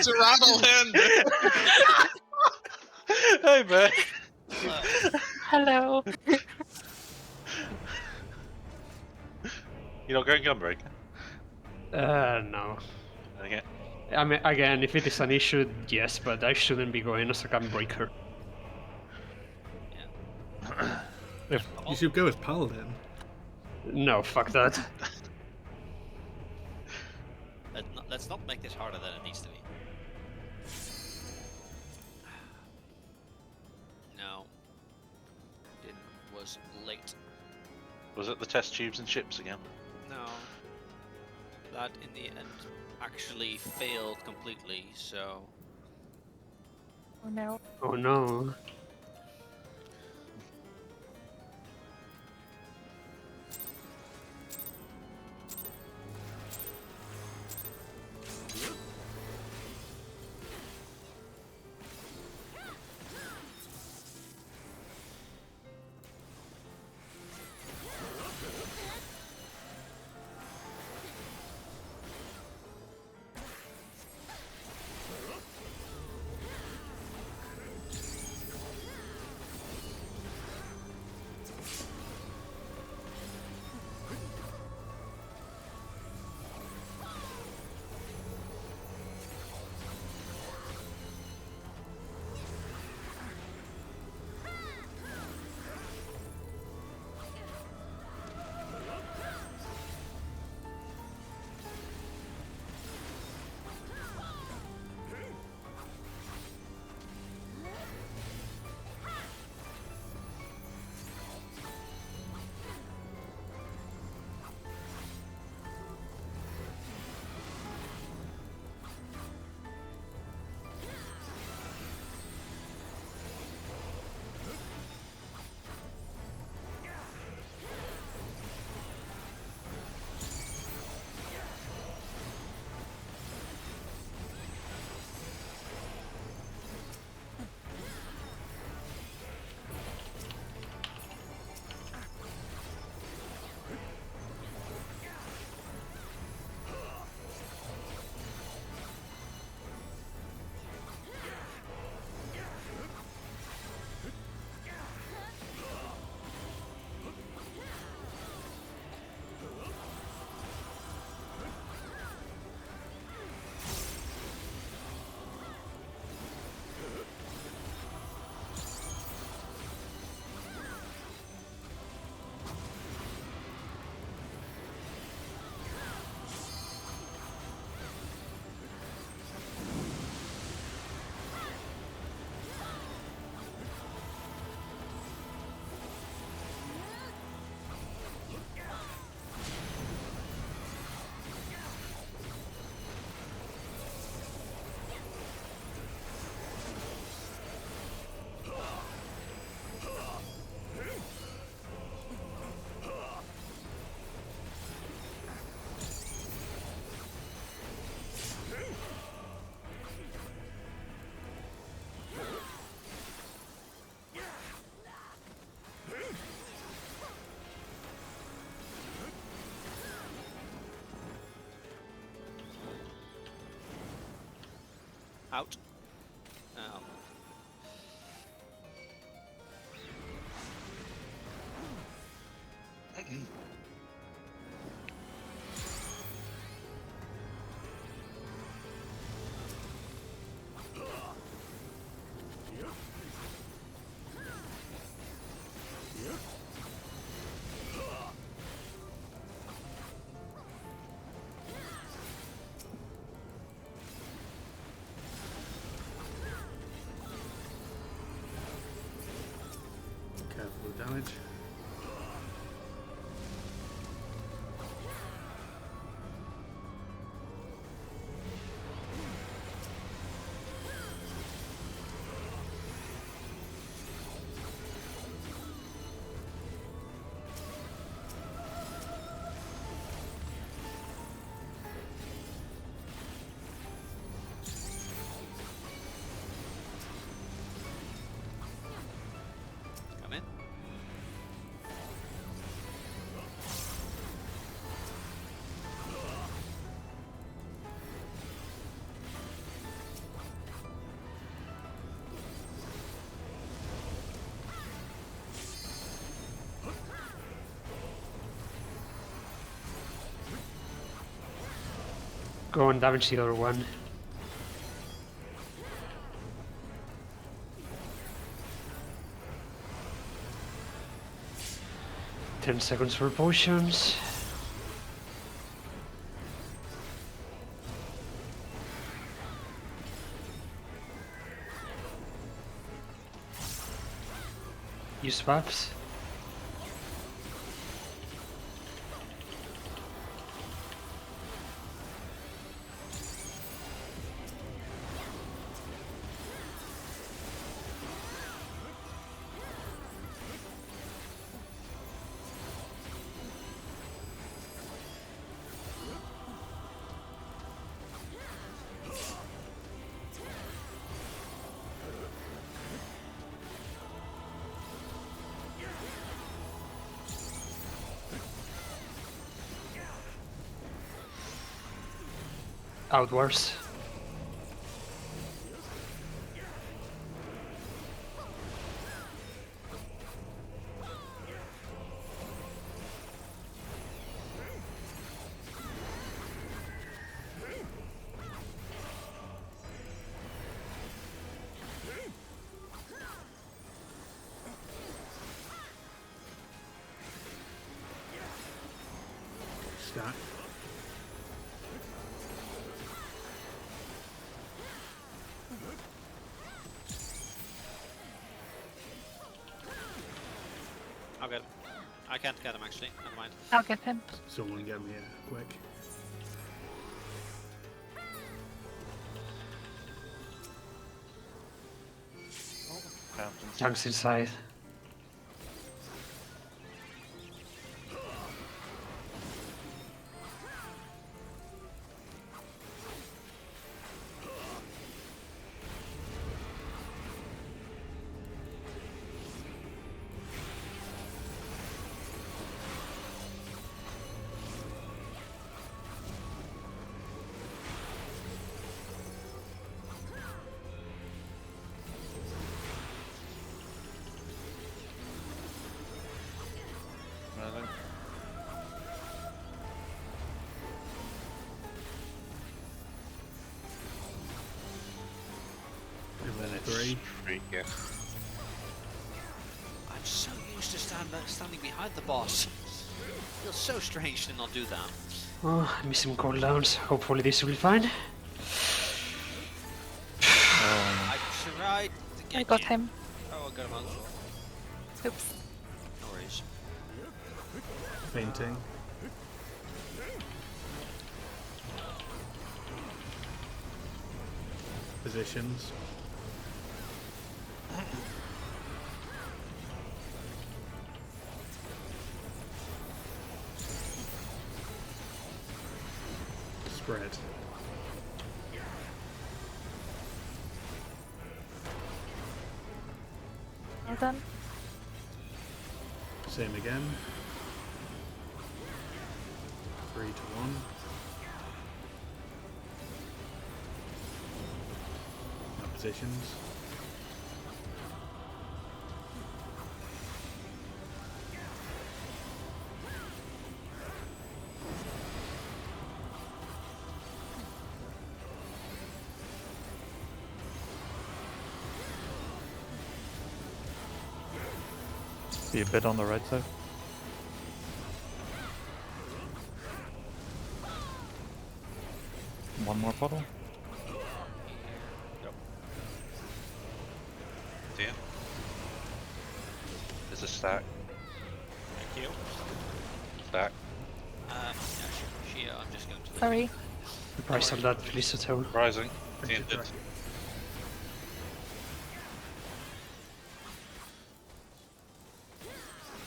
to rattle him. Hey, man. Hello. You're not going Gunbreaker? No. Okay. I mean, again, if it is an issue, yes, but I shouldn't be going as a Gunbreaker. You should go as Paladin. No, fuck that. Let's not make this harder than it needs to be. No. It was late. Was it the test tubes and ships again? No. That in the end actually failed completely, so... Oh no. Oh no. Out. Go and damage the other one. Ten seconds for potions. Use buffs. Outwards. Stack. I'll get him. I can't get him actually. Never mind. I'll get him. Someone get me here, quick. Fountains. Tanks inside. Merlin. Level Then it's 3. free, yeah. I'm so used to standing behind the boss. Feels so strange to not do that. Oh, I miss some cooldowns. Hopefully this will be fine. I tried to get I got you. him. Oh, I got him out. Oops. No worries. Painting. Positions. Spread. Well done. Same again. 3 to 1. Now positions. Be a bit on the right side. One more puddle. See ya. There's a stack. Thank you. Stack. Yeah, sure. I'm just going to. Sorry. The price of that Felicitone. Rising. Thank you, Tainted. Jack.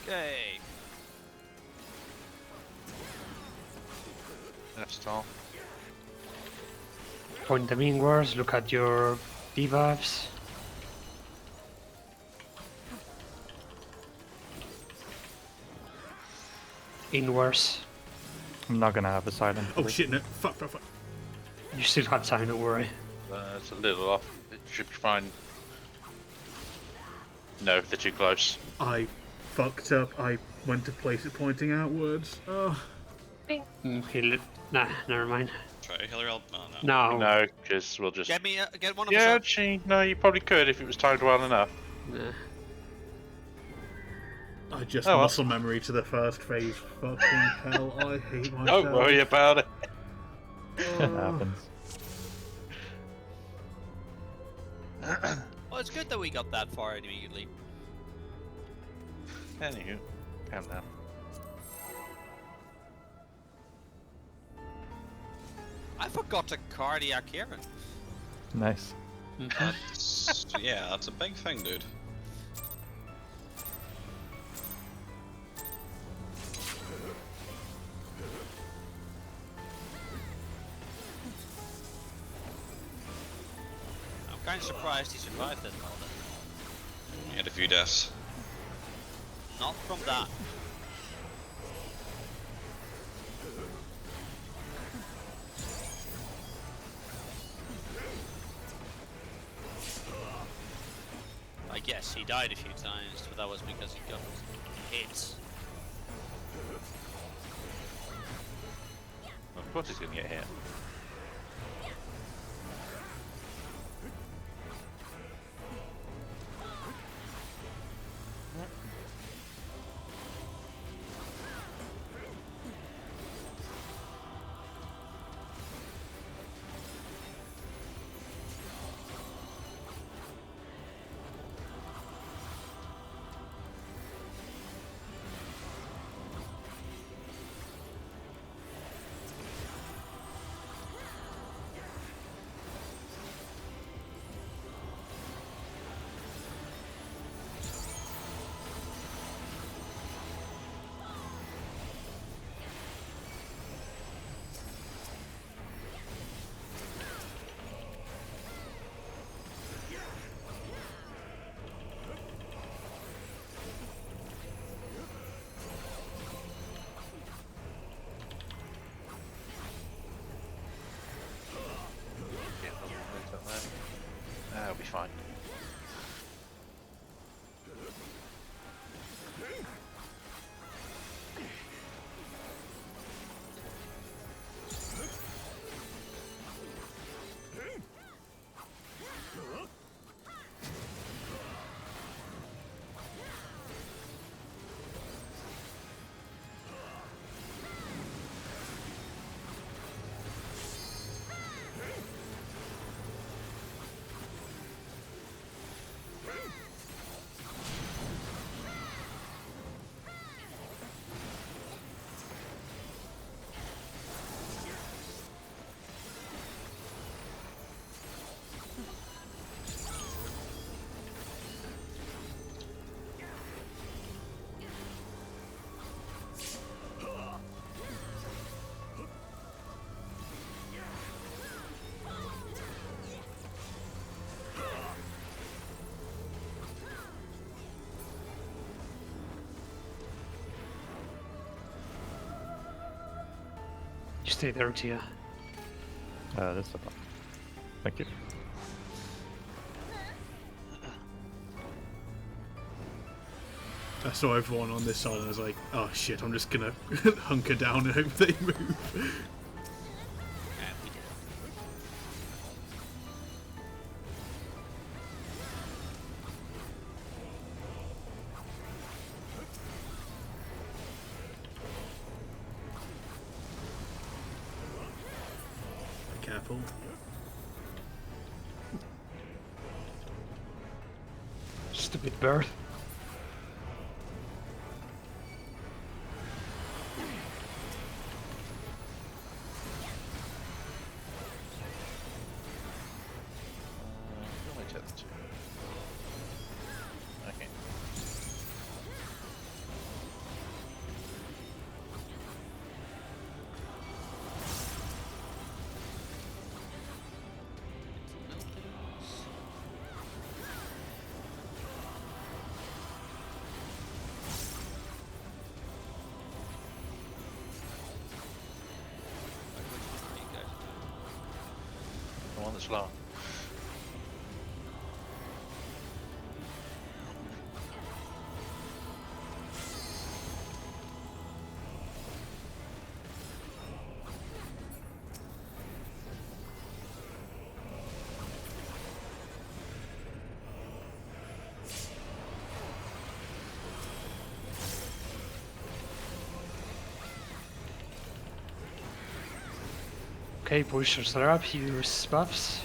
Okay. That's tall. Point them inwards, look at your debuffs. Inwards. I'm not gonna have a silent. Oh shit, no. Fuck, fuck, fuck. You still have time, don't worry. It's a little off. It should be fine. No, they're too close. I fucked up. I went to place it pointing outwards. Oh. Nah, never mind. Try to heal her up. Oh no. No. No, because we'll just. Get one of us Yeah, up. actually, no, you probably could if it was timed well enough. Nah. I just Oh, well. muscle memory to the first phase. Fucking hell, I hate myself. Don't worry about it. It happens. Well, it's good that we got that far immediately. Anywho, calm down. I forgot to cardiac Kieran. Nice. That's, yeah, that's a big thing, dude. I'm kind of surprised he survived this all He had a few deaths. Not from that. I guess he died a few times, but that was because he got hit. Of course he's gonna get hit. That'll be fine. You stay there, Tia. This is about. Thank you. I saw everyone on this side and I was like, oh shit, I'm just gonna hunker down and hope they move. And we did. Careful. Stupid bird. Who am I tethered to? Okay. The one that's low. Okay, pushers are up, use buffs.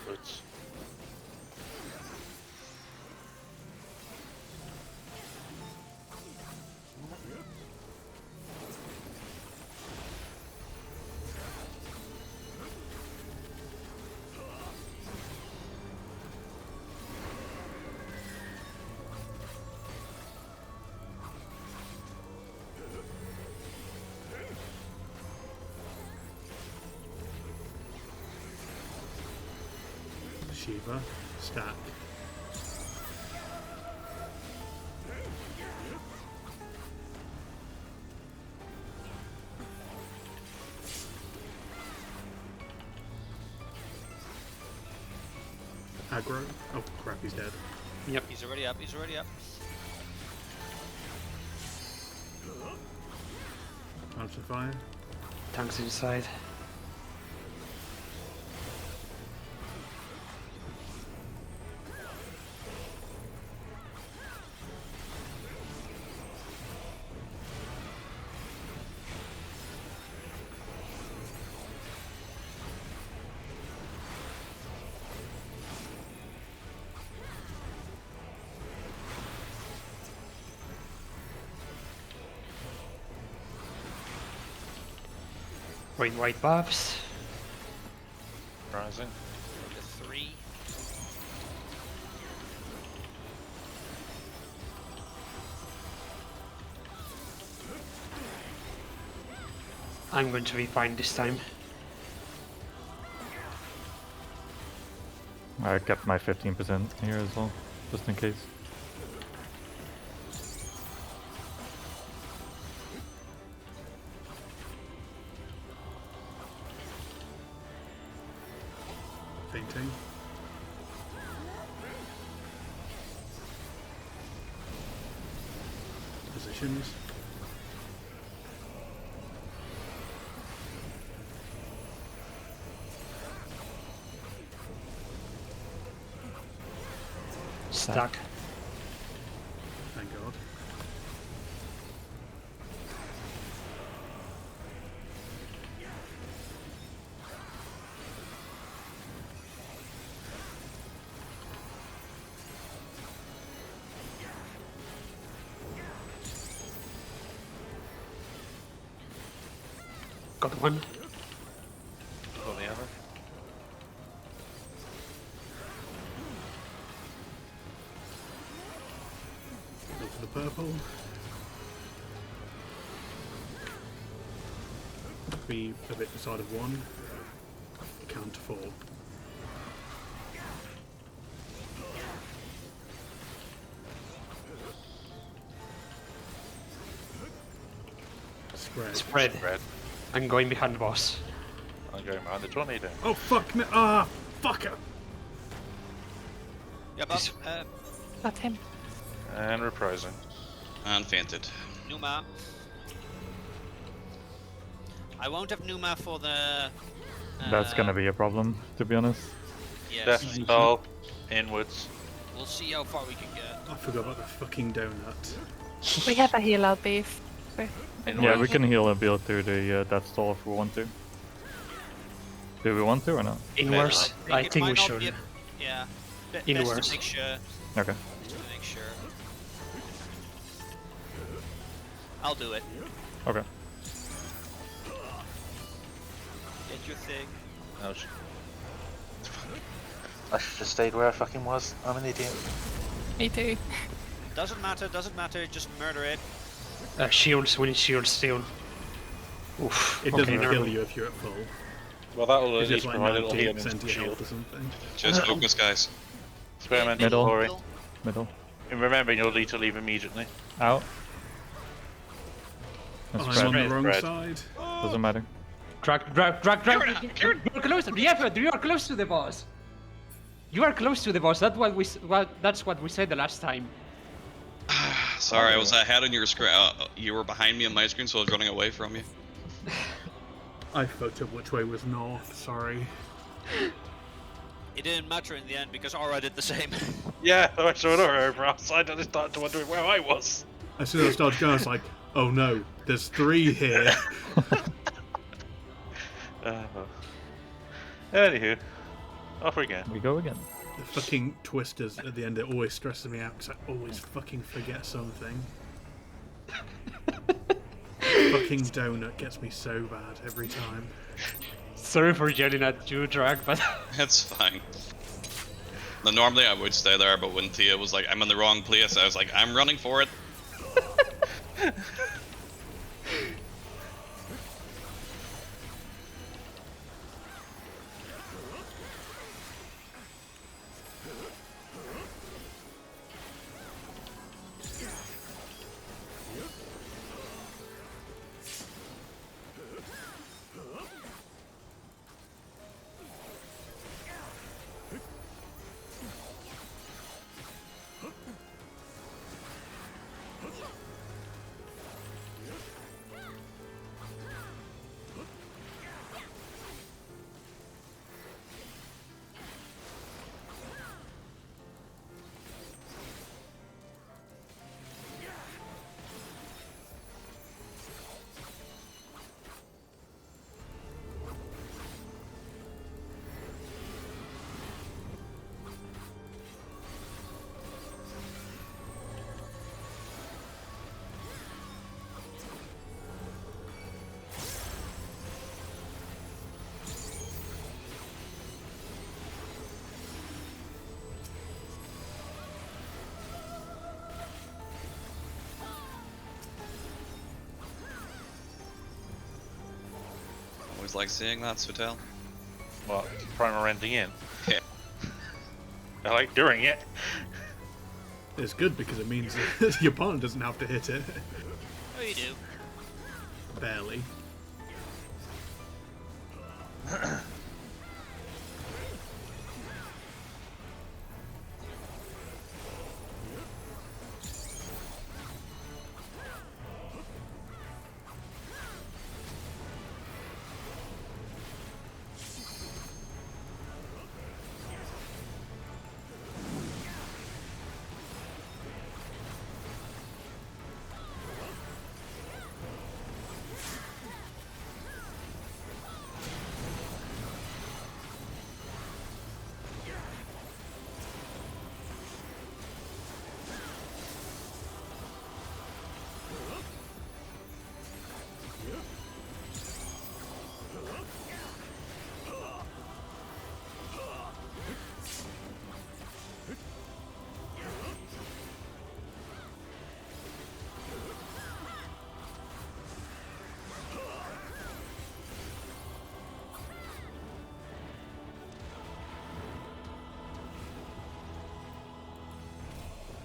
Roots. Shiva, stack. Aggro. Oh crap, he's dead. Yep. He's already up, he's already up. Answer fire. Tanks inside. White buffs. Rising. The 3. I'm going to be fine this time. I kept my 15% here as well, just in case. Fainting. Positions. Stuck. Thank God. Got one. On the other. Go for the purple. Be a bit inside of one. Count to 4. Spread. Spread. Red. I'm going behind the boss. I'm going behind the tornado. Oh fuck me! Ah, fucker! Yep, This- up. That's him. And reprising. And fainted. Numa. I won't have Numa for the... That's gonna be a problem, to be honest. Yes, Death Skull. Inwards. we'll see how far we can get. I forgot about the fucking donut. We have a heal out beef. Yeah, we can heal a build through the Death Stall if we want to. Do we want to or not? Inwards. I It think we might not should. be a- Yeah. Inwards. Best to make sure. Okay. Just to make sure. I'll do it. Okay. Get your thing. Oh, I should have stayed where I fucking was. I'm an idiot. Me too. Doesn't matter, just murder it. Shields, we need shields still. Oof. It okay, doesn't never kill mind. you if you're at full. Well, that will at It's least just like provide a little 98% healing of to your health shield. or something. Cheers, focus, guys. Experiment Middle. Glory. Middle. And remember, you'll need to leave immediately. Out. That's I'm spread. on the wrong Spread. side. Doesn't matter. Drag. You're close. Yeah, you are close to the boss. You are close to the boss. That's what we said the last time. Sorry, I was ahead on your screen. You were behind me on my screen, so I was running away from you. I fucked up which way was north, sorry. It didn't matter in the end because Aura did the same. Yeah, I saw it over outside and I started to wonder where I was. As soon as I started going, I was like, oh no, there's 3 here. Anywho, off again. We go again. The fucking twisters at the end, it always stresses me out because I always fucking forget something. Fucking donut gets me so bad every time. Sorry for yelling at you, Drag, but It's fine. Now, normally I would stay there, but when Tia was like, I'm in the wrong place, I was like, I'm running for it. Always like seeing that, Svitel. What? Primer ending in? Yeah. I like doing it. It's good because it means that your opponent doesn't have to hit it. Oh, you do. Barely.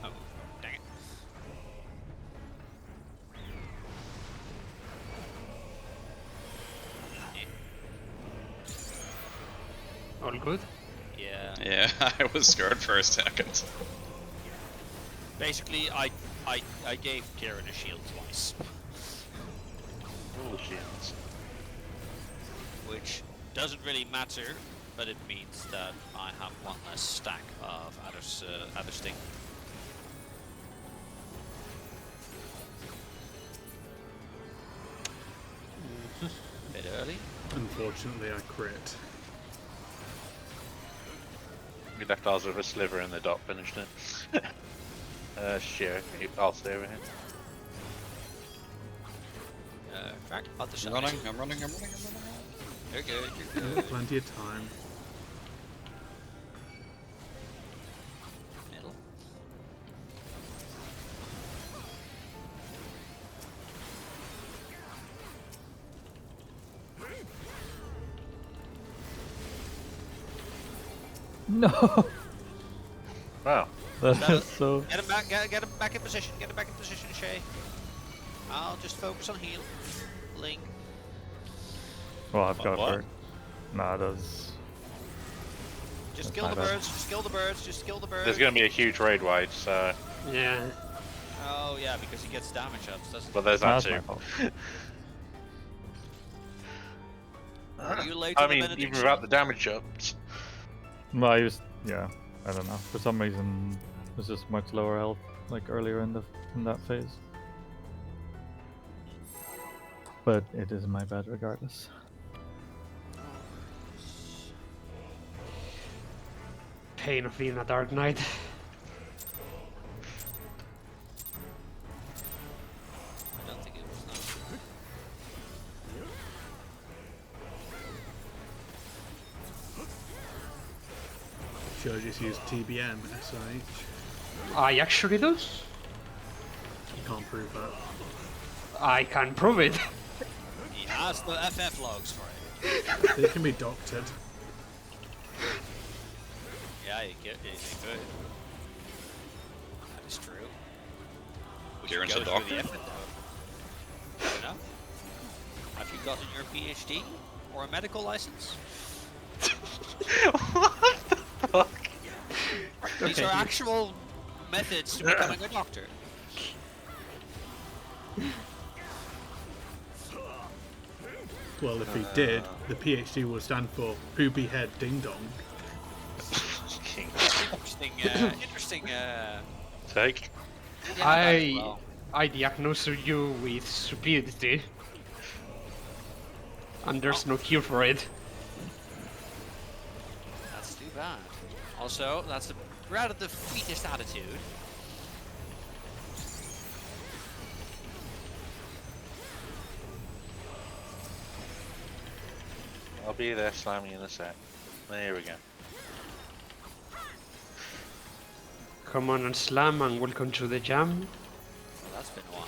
Oh, dang it. all good. Yeah. Yeah, I was scared for a second. Basically, I gave Kieran a shield twice, Oh, shit. which doesn't really matter, but it means that I have one less stack of other sting. Bit early. Unfortunately, I crit. We left ours with a sliver in the dot, finished it. Sure, I'll stay over here. Drag out the I'm shot. running, I'm running. You're good, you're good. Plenty of time. Middle. No. Wow. That's so. Get him back, get him back in position, get him back in position, Shay. I'll just focus on healing. Well, I've got a What? bird. Nah, that's Just That's kill my the bad. birds. Just kill the birds. Just kill the birds. There's going to be a huge raid wide, so. Yeah. Oh yeah, because he gets damage ups, doesn't he? But there's Nah, that that's my too. fault. Are you late I on the mean, even benediction? without the damage ups. Well, I used, yeah, I don't know. For some reason, it was just much lower health, like earlier in that phase. But it is my bad regardless. Pain of being a Dark Knight. I don't think it was that. Should I just use TBM, SIH? I actually do. You can't prove that. I can prove it. He has the FF logs for it. They can be doctored. Yeah, you could. That is true. We should Kieran's go a through doctor. the effort though. You know? Have you gotten your PhD or a medical license? What the fuck? These are actual methods to becoming a doctor. Well, if he did, the PhD would stand for Poopy Head Ding Dong. Interesting. Interesting. Take. Yeah, I diagnose you with stupidity. And there's no cure for it. That's too bad. Also, that's a rather defeatist attitude. I'll be there slamming in a sec. There we go. Come on and slam and welcome to the jam. Well, that's been a while.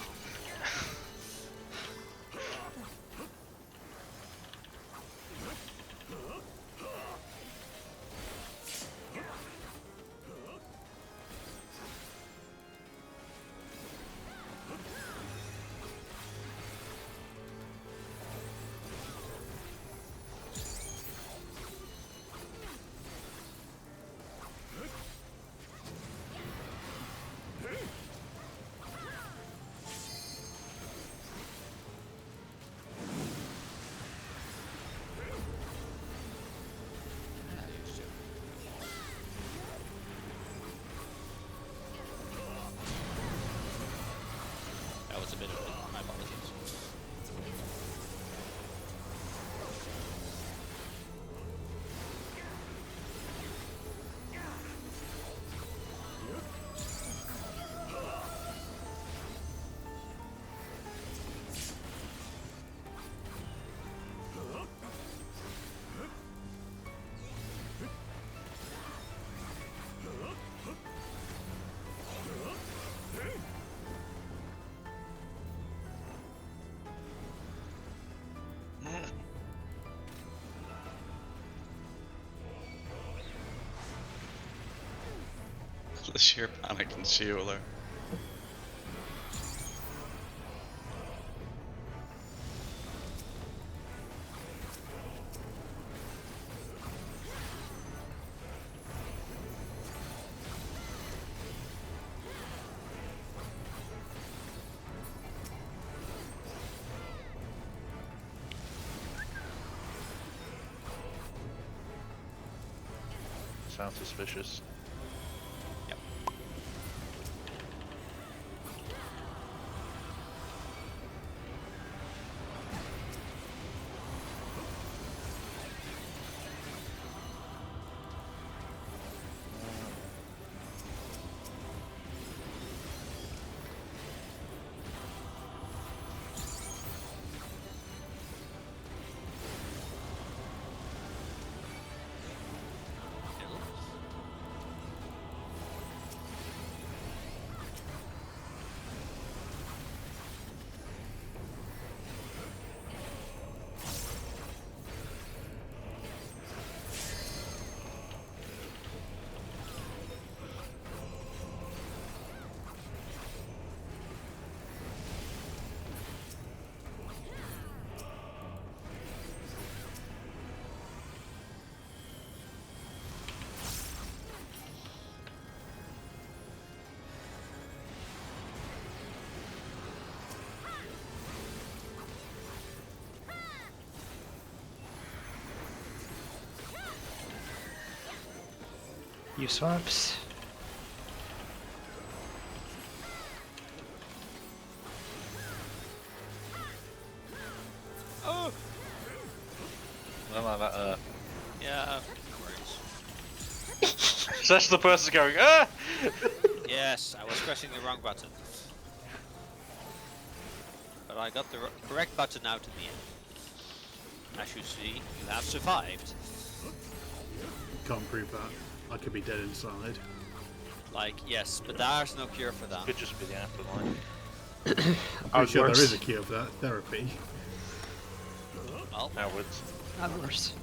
That was a bit of my apologies. The sheer panic in Sheoler. Sounds suspicious. Yep. You swaps. Oh! Well, like Yeah, no worries. so that's the person going, ah! Yes, I was pressing the wrong button. But I got the correct button out in the end. As you see, you have survived. Can't prove that. I could be dead inside. Like, yes, but there's no cure for that. Could just be the afterlife. I'm pretty sure there is a cure for that. Therapy. Well, Outwards. Outwards.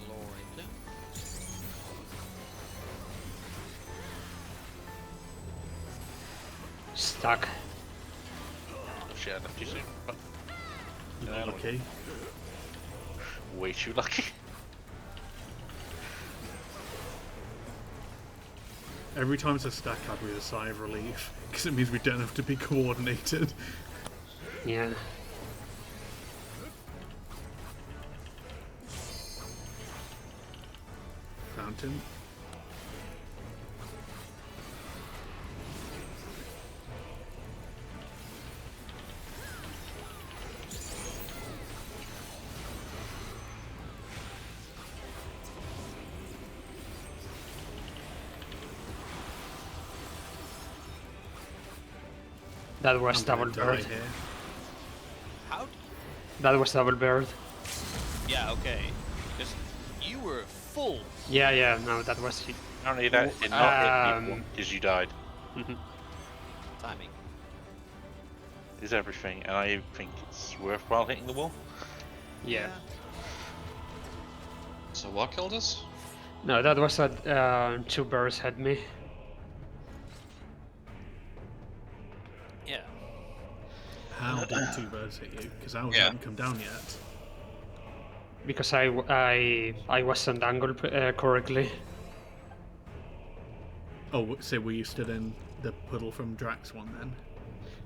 glory blue. Stuck. Oh shit, I left you soon. Not lucky. Way too lucky. Every time it's a stack, I breathe a sigh of relief because it means we don't have to be coordinated. Yeah. Fountain. That was I'm double gonna die bird. here. How? That was double bird. Yeah, okay. Because you were full. Yeah, yeah, no, that was it. Apparently that did not hit people because you died. Timing. Is everything, and I think it's worthwhile hitting the wall. Yeah. So what killed us? No, that was that two birds had me. Yeah. How did two birds hit you? Because ours Yeah. hadn't come down yet. Because I wasn't angled correctly. Oh, so were you stood in the puddle from Drax one then?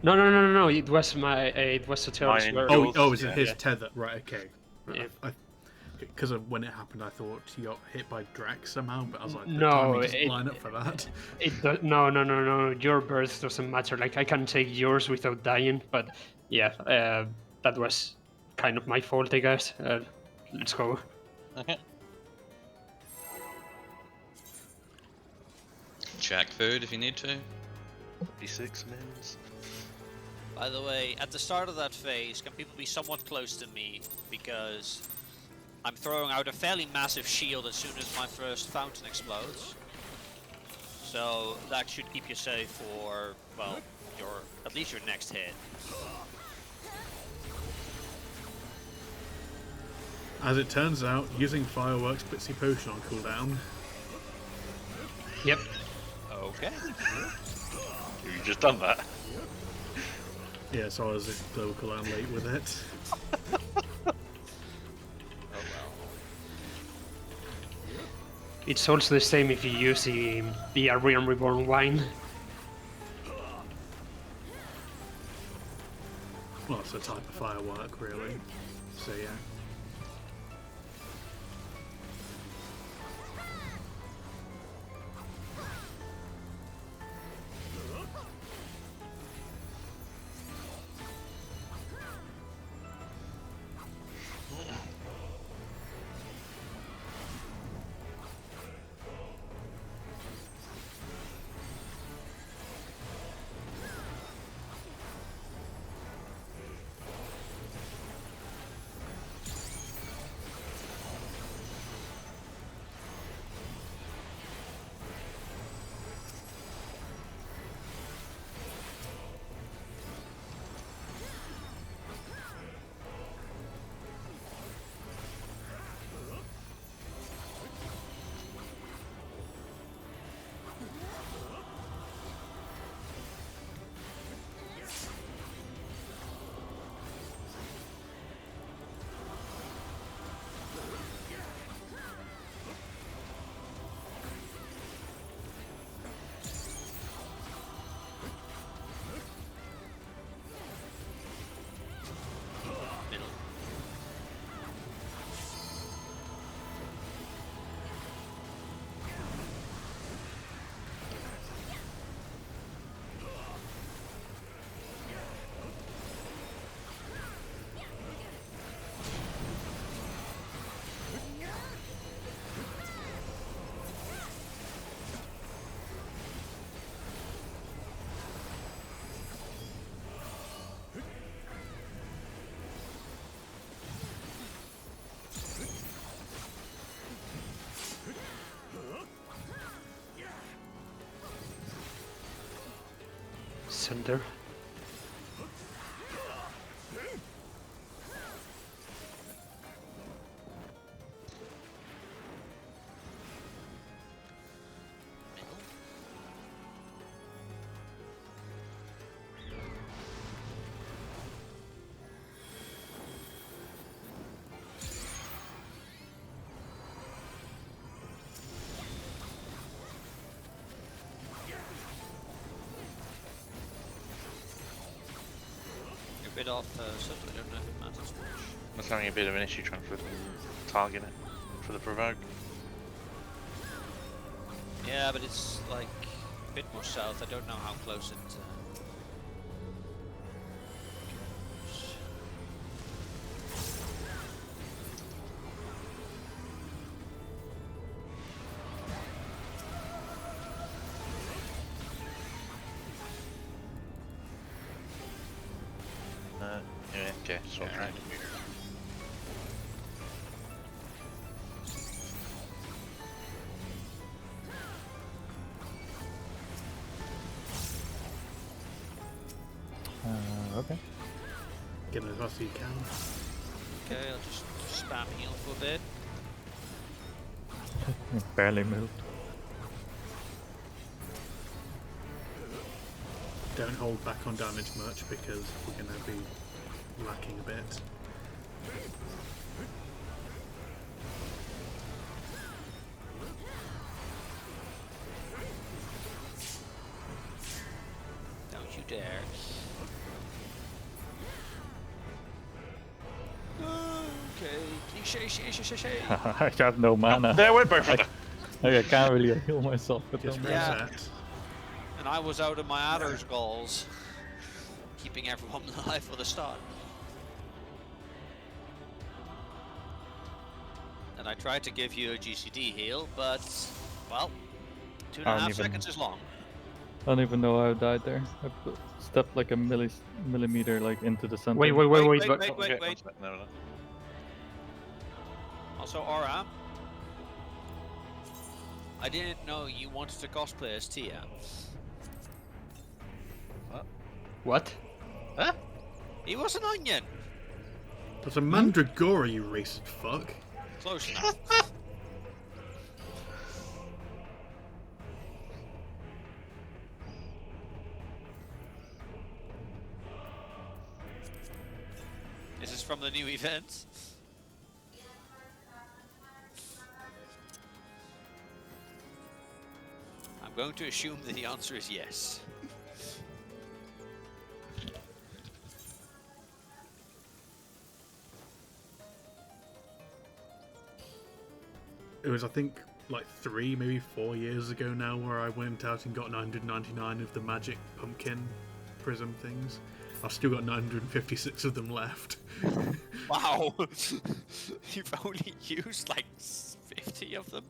No. It was my it was a tail Mine- bird. Oh, Yours, oh, is yeah. it his Yeah. tether? Right, okay. Yeah. Because when it happened, I thought he got hit by Drax somehow, but I was like, the No, timing doesn't it- line up for that. No. Your birth doesn't matter. Like I can take yours without dying, but yeah, that was kind of my fault, I guess. Let's go. Okay. Check food if you need to. D6 mins. By the way, at the start of that phase, can people be somewhat close to me? Because I'm throwing out a fairly massive shield as soon as my first fountain explodes. So that should keep you safe for, well, at least your next hit. As it turns out, using fireworks puts your potion on cooldown. Yep. Okay. You just done that. Yeah, so I was a global cooldown late with it. Oh well. It's also the same if you use the Realm Reborn wine. Well, it's a type of firework, really. So yeah. center. You're a bit off, so I don't know if it matters much. I was having a bit of an issue trying to target it for the provoke. Yeah, but it's like a bit more south. I don't know how close it. Goes. Yeah, okay, so Yeah. right. Okay. Get as fast as you can. Okay, I'll just spam heal for a bit. Barely moved. Don't hold back on damage much because we're going to be lacking a bit. Don't you dare. Okay, cliche. I have no mana. There went both of them. I can't really heal myself with Just them. Yeah. reset. And I was out of my adder's goals, keeping everyone alive for the start. And I tried to give you a GCD heal, but, well, 2.5 I don't even- seconds is long. I don't even know how I died there. Stepped like a millimeter like into the center. Wait, Wait, but Okay, wait. one sec, no. Also, Aura, I didn't know you wanted to cosplay as Tia. what? Huh? He was an onion! That's a Mandragora, you racist fuck. Close enough. This is from the new event. I'm going to assume that the answer is yes. It was, I think, like 3, maybe 4 years ago now where I went out and got 999 of the magic pumpkin prism things. I've still got 956 of them left. Wow! You've only used like 50 of them?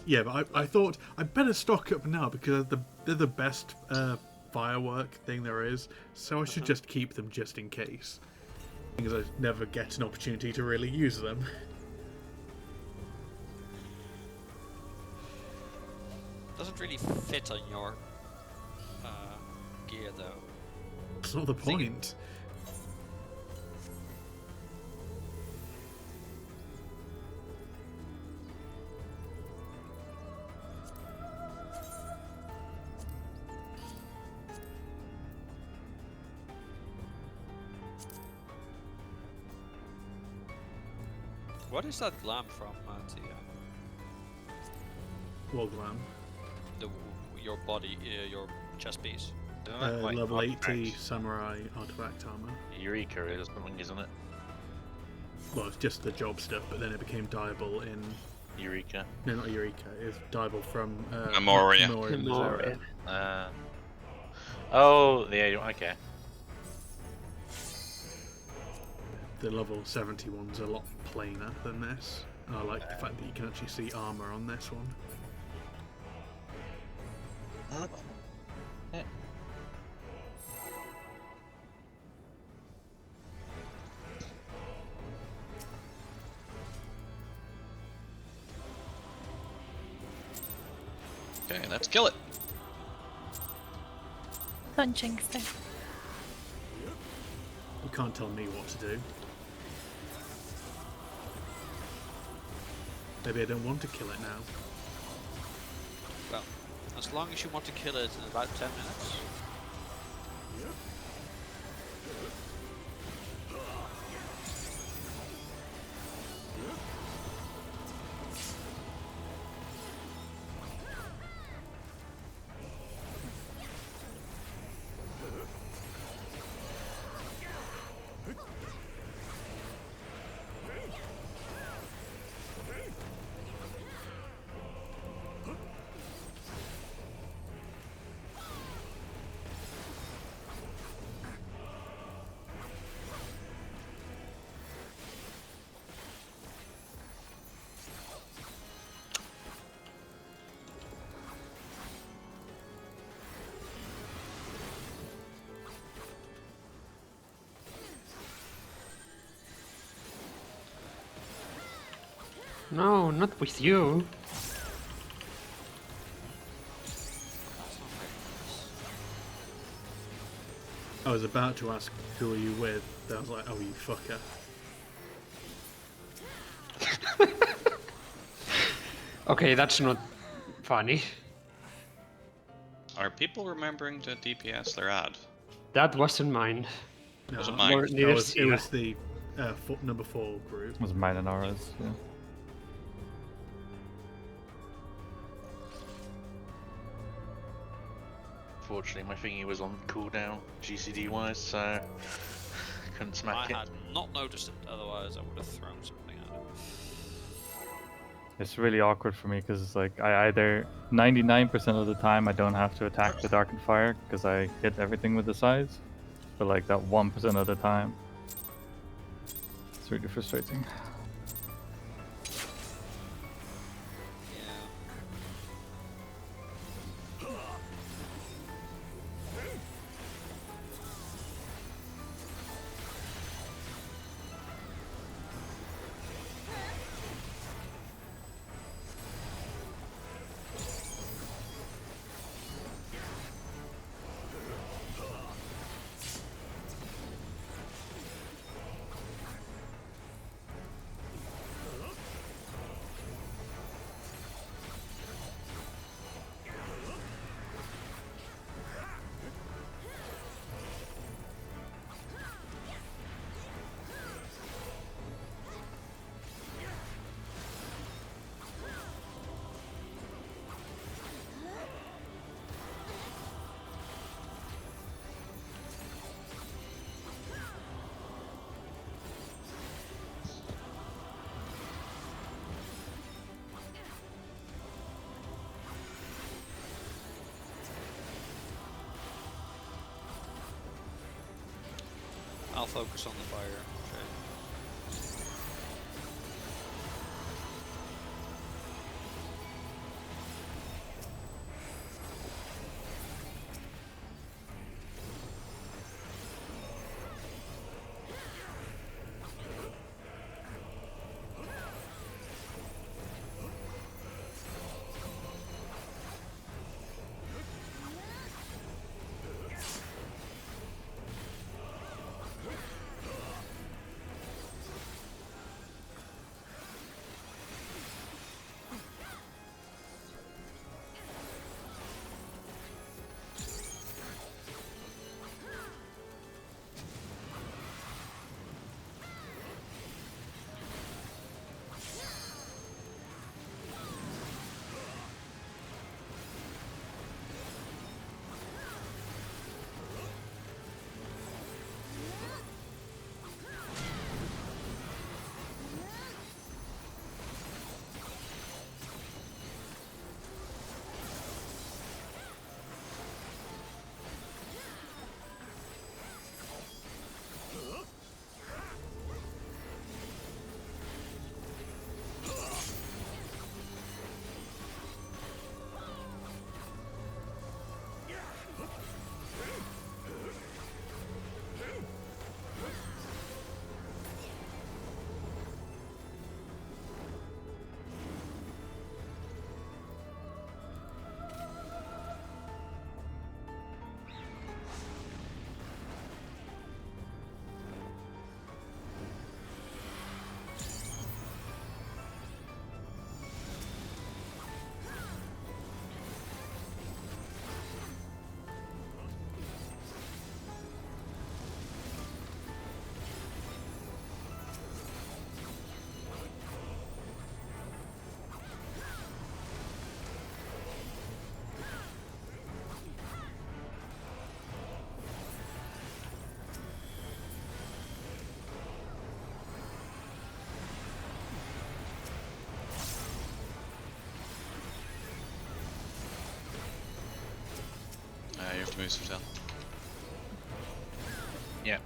Yeah, but I thought I'd better stock up now because they're the best firework thing there is, so I should just keep them just in case. Because I never get an opportunity to really use them. Doesn't really fit on your gear though. That's not the point. What is that glam from, Tia? What glam? Your body, your chest piece. Isn't that like Level 80 artifacts? samurai artifact armor. Eureka or something, isn't it? Well, it's just the job stuff, but then it became dyeable in... Eureka. No, not Eureka. It's dyeable from... Memoria. Memoria. Oh, okay. The level 70 one's a lot plainer than this. And I like the fact that you can actually see armor on this one. Okay, let's kill it. Don't jinx it. You can't tell me what to do. Maybe I don't want to kill it now. Well, as long as you want to kill it in about 10 minutes. No, not with you. I was about to ask, who are you with? Then I was like, oh, you fucker. Okay, that's not funny. Are people remembering the DPS they're at? That wasn't mine. No, Was it mine? Or it neither was Sia. the number 4 group. It was mine and ours. Yeah. Fortunately, my thingy was on cooldown, GCD wise, so couldn't I smack it. had not noticed it, otherwise I would have thrown something at it. It's really awkward for me because it's like I either 99% of the time I don't have to attack the Darkened Fire because I hit everything with the size, but like that 1% of the time, it's really frustrating. Yeah. I'll focus on the fire. Okay. moves for Tal. Yeah.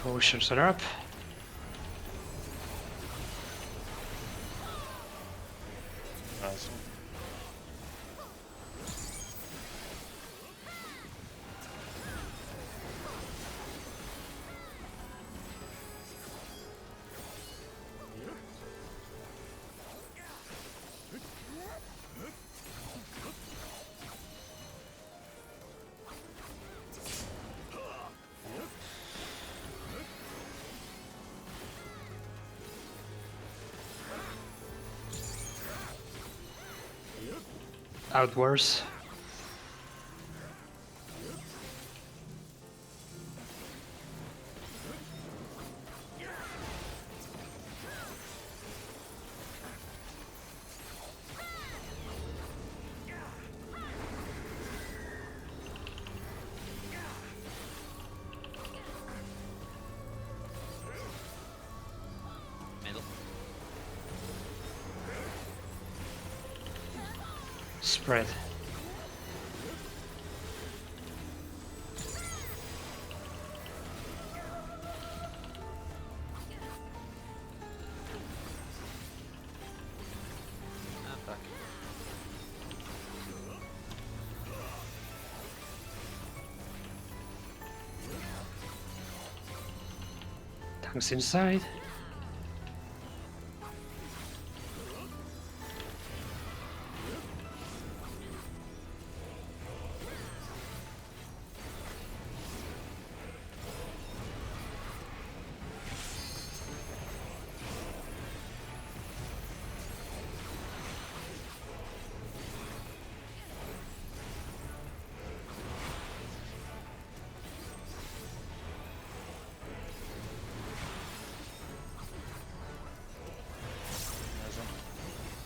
Potions are up. Nice. Outwards. Middle. Spread. And back. Tanks inside.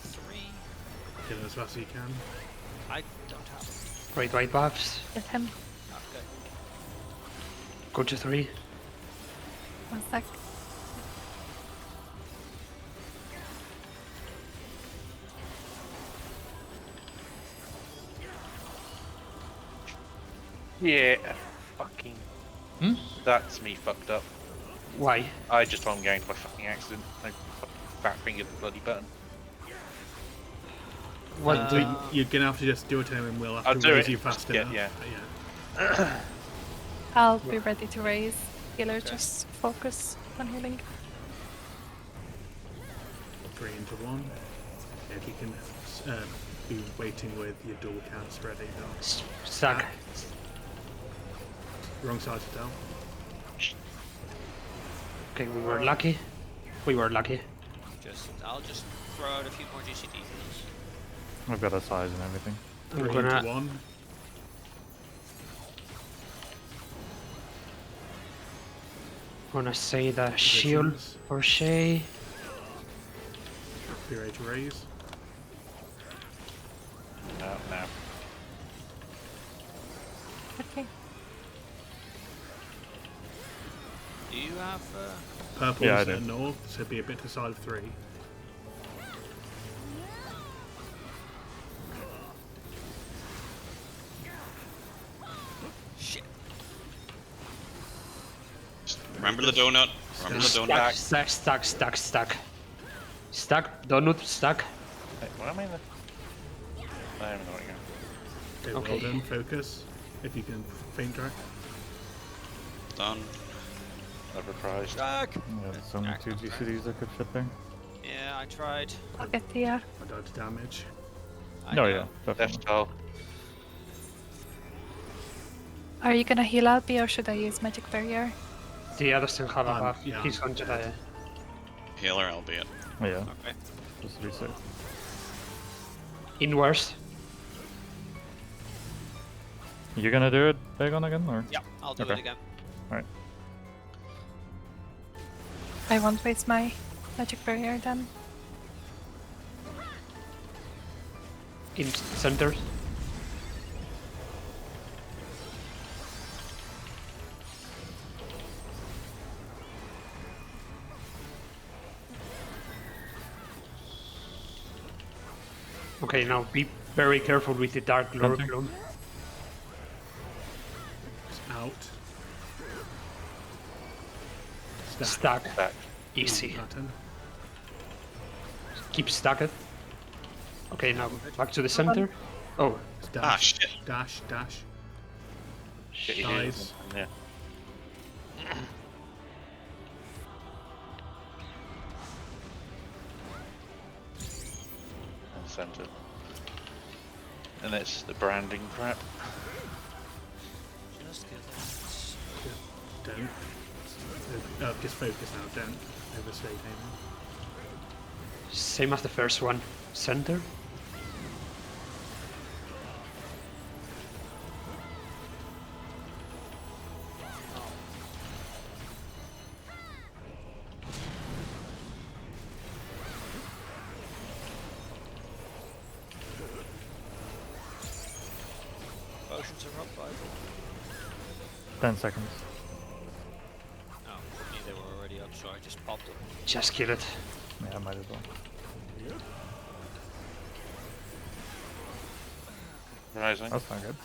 Three. Kill as fast as you can. I don't have it. Great white buffs. Get him. Okay. Go to 3. 1 sec. Yeah. Fucking. That's me fucked up. Why? I just won game by fucking accident. I fucking fat fingered the bloody button. What do you... You're gonna have to just do it, and we'll have I'll to do raise it. you fast Yeah, enough. yeah. I'll be ready to raise. Healer, just focus on healing. 3 into 1. If you can be waiting with your dual cast ready. No. Stuck. Wrong side to tell. Okay, we were lucky. We were lucky. I'll just throw out a few more GCT heals. I've got a size and everything. 3 I'm into gonna... 1. Gonna say the shield Positions. for Shay. Be ready to raise. No, no. Okay. Do you have Purple's Yeah, I do. north, so be a bit to side of 3. shit? Remember the donut. Remember the donut. Stuck. Donut, stuck. Wait, what am I in the... I don't know what you're... Okay, Okay. well done. Focus. If you can faint track. Done. Never prized. Jack! Yeah, there's only Jack, 2 that's right. GCDs that could fit there. Yeah, I tried. I'll get Tia. I died to damage. I No, know. yeah, definitely. Left skull. Are you gonna heal Albi or should I use Magic Barrier? The other still have a buff. Yeah, He's I'm going to dead. die. Healer, albeit. Yeah, Okay. just reset. Inwards. You're gonna do it, Dagon, again, or? Yeah, I'll do Okay. it again. Alright. I won't waste my Magic Barrier then. In center. Okay, now be very careful with the Dark Lord Center. Clone. It's out. Stack. Back. Easy. Pattern. Keep stacked. Okay, now back to the center. Oh, It's Ah, dash. shit. Dash. Dash. Get your Dies. heals. Yeah. And center. And it's the branding crap. Just get it. Don't. Just focus now. Don't overstay aiming. same as the first one. Center. Potions are up by. 10 seconds. Oh, for me they were already up, so I just popped them. Just kill it. Yeah, might as well. Rising. That's not good.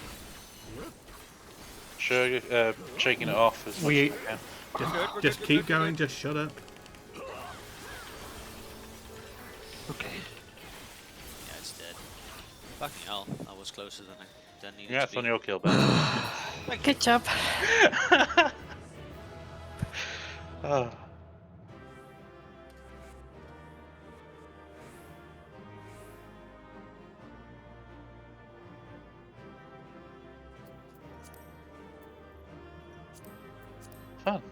Sure, you're shaking it off as much as you can. Just keep going. Just shut up. Okay. Yeah, it's dead. Fucking hell, that was closer than I needed Yeah, to it's be. on your kill, Ben. Good job. Oh. Fun.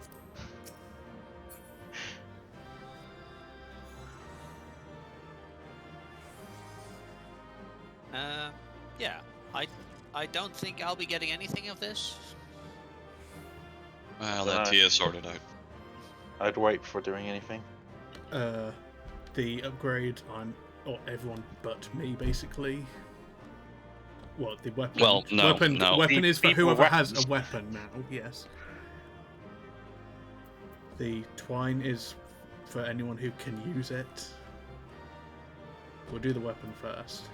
Yeah, I don't think I'll be getting anything of this. Well, Dunno. that Tia sorted out. I'd wait before doing anything. The upgrade on everyone but me, basically. What the weapon? Well, no, weapon, no. Weapon is for People whoever with has weapons. a weapon now. Yes. The twine is for anyone who can use it. We'll do the weapon first.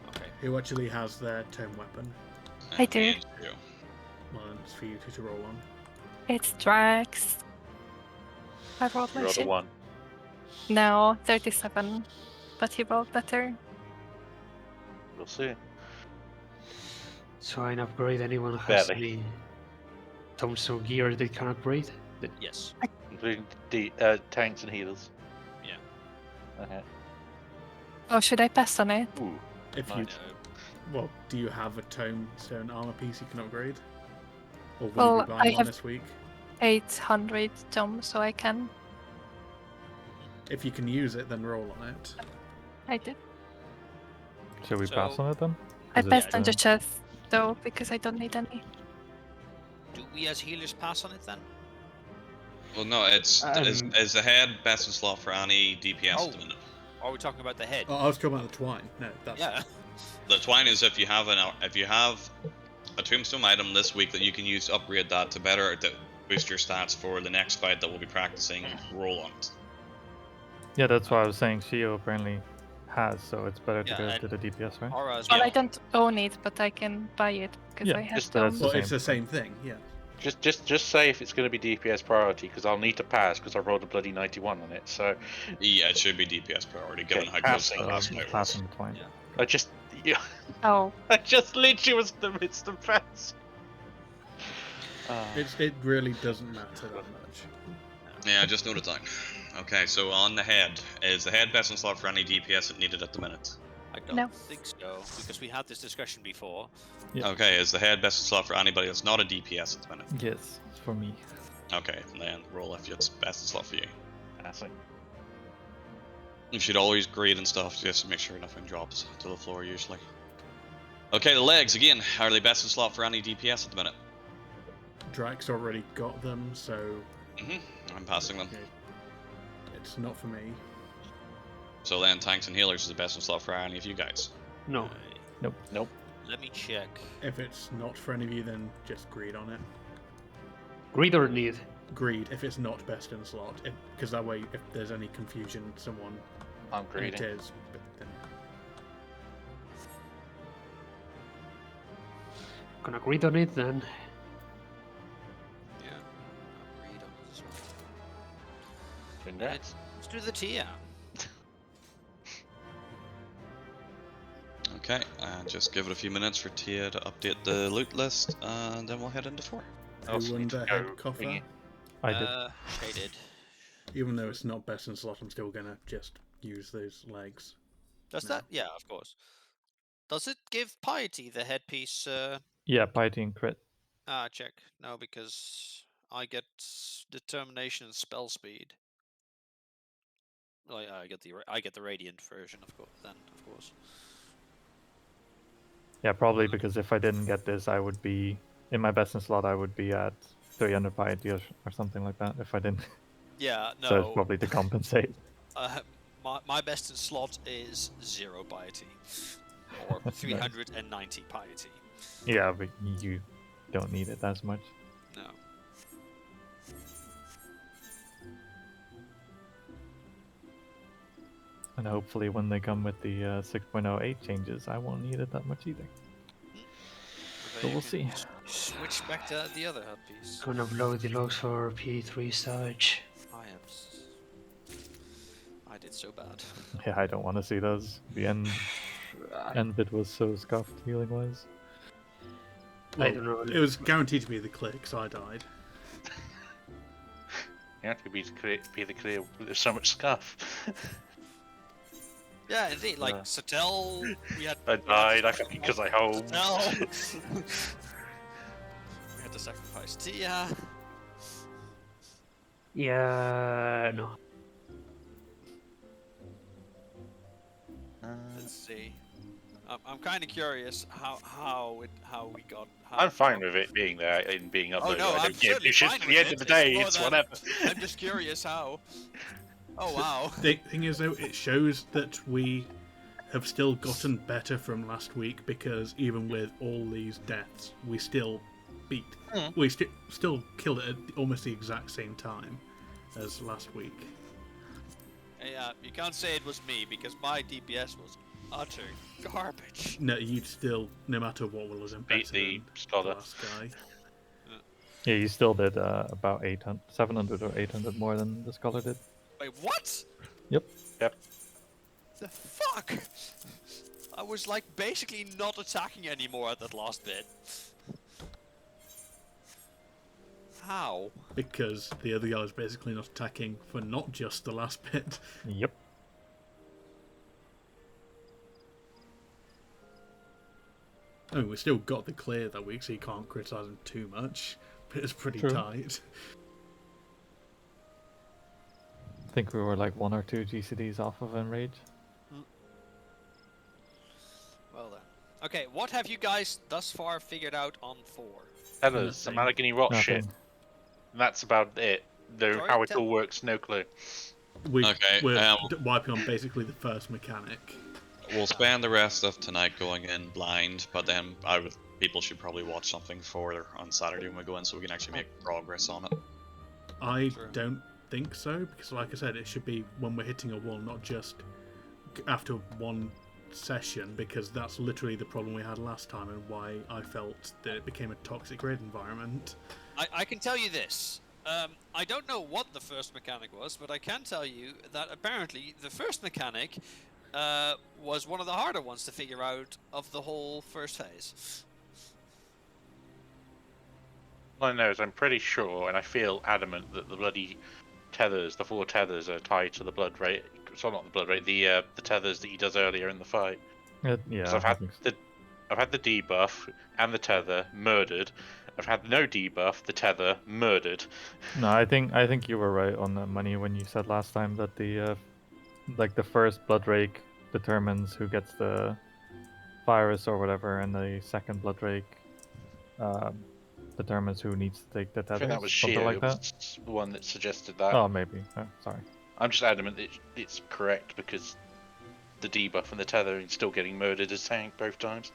Okay. Who actually has their tome weapon? I do. Me and you. Well, it's for you two to roll on. It's Drax. I rolled my You're the shit. one. No, 37. But he rolled better. We'll see. So I upgrade anyone who has Barely. any tomes of gear they can upgrade. Yes. Including tanks and healers. Yeah. Okay. Oh, should I pass on it? Ooh. If you, Nice. well, do you have a tome stone armor piece you can upgrade? Or will Well, you be buying I one have- this week? 800 tome, so I can. If you can use it, then roll on it. I did. Should we pass So- on it then? I Is it, passed on the uh, chest, though, because I don't need any. Do we as healers pass on it then? Well, no, it's Um, is the head best in slot for any DPS Oh. at the minute. Or are we talking about the head? Oh, I was talking about the twine. No, that's Yeah. The twine is if you have a tombstone item this week that you can use to upgrade that to boost your stats for the next fight that we'll be practicing. Roll on it. Yeah, that's why I was saying Shio apparently has, so it's better to Yeah, go and- to the DPS, right? Aura as Well, well. I don't own it, but I can buy it because Yeah, I have just tome. that's Well, the it's the same thing. Yeah. Just say if it's going to be DPS priority, because I'll need to pass because I rolled a bloody 91 on it. So Yeah, it should be DPS priority given how close passing. the last fight was. Passing the twine. Yeah. I just, yeah, Oh, I just literally was in the midst of pass. It really doesn't matter that much. Yeah, just note it down. Okay, so on the head, is the head best in slot for any DPS it needed at the minute? I don't No. think so, because we had this discussion before. Yeah. Okay, is the head best in slot for anybody that's not a DPS at the minute? Yes, for me. Okay, then roll if it's best in slot for you. Fantastic. You should always grade and stuff just to make sure nothing drops to the floor usually. Okay, the legs again. Are they best in slot for any DPS at the minute? Drax already got them, so I'm passing them. okay, it's not for me. So then tanks and healers is the best in slot for any of you guys. No. Nope. Let me check. If it's not for any of you, then just greed on it. Greed or need? Greed if it's not best in slot, because that way, if there's any confusion, someone I'm and it greedy. is. But then, Gonna greed on it then. Yeah. I'll read on it as well. Congrats. Let's do the tier. Okay, and just give it a few minutes for Tia to update the loot list, and then we'll head into 4. who won the head coffer? thingy. I did. Shaded. Even though it's not best in slot, I'm still gonna just use those legs. Does No. that? Yeah, of course. Does it give Piety the headpiece? Yeah, piety and crit. Check. No, because I get determination and spell speed. Oh, yeah, I get the radiant version, of course. Then, of course. Yeah, probably because if I didn't get this, I would be in my best in slot. I would be at 300 piety or something like that if I didn't. Yeah, no. So it's probably to compensate. My best in slot is 0 piety, or 390 piety. Yeah, but you don't need it as much. No. And hopefully when they come with the 6.08 changes, I won't need it that much either. So we'll see. Switch back to the other headpiece. Gonna blow the logs for P3 Sarge. I did so bad. Yeah, I don't want to see those. The end bit was so scuffed healing wise. I don't know. It was guaranteed to be the click, so I died. You have to be the clear. There's so much scuff. Yeah, indeed. Like Satel, we had. I died. I think because I homed. Satel. We had to sacrifice Tia. Yeah, no. Let's see. I'm kind of curious how we got. I'm fine with it being there and being uploaded. Oh no, I I'm don't give certainly a shit. fine At with the end it. of the day, more it's than- whatever. I'm just curious how. Oh wow. The thing is, though, it shows that we have still gotten better from last week because even with all these deaths, we still beat. We still killed it at almost the exact same time as last week. Yeah, you can't say it was me because my DPS was utter garbage. No, you'd still, no matter what, will have been Beat better the than the scholar. last guy. Yeah, you still did about 700 or 800 more than the scholar did. Wait, what? Yep. Yep. The fuck? I was like basically not attacking anymore at that last bit. How? Because the other guy was basically not attacking for not just the last bit. Yep. I mean, we still got the clear that week, so you can't criticise him too much. But it's pretty True. tight. I think we were like 1 or 2 GCDs off of Enrage. Well then. Okay, what have you guys thus far figured out on 4? Tell us some Allegheny Rot shit. Nothing. And that's about it. Though Sorry, how it tell- all works, no clue. Okay, We're wiping on basically the first mechanic. We'll spend the rest of tonight going in blind, but then people should probably watch something for on Saturday when we go in so we can actually make progress on it. I True. don't think so, because like I said, it should be when we're hitting a wall, not just after one session, because that's literally the problem we had last time and why I felt that it became a toxic raid environment. I can tell you this. I don't know what the first mechanic was, but I can tell you that apparently the first mechanic was one of the harder ones to figure out of the whole first phase. all I know is I'm pretty sure, and I feel adamant that the bloody tethers, the 4 tethers, are tied to the blood rate. Sorry, not the blood rate. The tethers that he does earlier in the fight. Yeah, Because I've had the debuff and the tether murdered. I've had no debuff, the tether murdered. No, I think you were right on the money when you said last time that the like the first blood rake determines who gets the virus or whatever, and the second blood rake determines who needs to take the I tethers. think that was something Sheer. like It that. was the one that suggested that. Oh, maybe. Oh, sorry. I'm just adamant that it's correct because the debuff and the tether is still getting murdered as tank both times.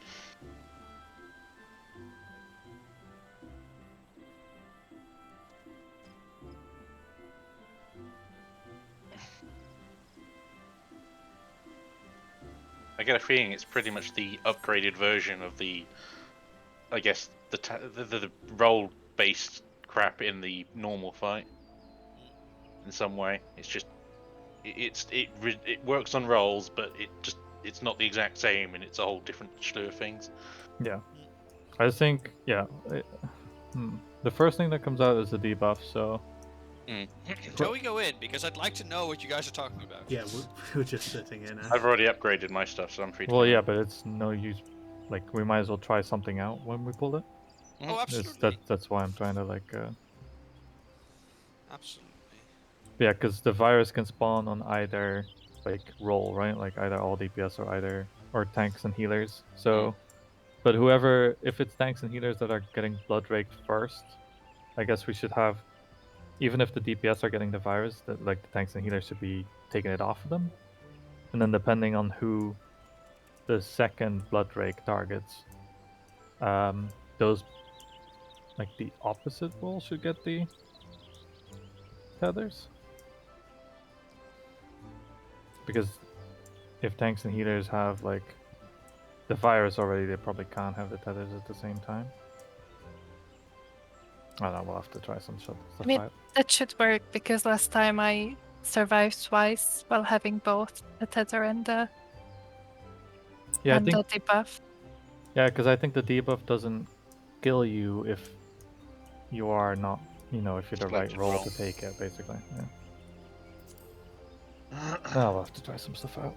I get a feeling it's pretty much the upgraded version of the, I guess, the roll-based crap in the normal fight. In some way, it's just it works on rolls, but it's not the exact same, and it's a whole different slew of things. Yeah, I think the first thing that comes out is the debuff. So Shall we go in? Because I'd like to know what you guys are talking about. Yeah, we're just sitting in. I've already upgraded my stuff, so I'm free to well, go. yeah, but it's no use. Like we might as well try something out when we pull it. Oh, absolutely. That's why I'm trying to like. Absolutely. Yeah, because the virus can spawn on either like roll, right? Like either all DPS or tanks and healers. So, but whoever, if it's tanks and healers that are getting blood raked first, I guess we should have, even if the DPS are getting the virus, that like the tanks and healers should be taking it off of them, and then depending on who the second blood rake targets, those like the opposite roll should get the tethers. Because if tanks and healers have like the virus already, they probably can't have the tethers at the same time. I don't know, we'll have to try some stuff I mean, out. that should work because last time I survived twice while having both the tether and the Yeah, the debuff. Yeah, because I think the debuff doesn't kill you if you are not, if you're the right Selected roll roll. to take it, basically. Yeah. I'll have to try some stuff out.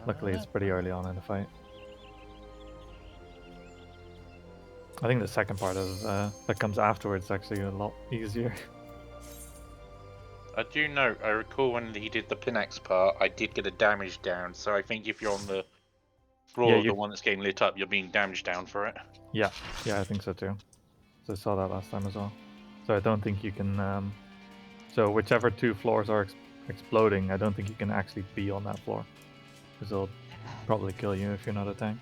Luckily, it's pretty early on in the fight. I think the second part of that comes afterwards is actually a lot easier. I do know. I recall when he did the Pinax part, I did get a damage down. So I think if you're on the floor of the one that's getting lit up, you're being damaged down for it. Yeah, I think so too. So I saw that last time as well. So I don't think you can. So whichever 2 floors are exploding, I don't think you can actually be on that floor, because they'll probably kill you if you're not a tank.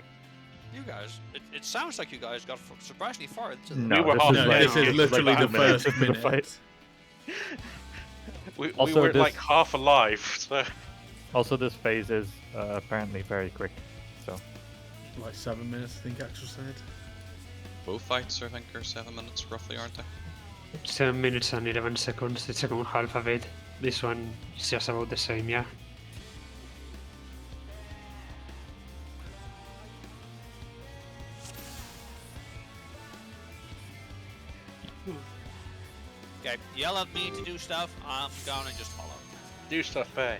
You guys, it sounds like you guys got surprisingly far into the No, We were this half is dead. like, this is literally the first into the minute. fight. We Also, were this- like half alive. So Also, this phase is apparently very quick. So Like 7 minutes, I think Axel said. Both fights, I think, are 7 minutes roughly, aren't they? 7 minutes and 11 seconds, the second half of it. This one is just about the same, yeah. Okay, yell at me to do stuff, I'm gonna just follow. do stuff, Bay.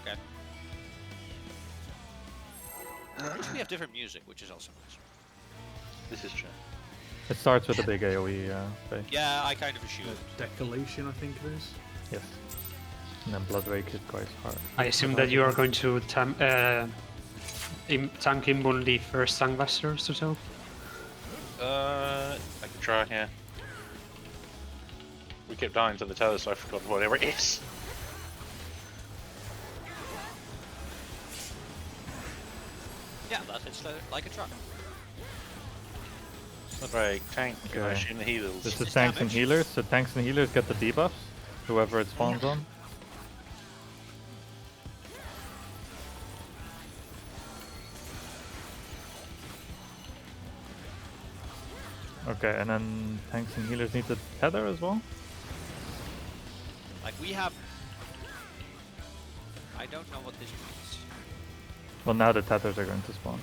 Okay. At least we have different music, which is also nice. This is true. it starts with a big AoE phase. Yeah, I kind of assumed. Decolation, I think it is. Yes. And then Blood Rake hit quite hard. I assume that you are going to tank inbund the first tank busters or so? I can try, yeah. We kept dying to the tether, so I forgot whatever it is. Yeah, that hits like a truck. Right, tank, Okay. in the heals. This is It's tanks and damage. healers. So tanks and healers get the debuffs, whoever it spawns on. Okay, and then tanks and healers need the tether as well. Like we have. I don't know what this means. Well, now the tethers are going to spawn.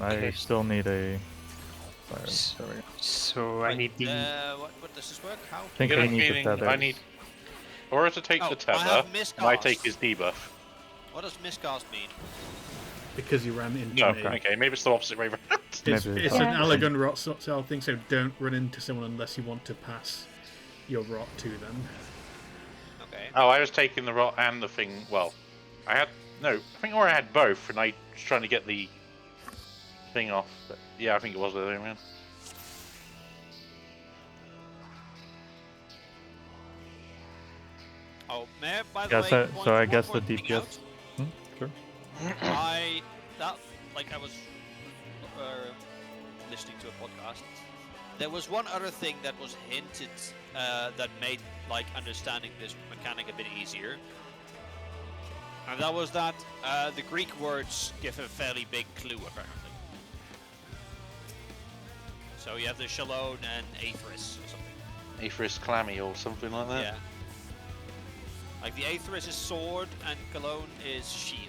I Okay. still need a virus. There we go. So I need the. What does this work? How? I think Get I a need the feeling I tethers. need Aura to take Oh, the I tether, have and I miscast. take his debuff. What does miscast mean? Because you ran into No, me. okay, maybe it's the opposite way around. It's, Maybe it's it's an not. Allegan rot style thing, so don't run into someone unless you want to pass your rot to them. Okay. Oh, I was taking the rot and the thing. Well, I think Aura had both, and I was trying to get the thing off. But yeah, I think it was the other way around. Oh, may I, by the Yeah, way, so point I one guess more the thing DPS. out? Sure. I was listening to a podcast. There was one other thing that was hinted that made like understanding this mechanic a bit easier, and that was that the Greek words give a fairly big clue apparently. So you have the Shalom and Aethris or something. Aethris Clammy or something like that. Yeah. Like the Aethris is sword and Cologne is shield.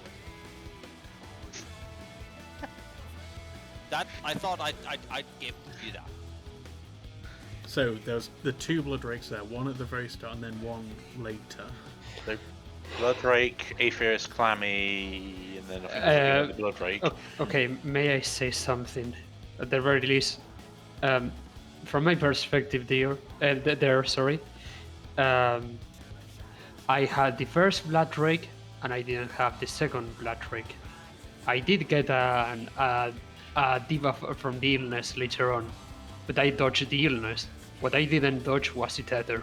That I thought I'd give you that. So there's the two blood rakes there, one at the very start and then one later. So, Blooddrake, Aethris Clammy, and then I think there's the Blooddrake. Okay, may I say something? At the very least, from my perspective, I had the first blood rake and I didn't have the second blood rake. I did get a debuff from the illness later on, but I dodged the illness. What I didn't dodge was the tether.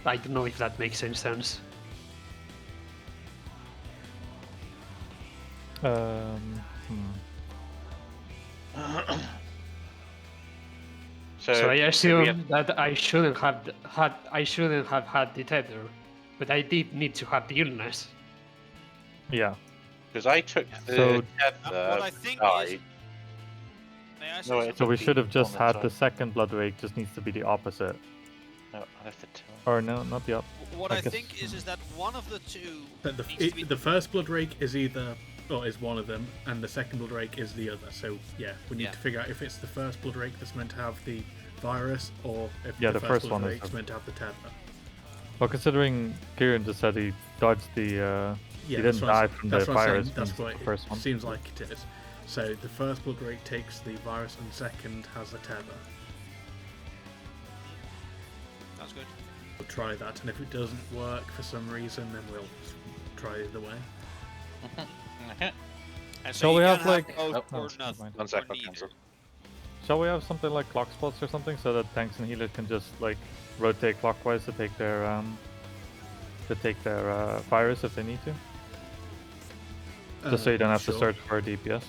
I don't know if that makes any sense. So I assume that I shouldn't have had the tether, but I did need to have the illness. Yeah. Because I took the So- tether, What I think died. is, may I say No, something? it's So we the should have just on the had side. the second blood rake. Just needs to be the opposite. No, I left the tether. Or no, not the What I I guess- think is that one of the two But needs to be the first blood rake is either, or is one of them, and the second blood rake is the other. So yeah, we need Yeah. to figure out if it's the first blood rake that's meant to have the virus, or if Yeah, the the first first blood one is rake's the- meant to have the tether. Well, considering Kieran just said he dodged the, Yeah, he that's didn't what die I'm- from that's the what I'm saying, virus. That's means what the first one. it seems like it is. So the first blood rake takes the virus, and second has the tether. Sounds good. We'll try that, and if it doesn't work for some reason, then we'll try the other way. Okay. And so Shall you we can have, like- both Oh, or never nothing, mind. One sec, or I'll neither. cancel. Shall we have something like clock spots or something, so that tanks and healers can just like rotate clockwise to take their virus if they need to, just so you don't have to Sure. search for a DPS.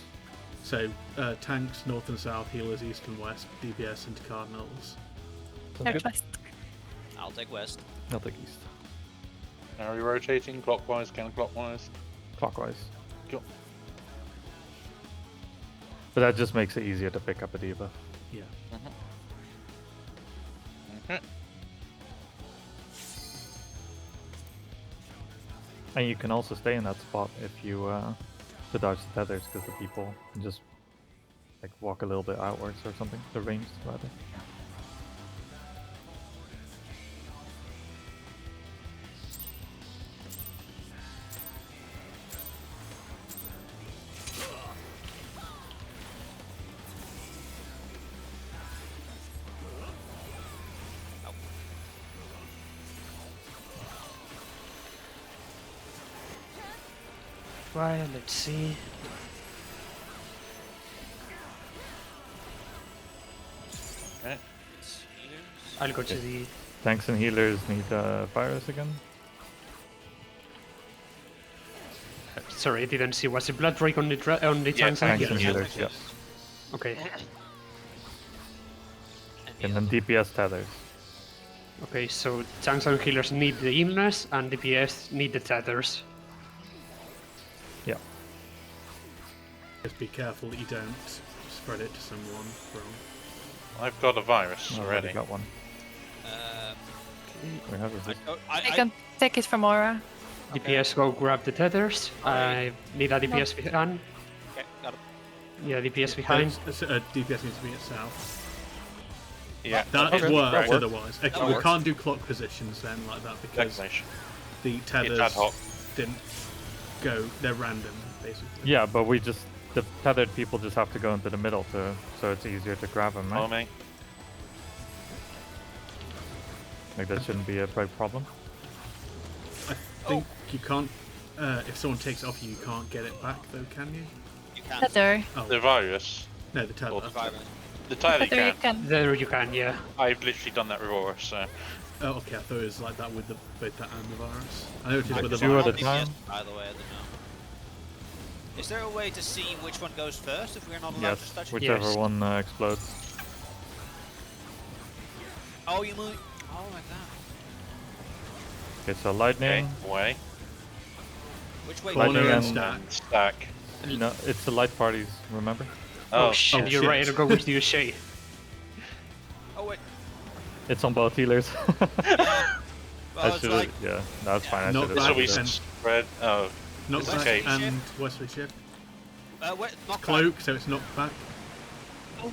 So tanks north and south, healers east and west, DPS into cardinals. Sounds good. Northwest. I'll take west. I'll take east. Are we rotating clockwise, counterclockwise? Clockwise. Cool. But that just makes it easier to pick up a debuff. Yeah. Okay. And you can also stay in that spot if you to dodge the tethers, because the people can just like walk a little bit outwards or something. The ranged rather. Right, let's see. Okay. It's healers. I'll go to the. Tanks and healers need virus again. Sorry, I didn't see. Was the blood rake on the Yeah, tanks and Tanks and healers? healers, yeah. Okay. And then DPS tethers. Okay, so tanks and healers need the illness, and DPS need the tethers. Yeah. Just be careful that you don't spread it to someone wrong. I've got a virus Already already. got one. We have I, resist. oh, I can take it from Aura. DPS, go grab the tethers. I need a DPS behind. Okay, got it. Yeah, DPS behind. DPS needs to be at south. Yeah. That Okay. works That works. otherwise. Okay, That we works. can't do clock positions then like that because Declination. the It's tethers ad hoc. didn't go. They're random, basically. Yeah, but the tethered people just have to go into the middle so it's easier to grab them, Follow right? me. Like that shouldn't be a big problem. I think you can't. If someone takes it off you, you can't get it back, though, can you? You can. Tether. Oh, The virus. no, the tether. Or Environment. The tire Tether you you can. can. There you can, yeah. I've literally done that with Aura, so. Oh, okay. I thought it was like that with both that and the virus. I know it is with the do virus. at a time. By the way, I don't know. Is there a way to see which one goes first if we're not allowed to Yes, touch it? whichever Yes. one explodes. Oh, you mean? Oh my god. Okay, so Okay, lightning. away. Which way? Lightning Corner and- and stack. And stack. No, it's the light parties, remember? Oh, Oh, shit, oh, you're shit. right. I'll go with you, Shay. Oh wait. It's on both healers. Well, I it's should like yeah, that's fine. I Not should that so we have and- spread. Oh, Knock It's back okay. and Wesley shift. wait, knock Cloak, so it's knocked back. Oh.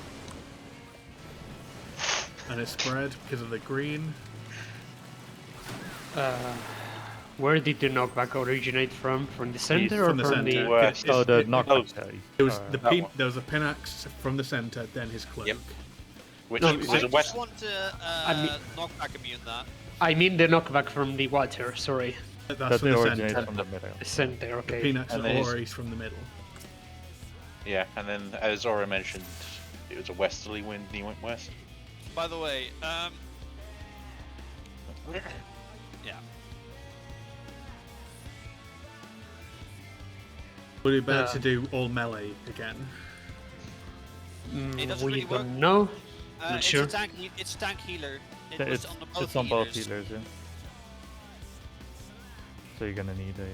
And it's spread because of the green. Where did the knockback originate from? From the center or from the from the? center. West. Oh, the it- knockback. It was Uh, the that one. there was a pin axe from the center, then his cloak. Yep. which No, was I a just west. want to mean- knockback immune that. I mean the knockback from the water. Sorry, That's That from they the originate center. from the middle. the center. Okay. Pin axe And and then Ori's from the middle. Yeah, and then as Aura mentioned, it was a westerly wind and he went west. By the way, yeah. Would it be better to do all melee again? It doesn't We really work. don't know. Not It's sure. a tank. It's tank healer. It was It's, on the both it's on both healers. healers, yeah. So you're gonna need a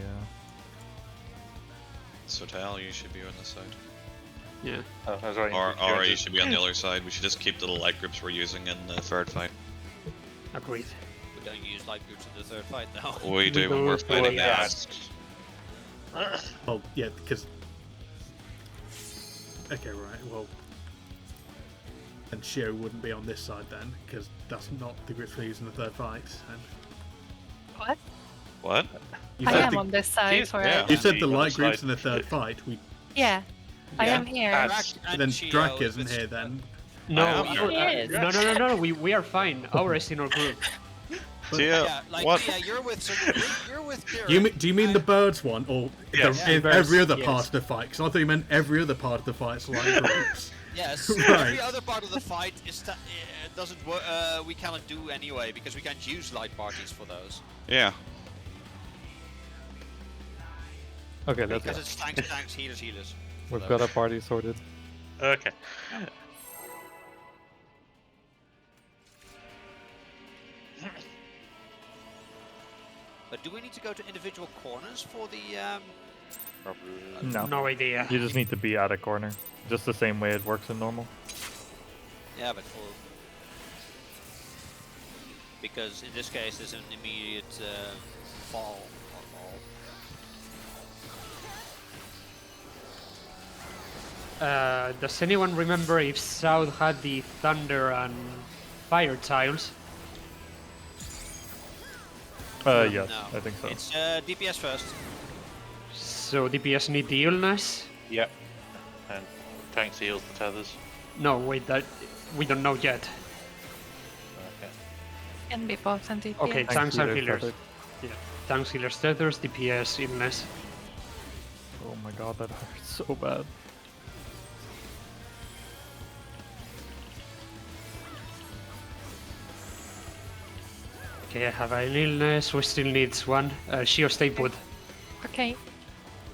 So Tal, you should be on this side. Yeah. Oh, I was right. Or you should be on the other side. We should just keep the light groups we're using in the third fight. Agreed. We don't use light groups in the third fight now. We do when we're do. fighting Yeah. fast. Well, yeah, because. Okay, right. Well, and Shio wouldn't be on this side then, because that's not the groups we're using in the third fight. And What? What? you I said am the, on this side Yes, for yeah. it. you said the On the light groups side. in the third fight. Yeah, I Yeah. am here. Ah. But then Drac isn't here then. No, am here. He is. no. We are fine. Our is in our group. Yeah, like what? yeah, you're with you're with Kieran. Do you mean the birds one, or Yes. the, Birds, every other yes. part of the fight? Because I thought you meant every other part of the fight's light groups. Yes. Right. Every other part of the fight is doesn't work. We cannot do anyway because we can't use light parties for those. Yeah. Okay, let's Because go. it's tanks, healers. We've got our party sorted. Okay. But do we need to go to individual corners for the? Probably. No. No idea. You just need to be at a corner. Just the same way it works in normal. Yeah, but for because in this case there's an immediate fall. Does anyone remember if South had the thunder and fire tiles? Yes, No. I think so. It's DPS first. So DPS need the illness? Yep. And tanks heals the tethers. No, wait, that we don't know yet. Okay. Can be both and DPS. Okay, tanks and healers, healers. perfect. Yeah, tanks, healers, tethers, DPS, illness. Oh my god, that hurts so bad. Okay, I have an illness. We still needs one. Shio, stay put. Okay,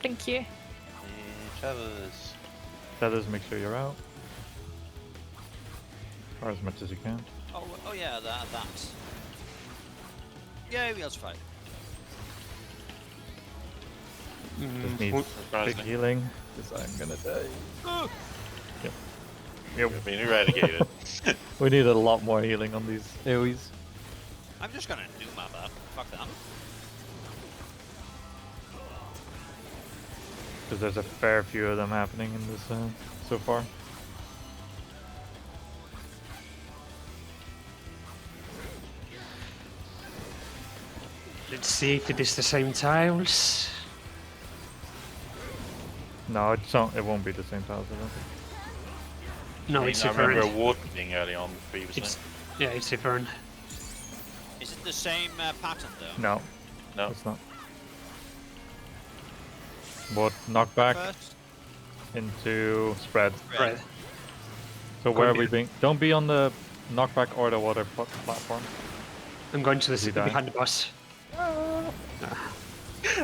thank you. The tethers. Feathers, make sure you're out. Or as much as you can. Oh yeah, that. Yeah, we also fight. Just needs big Surprising. healing, because I'm gonna die. Oh. Yep. You've been eradicated. We need a lot more healing on these AoEs. I'm just gonna do my bad. Fuck that. Because there's a fair few of them happening in this so far. Let's see if it is the same tiles. No, it won't be the same tiles, I don't think. No, I it's remember a different. water being early on previously. It's different. Is it the same pattern though? No, No. it's not. But knockback First? into spread. Right. So where are we Continue. being? Don't be on the knockback or the water platform. I'm going to Is he the dying? behind the boss.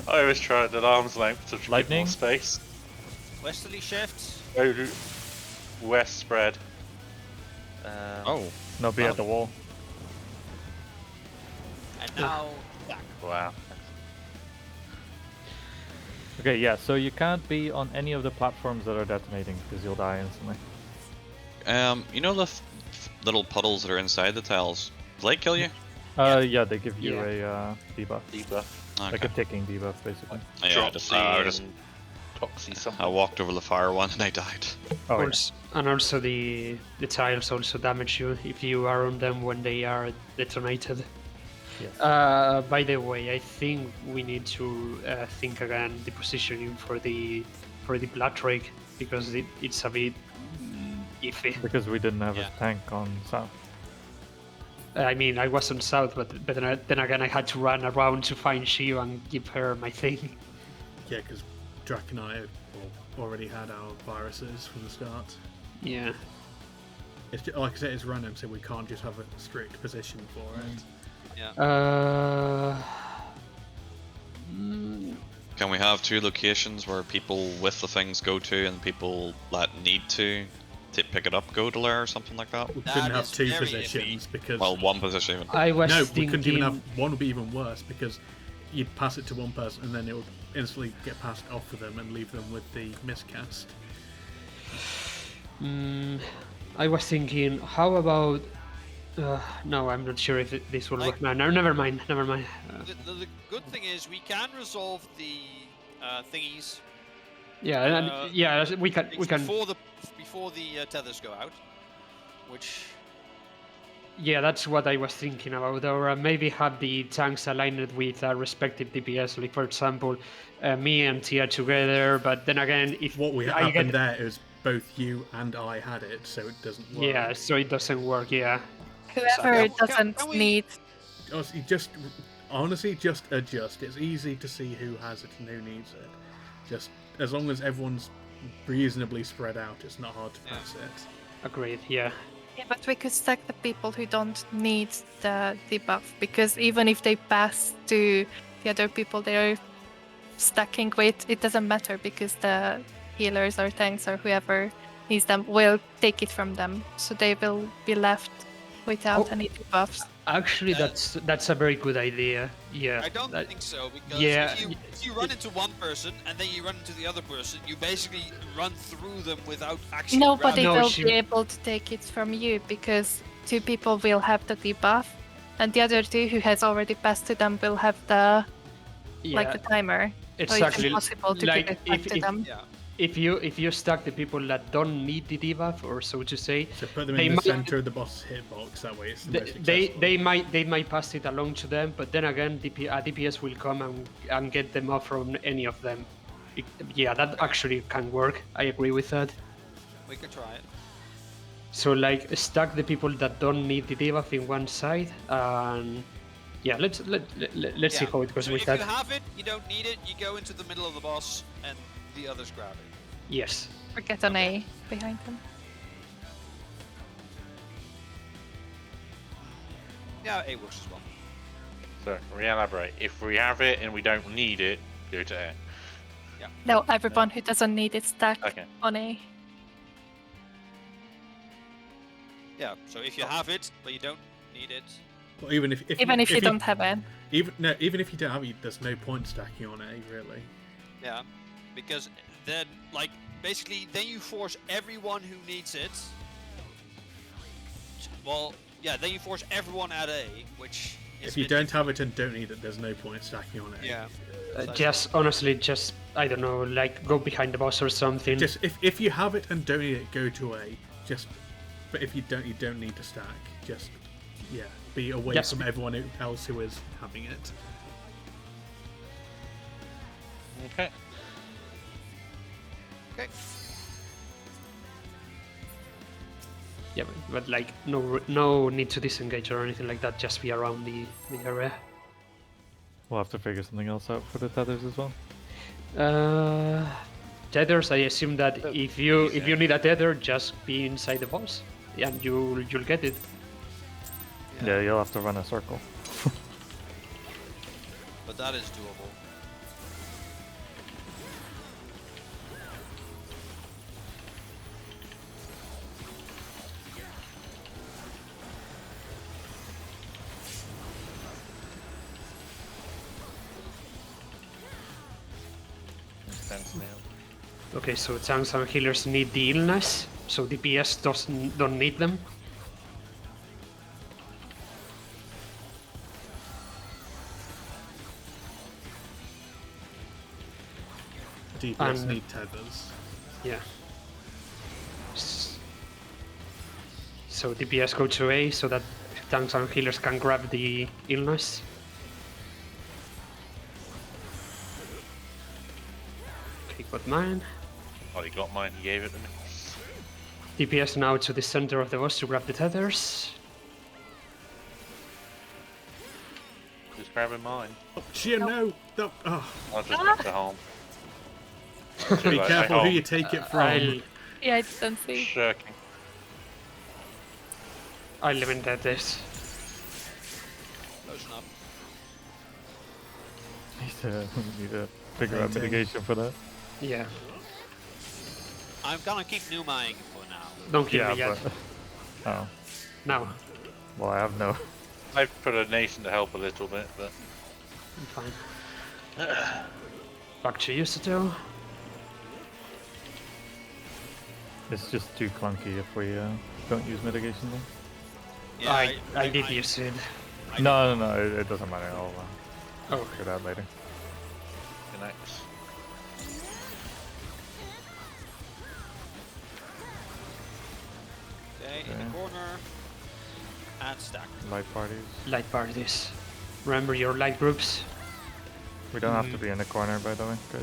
I was trying at arm's length to get Lightning? more space. Westerly shifts. Go to west spread. Oh, No, be No. at the wall. And now back. Wow. Okay, yeah. So you can't be on any of the platforms that are detonating because you'll die instantly. you know the little puddles that are inside the tiles? Do they kill you? Yeah, they give you Yeah. a debuff, Debuff. Okay. like a ticking debuff, basically. Yeah, I just Toxie something. I walked over the fire one and I died. Oh, yeah. Also, and also the tiles also damage you if you are on them when they are detonated. Yes. By the way, I think we need to think again the positioning for the blood drake because it's a bit iffy. Because we didn't have Yeah. a tank on south. I mean, I was on south, but then again, I had to run around to find Shiv and give her my thing. Yeah, because Drac and I already had our viruses from the start. Yeah. It's just, like I said, it's random, so we can't just have a strict position for it. Can we have two locations where people with the things go to and people that need to pick it up go to there or something like that? We That couldn't have is two very positions because Well, one position even. I was no, thinking. we couldn't even have one. Would be even worse because you'd pass it to one person and then it would instantly get passed off of them and leave them with the miscast. I was thinking, how about? No, I'm not sure if this will work. No, never mind. Never mind. The good thing is we can resolve the thingies Yeah, we can. before the tethers go out, which Yeah, that's what I was thinking about. Or maybe have the tanks aligned with respective DPS. Like for example, me and Tia together. But then again, if What we I happened get, there is both you and I had it, so it doesn't work. yeah, so it doesn't work. Yeah. Whoever Can doesn't we- need. Honestly, just adjust. It's easy to see who has it and who needs it. Just as long as everyone's reasonably spread out, it's not hard to pass it. Agreed. Yeah. Yeah, but we could stack the people who don't need the debuff because even if they pass to the other people they're stacking with, it doesn't matter because the healers or tanks or whoever needs them will take it from them, so they will be left without Oh. any debuffs. Actually, that's a very good idea. Yeah. I don't that- think so because yeah, if you run into one person and then you run into the other person, you basically run through them without actually. Nobody No, will she- be able to take it from you because two people will have the debuff and the other two who has already passed to them will have the yeah, the timer. So exactly. it's impossible to like give it back to them. Yeah. if you stack the people that don't need the debuff, or so to say, So put them They in the might- center of the boss hitbox. That way, it's the most they accessible. they might pass it along to them, but then again, a DPS will come and get them off from any of them. Yeah, that actually can work. I agree with that. We can try it. So like stack the people that don't need the debuff in one side, and yeah, let's see how it goes So with if that. you have it, you don't need it. You go into the middle of the boss, and the others grab it. Yes. Or get an A behind them. Yeah, it works as well. So, re-elaborate. If we have it and we don't need it, go to air. No, everyone who doesn't need it stack Okay. on A. Yeah. So if you have it but you don't need it, Well, even if Even if you don't have it. even if you don't have it, there's no point stacking on A really. yeah, because then like basically then you force everyone who needs it. Well, yeah, then you force everyone at A, which If you don't have it and don't need it, there's no point stacking on it. Yeah. Just honestly, just I don't know, like go behind the boss or something. Just if you have it and don't need it, go to A. But if you don't need to stack. Just be away from everyone else who is having it. Okay. Okay. Yeah, but like no need to disengage or anything like that. Just be around the area. We'll have to figure something else out for the tethers as well. Tethers. I assume that if you need a tether, just be inside the boss, and you'll get it. Yeah, you'll have to run a circle. But that is doable. Sense now. Okay, so tanks and healers need the illness, so DPS don't need them. DPS need tethers. Yeah. So DPS go to A so that tanks and healers can grab the illness. Okay, got mine. Oh, he got mine. He gave it to me. DPS now to the center of the boss to grab the tethers. Who's grabbing mine? Oh, Shia, no! Oh. I'll just make the home. Be careful who you take it from. Yeah, I didn't see. Shirking. I'll eliminate this. Close enough. Need to figure out mitigation for that. Yeah. I'm gonna keep Numaing for now. Don't kill me yet. but... Oh. Now. Well, I have no... I've put a nation to help a little bit, but... I'm fine. Back to you, Sato. It's just too clunky if we don't use mitigation then. Yeah, I did use it. No, it doesn't matter. I'll Oh. figure that later. Connects. Okay, in the corner. And stack. Light parties. Light parties. Remember your light groups. We don't have to be in the corner, by the way, guys.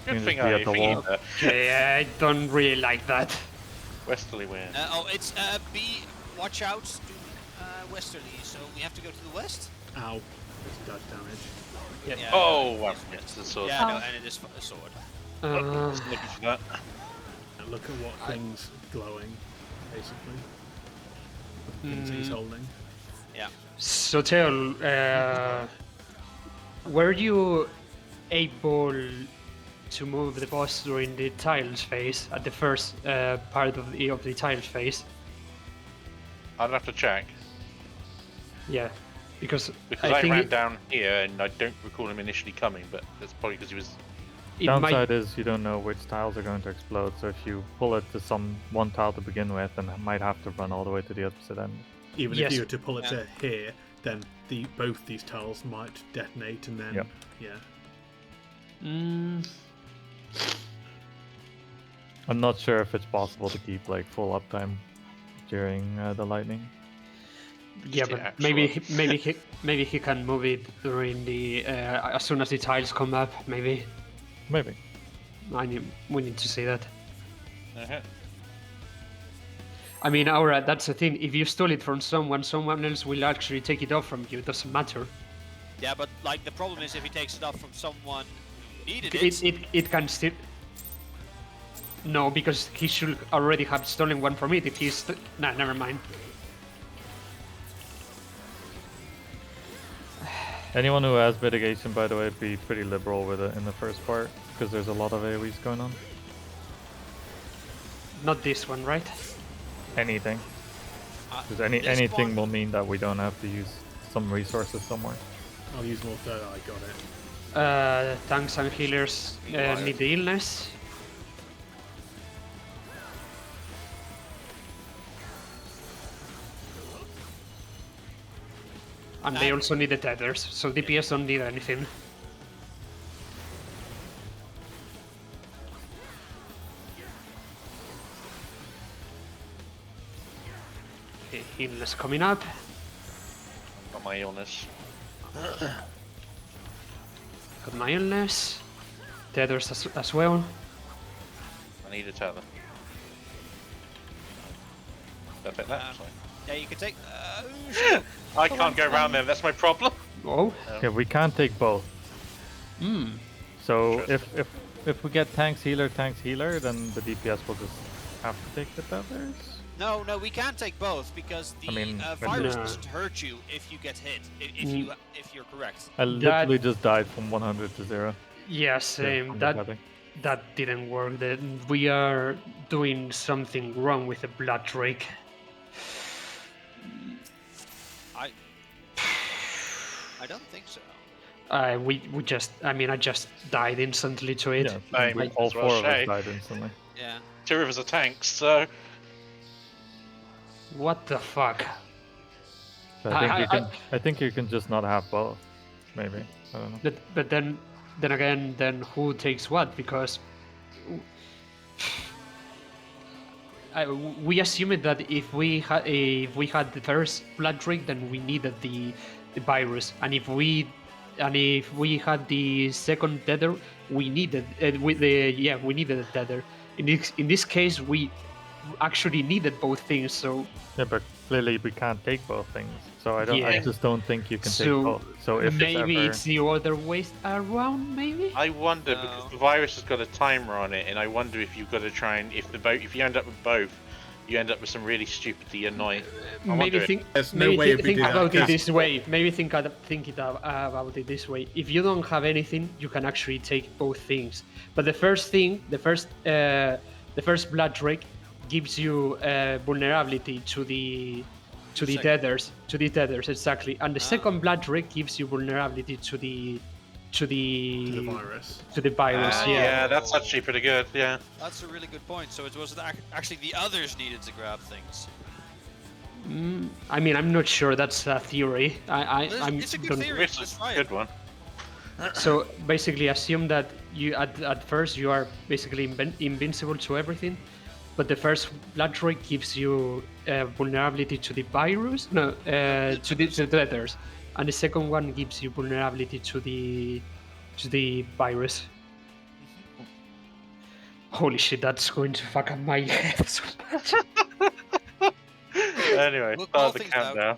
Good Can thing just be I at the figured wall. that. Okay, I don't really like that. Westerly wind. It's B. Watch out. Westerly. So we have to go to the west. Ow. There's dodge damage. Yeah. Oh, wow. It's the sword. Yeah, no, and it is a sword. Looking for that. And look at what thing's glowing, basically. The things he's holding. Yeah. So tell, were you able to move the boss during the tiles phase at the first part of the tiles phase? I'd have to check. Yeah, because I think ran down here and I don't recall him initially coming, but that's probably because he was... it Downside might, is you don't know which tiles are going to explode, so if you pull it to one tile to begin with, then it might have to run all the way to the opposite end. Even Yes. if you were to pull it to here, then both these tiles might detonate and then... Yep. Yeah. I'm not sure if it's possible to keep like full uptime during the lightning. yeah, the but actual- maybe he can move it during the as soon as the tiles come up. Maybe Maybe. we need to see that. Uh-huh. I mean, Aura, that's the thing. If you stole it from someone else will actually take it off from you. It doesn't matter. Yeah, but like the problem is if he takes it off from someone who needed It can still. No, because he should already have stolen one from it. If he's nah, never mind. Anyone who has mitigation, by the way, be pretty liberal with it in the first part, because there's a lot of AoEs going on. Not this one, right? Anything. Because this anything one- will mean that we don't have to use some resources somewhere. I'll use more third eye, got it. Tanks and healers need the illness. And they also need the tethers, so DPS don't need anything. Okay, illness coming up. Got my illness. Got my illness. Tethers as well. I need a tether. Perfect. That. Yeah, you can take. I can't go around them. That's my problem. Oh. Yeah, we can't take both. Hmm. So if we get tanks healer, then the DPS will just have to take the tethers. No, we can't take both because the virus doesn't hurt you if you get hit. If you're correct. I literally just died from 100 to 0. Yeah, same. That didn't work. We are doing something wrong with the Blood Drake. I don't think so. I just died instantly to it. Yeah, all 4 of us died instantly. Yeah. 2 of us are tanks, so. What the fuck? So I think you can just not have both. Maybe. I don't know. But then again, who takes what? Because we assumed that if we had the first Blood Drake, then we needed the virus, and if we had the second tether, we needed we needed a tether. In this case, we actually needed both things. So yeah, but clearly we can't take both things. So I just don't think you can take both. So if maybe it's the other way around. Maybe I wonder because the virus has got a timer on it, and I wonder if you've got to try and if you end up with both, you end up with some really stupidly annoying. Maybe think about it this way. Maybe think about it this way. If you don't have anything, you can actually take both things. But the first Blood Drake gives you vulnerability to the tethers, exactly. And the second Blood Drake gives you vulnerability to the virus. Yeah, that's actually pretty good. Yeah. That's a really good point. So it was actually the others needed to grab things. I mean, I'm not sure. That's a theory. It's a good theory. It's a good one. So basically, assume that you at first you are basically invincible to everything, but the first Blood Drake gives you vulnerability to the virus, to the tethers, and the second one gives you vulnerability to the virus. Holy shit, that's going to fuck up my head so much. Anyway, start the countdown.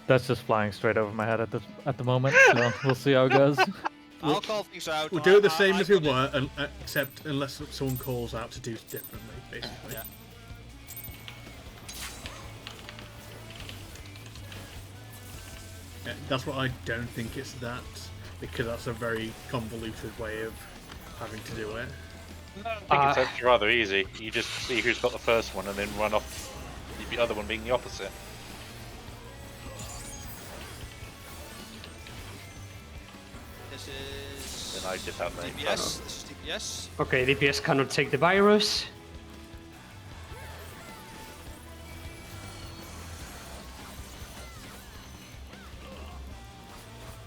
That's just flying straight over my head at the moment. So we'll see how it goes. I'll call things out. We'll do it the same as we were, except unless someone calls out to do differently, basically. Yeah. Yeah, that's what I don't think it's that, because that's a very convoluted way of having to do it. No, I think it's actually rather easy. You just see who's got the first one and then run off the other one being the opposite. This is. Then I did that then. DPS. This is DPS. Okay, DPS cannot take the virus.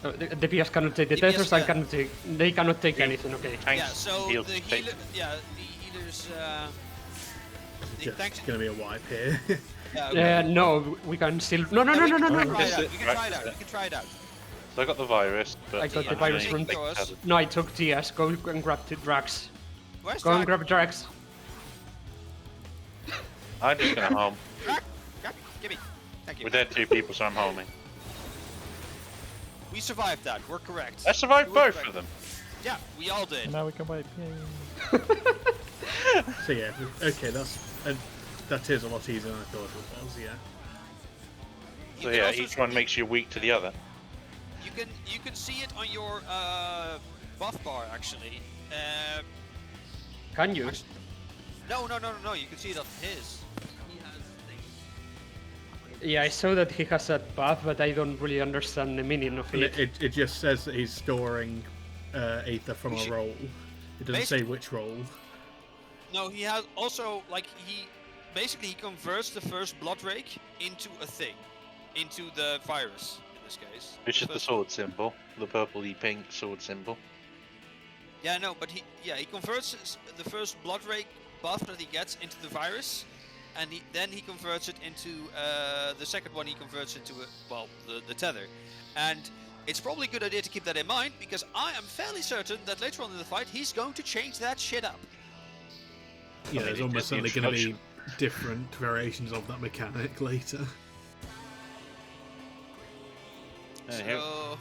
The DPS cannot take the tethers, they cannot take anything, okay. Yeah, so the healers, It's gonna be a wipe here. No, we can still... No. We can try it out. So I got the virus, but I got the virus from... No, I took TS. Go and grab the Drax. Where's Go and grab Drax. I'm just gonna home. Give me. Thank you. We're dead 2 people, so I'm homing. We survived that. We're correct. I survived both of them. Yeah, we all did. And now we can wipe. So yeah, okay, that is a lot easier than I thought it was, yeah. So yeah, each one makes you weak to the other. You can see it on your buff bar actually. Can you? No. You can see it on his. He has things. Yeah, I saw that he has that buff, but I don't really understand the meaning of it. It just says that he's storing Aether from a roll. It doesn't say which roll. No, he has also, like, basically he converts the first blood rake into a thing, into the virus in this case. Which is the first- sword symbol, the purpley pink sword symbol. Yeah, no, but he converts the first blood rake buff that he gets into the virus, and then he converts it into the second one. He converts into the tether, and it's probably a good idea to keep that in mind because I am fairly certain that later on in the fight he's going to change that shit up. Yeah, mean, there's it almost did the certainly going to be different variations of that mechanic later. So,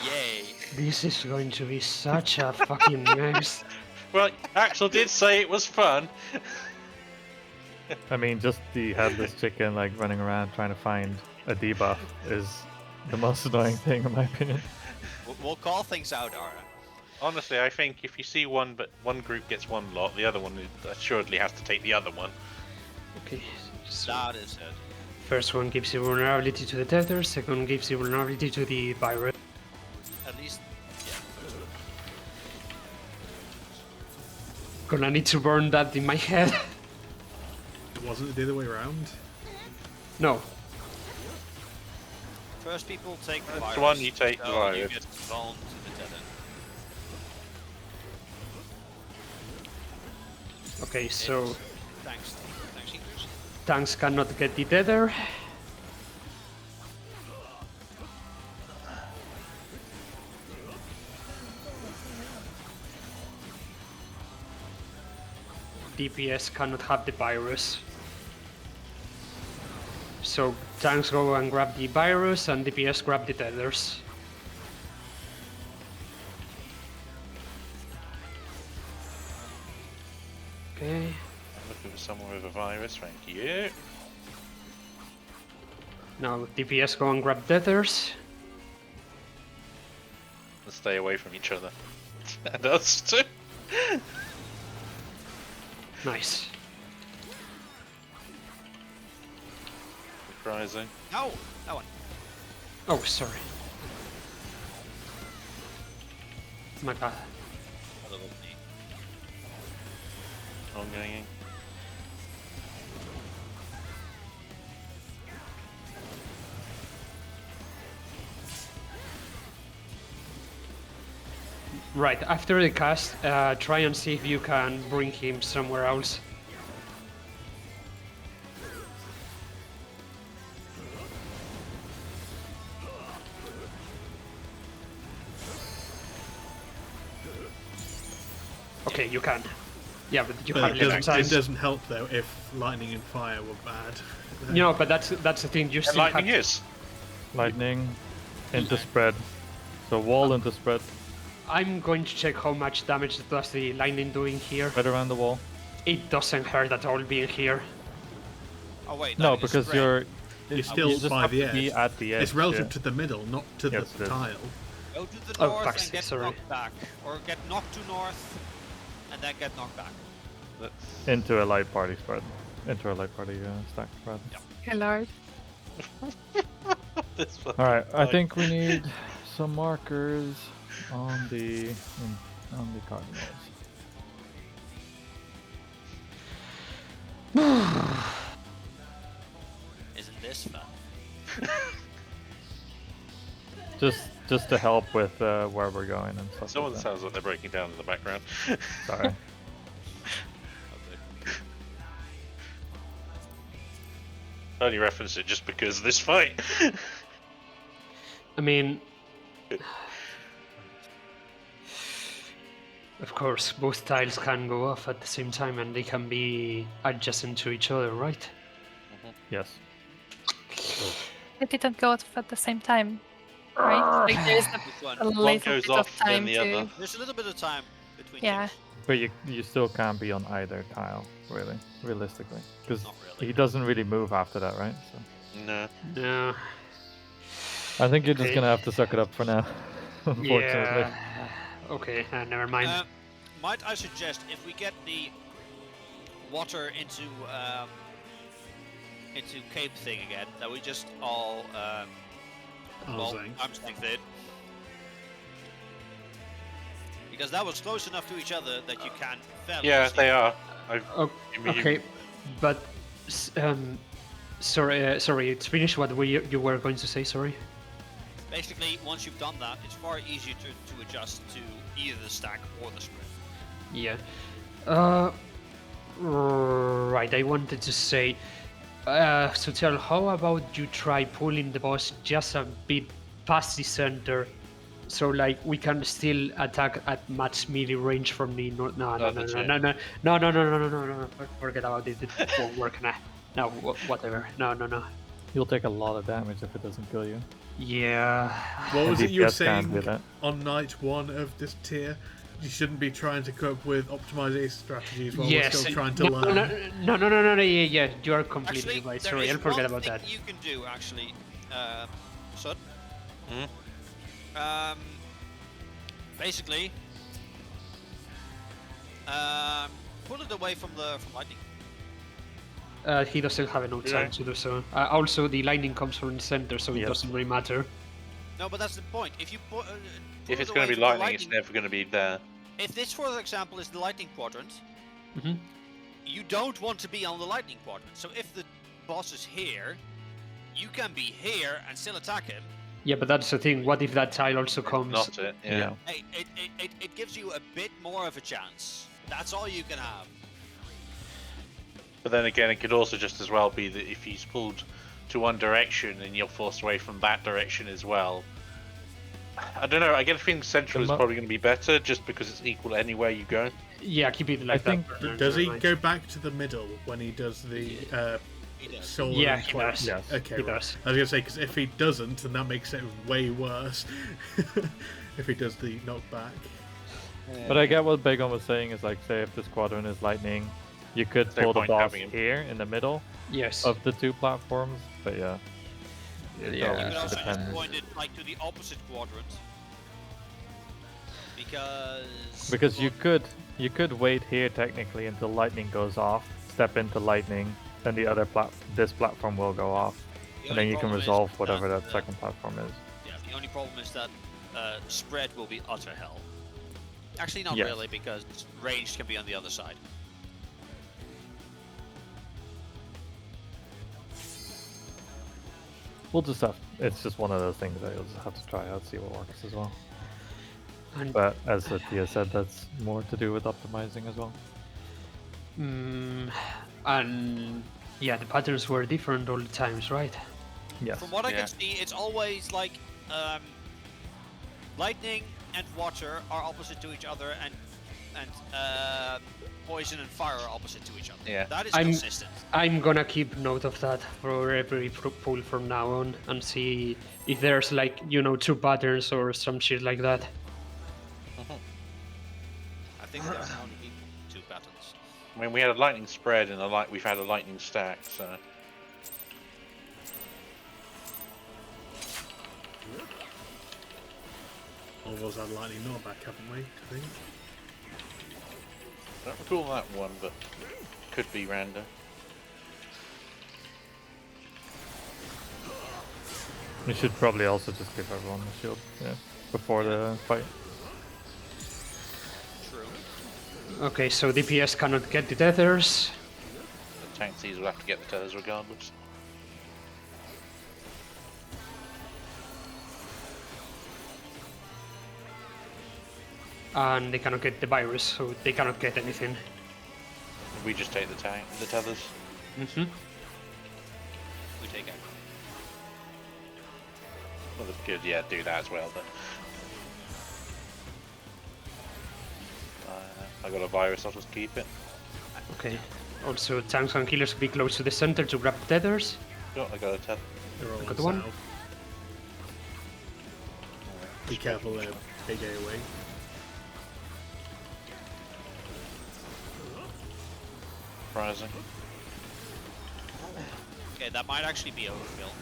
yay! This is going to be such a fucking mess. Well, Axel did say it was fun. I mean, just the headless chicken like running around trying to find a debuff is the most annoying thing in my opinion. We'll call things out, Ara. Honestly, I think if you see one, but one group gets one lot, the other one assuredly has to take the other one. Okay, so That is it. first one gives you vulnerability to the tether, second gives you vulnerability to the virus. At least, Gonna need to burn that in my head. Wasn't it the other way around? No, first people take the That's virus. the one you take the so virus. You get bound to the tether. okay, so Thanks, English. tanks cannot get the tether. DPS cannot have the virus. So tanks go and grab the virus and DPS grab the tethers. Okay. Looking for someone with a virus, thank you. Now DPS go and grab tethers. Let's stay away from each other. And us too. Nice. Surprising. No, that one. Oh, sorry. My bad. A little knee. Ongoing. Right, after the cast, try and see if you can bring him somewhere else. Okay, you can. Yeah, but you But have it 11 doesn't, it times. doesn't help though if lightning and fire were bad. No, but that's the thing. You And still lightning have. is. Lightning into spread. So wall into spread. I'm going to check how much damage does the lightning doing here. Right around the wall. It doesn't hurt at all being here. Oh wait, No, that is because spread. you're still you just by have the to be edge. at the edge. It's relative yeah. to the middle, not to Yes, it the is. tile. Go to the Oh, north fuck's and sake, get sorry. knocked back, or get knocked to north and then get knocked back. That's... Into a light party spread. Into a light party stack spread. Hello. this fucking Alright, I fight. think we need some markers on the cardinals. Isn't this fun? Just to help with where we're going and stuff. Someone like that. sounds like they're breaking down in the background. Sorry. I only referenced it just because of this fight. I mean, of course, both tiles can go off at the same time and they can be adjacent to each other, right? Yes. They didn't go off at the same time, right? Like there's Which one? a One little goes bit off, of then time the to. other. There's a little bit of time between Yeah. things. But you still can't be on either tile, really, realistically, because Not really. he doesn't really move after that, right? So No. No. I think you're just Okay. gonna have to suck it up for now. Unfortunately. Yeah. Okay, never mind. Might I suggest if we get the water into cape thing again, that we just all Arm's arms length it. Because that was close enough to each other that you can fairly Yeah, see. they are. Oh, you mean- okay, but Sorry, it's finished. What you were going to say? Sorry. Basically, once you've done that, it's far easier to adjust to either the stack or the spread. Yeah. Right. I wanted to say. So tell, how about you try pulling the boss just a bit past the center, so like we can still attack at much melee range from the no no no no no no no no no no no no no, forget about it. It won't work now. No, whatever. No no no. You'll take a lot of damage if it doesn't kill you. Yeah. What was it you were DPS can't do saying that. on night 1 of this tier? You shouldn't be trying to come up with optimization strategies while we're still trying to learn. No, yeah, you are completely Actually, right. there Sorry, is I'll forget one about thing that. you can do, actually, Sud. Hmm? Basically, pull it away from lightning. He doesn't have enough time to do so. Also, the lightning comes from the center, so it doesn't really matter. No, but that's the point. If you pull If it's it going to away be from the lightning, it's never going to be there. If this, for example, is the lightning quadrant, Mhm. you don't want to be on the lightning quadrant. So if the boss is here, you can be here and still attack him. Yeah, but that's the thing. What if that tile also comes? Not it. Yeah. It gives you a bit more of a chance. That's all you can have. But then again, it could also just as well be that if he's pulled to one direction and you're forced away from that direction as well. I don't know. I get a feeling central is probably going to be better just because it's equal anywhere you go. Yeah, keep it like that. Does he go back to the middle when he does the solar? Yeah, he does. Yes. Okay, He right. does. I was going to say, because if he doesn't, then that makes it way worse. If he does the knockback. But I get what Begon was saying is like, say if this quadrant is lightning, you could There's no pull the point boss having him. here in the middle Yes. of the two platforms, but yeah. It You obviously can also just depends. point it like to the opposite quadrant. Because you could wait here technically until lightning goes off, step into lightning, then the other this platform will go off, and then you can resolve whatever that second platform is. Yeah, the only problem is that spread will be utter hell. Actually, not Yes. really, because range can be on the other side. We'll just have. It's just one of those things that you'll just have to try out, see what works as well. And, But as Tia said, that's more to do with optimizing as well. and yeah, the patterns were different all the times, right? Yes. From what I Yeah. can see, it's always like lightning and water are opposite to each other, and poison and fire are opposite to each other. Yeah. That is I'm- consistent. I'm gonna keep note of that for every pull from now on and see if there's like, two patterns or some shit like that. I think there are only two patterns. I mean, we had a lightning spread and we've had a lightning stack, so. All of us had lightning knockback, haven't we? I think. I don't recall that one, but could be random. We should probably also just give everyone the shield, before the fight. True. Okay, so DPS cannot get the tethers. The tank C's will have to get the tethers regardless. And they cannot get the virus, so they cannot get anything. We just take the tethers. Mm-hmm. We take it. Well, they could, do that as well, but. I got a virus, I'll just keep it. Okay. Also, tanks and killers be close to the center to grab tethers. Oh, I got a tether. They're all Got in one. south. Be careful, they're big AoE. Surprising. Okay, that might actually be overkill.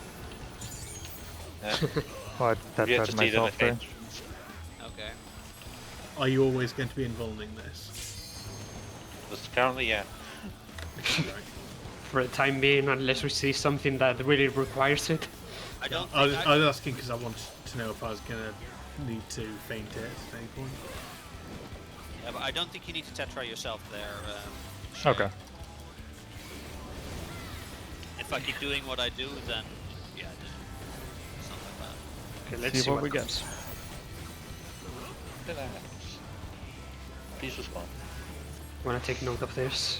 Yeah. Oh, I Yet tried to see them myself there. again. Okay. Are you always going to be involving this? Currently, yeah. Right. For the time being, unless we see something that really requires it. I don't I was think asking because I wanted to know if I was going to need to feint it at any point. yeah, but I don't think you need to tetra yourself there. Shay. Okay. if I keep doing what I do, then yeah, it's not like that. Okay, let's See see, what what we get. comes. Peace was fun. Wanna take note of this?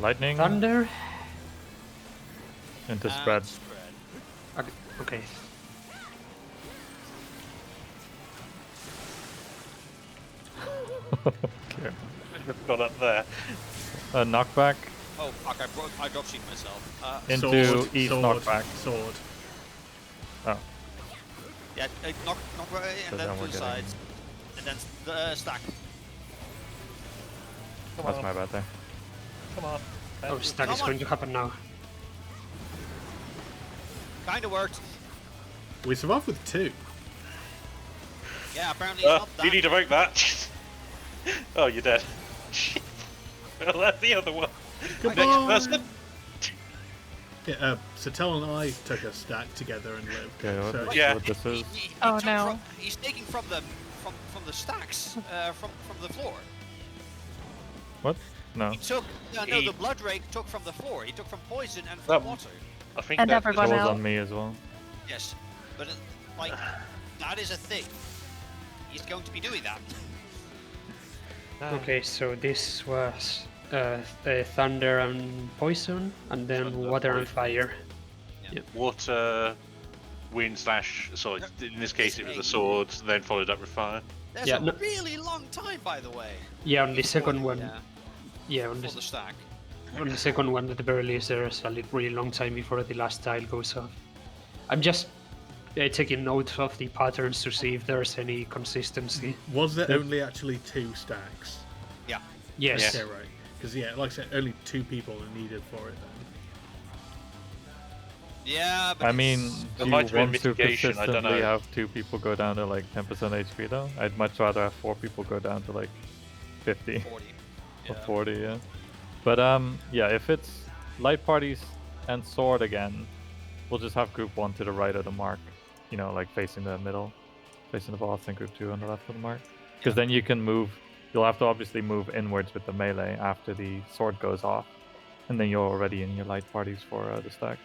Lightning Thunder. into And spread. Okay. Okay. Just got up there. Knockback Oh fuck! I drop sheet myself. into Sword, east sword, knockback. sword. Oh, Yeah, knock away, So and then then to we're the getting- sides, and then the stack. Come that's on, my bad there. come on. Oh, stack is Come on. going to happen now. Kinda worked. We survived with 2. Yeah, apparently it's not that. You need to vote that. Oh, you're dead. Well, that's the other one. Goodbye. Next person. Yeah, so Tell and I took a stack together and lived. Okay, what, So, Yeah. what this is? He Oh, took no. he's taking from the stacks, from the floor. What? No. He took no, He- the blood rake took from the floor. He took from poison and from water. I think And that That everyone was else. on me as well. Yes, but like that is a thing. He's going to be doing that. Okay, so this was thunder and poison, and then Thunder, water and poison. fire. water, wind slash. Sorry, in this case it was the sword, then followed up with fire. There's Yeah, a no- really long time, by the way. Yeah, on the before second the, one. Yeah, before the stack. on the second one at the very least, there's a really long time before the last tile goes off. I'm just taking note of the patterns to see if there's any consistency. Was there only actually 2 stacks? Yeah. Yes. Yeah, right. Because, yeah, like I said, only 2 people are needed for it then. Yeah, but I mean, There do might you have been want to mitigation, I don't consistently know. have 2 people go down to like 10% HP though? I'd much rather have 4 people go down to like 50 40. or Yeah. 40, yeah. But yeah, if it's light parties and sword again, we'll just have group 1 to the right of the mark, you know, like facing the middle, facing the boss, and group 2 on the left of the mark. Because then you can move, you'll have to obviously move inwards with the melee after the sword goes off, and then you're already in your light parties for the stack.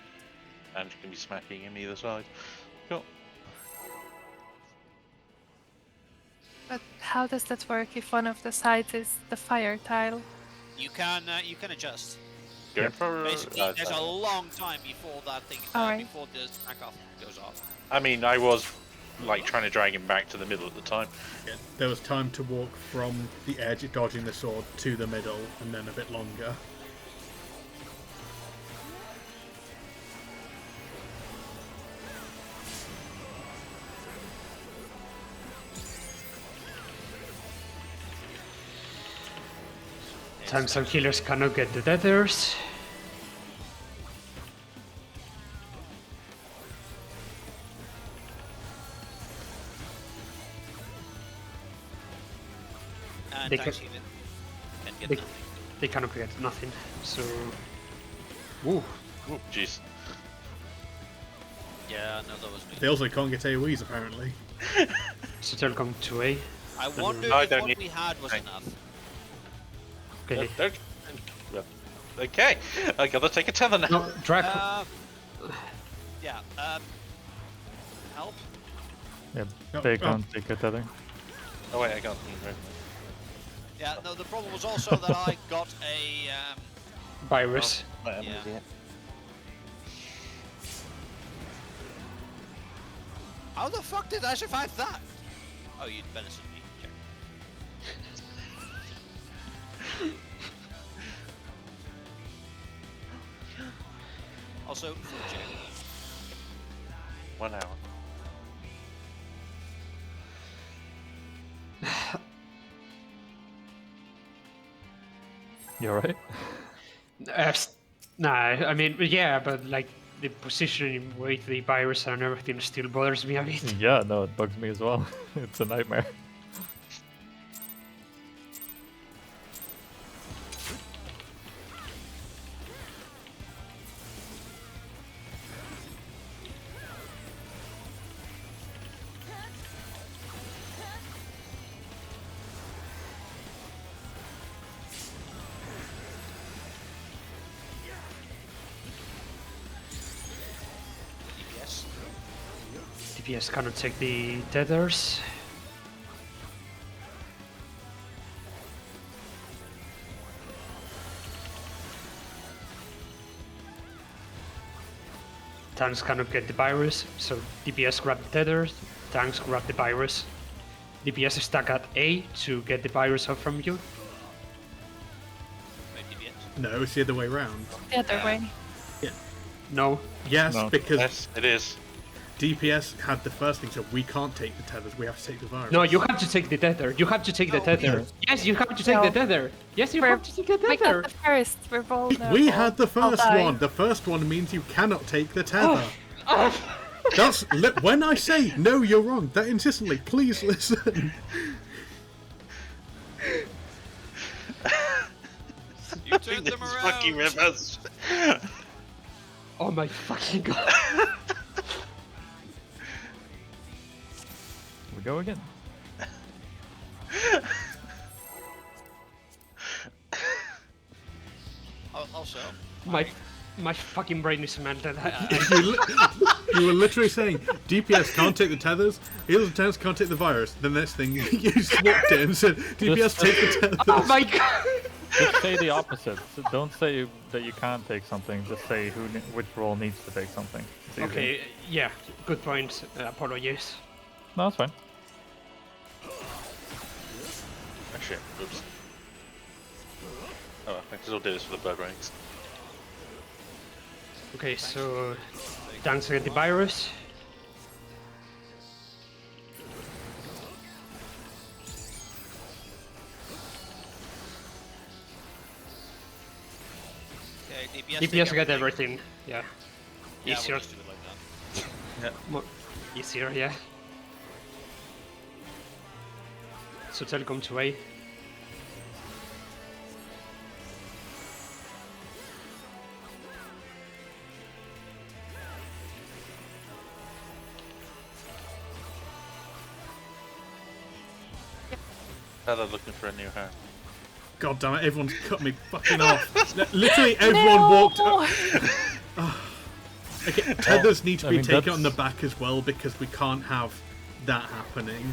And you can be smacking him either side. Cool. But how does that work if one of the sides is the fire tile? You can adjust. Going Yep. for. Basically, there's a long time before that thing, Alright. before the stack off goes off. I mean, I was like trying to drag him back to the middle at the time. Yeah, there was time to walk from the edge, dodging the sword, to the middle, and then a bit longer. Tanks and healers cannot get the tethers. And They tanks can- even can get they- nothing. They cannot get nothing. So, ooh, Ooh, jeez. Yeah, no, that was me. They also can't get AoEs, apparently. so they'll come to A. I wonder I if don't what need- we had was Thank- enough. Okay. Okay, I gotta take a tether now. No, Draco. Yeah. Help. Yeah, No, they oh. can't take a tether. Oh wait, I can't. Yeah. No, the problem was also that I got a. Virus. Yeah. How the fuck did I survive that? Oh, you'd venison me. Sure. Also, food check. 1 hour. You alright? Nah, I mean, yeah, but like the positioning with the virus and everything still bothers me a bit. Yeah, no, it bugs me as well. It's a nightmare. DPS cannot take the tethers. Tanks cannot get the virus, so DPS grab the tethers, tanks grab the virus. DPS stack at A to get the virus off from you. Wait, DPS? No, it's the other way around. The other way. No, Yes, No. because Yes, it is. DPS had the first thing, so we can't take the tethers. We have to take the virus. no, you have to take the tether. You have to take the No, tether. Yes, you have to take No. the tether. Yes, you We're- have to take the We tether. got the first. We're vulnerable. We had the I'll first die. one. The first one means you cannot take the tether. That's when I say no, you're wrong. That insistently. Please listen. You turned them These around. fucking rivers. Oh my fucking god. We go again. Also, My fucking brain is melted. You were literally saying DPS can't take the tethers, healers and tanks can't take the virus. The next thing you swapped it and said DPS take the tethers. Oh my god. Just say the opposite. So don't say that you can't take something. Just say which role needs to take something. It's easy. Okay, yeah, good point. Apologies. No, that's fine. Oh shit, oops. Oh, I still did this for the blood ranks. Okay, so tanks get the virus. okay, DPS, DPS take get everything. Yeah, Yeah, easier. we'll just do it like that. More easier, yeah. So telecom to A. They're looking for a new hand. God damn it, everyone's cut me fucking off. Literally everyone walked up. Okay, tethers need to I be mean, taken on the that's- back as well because we can't have that happening.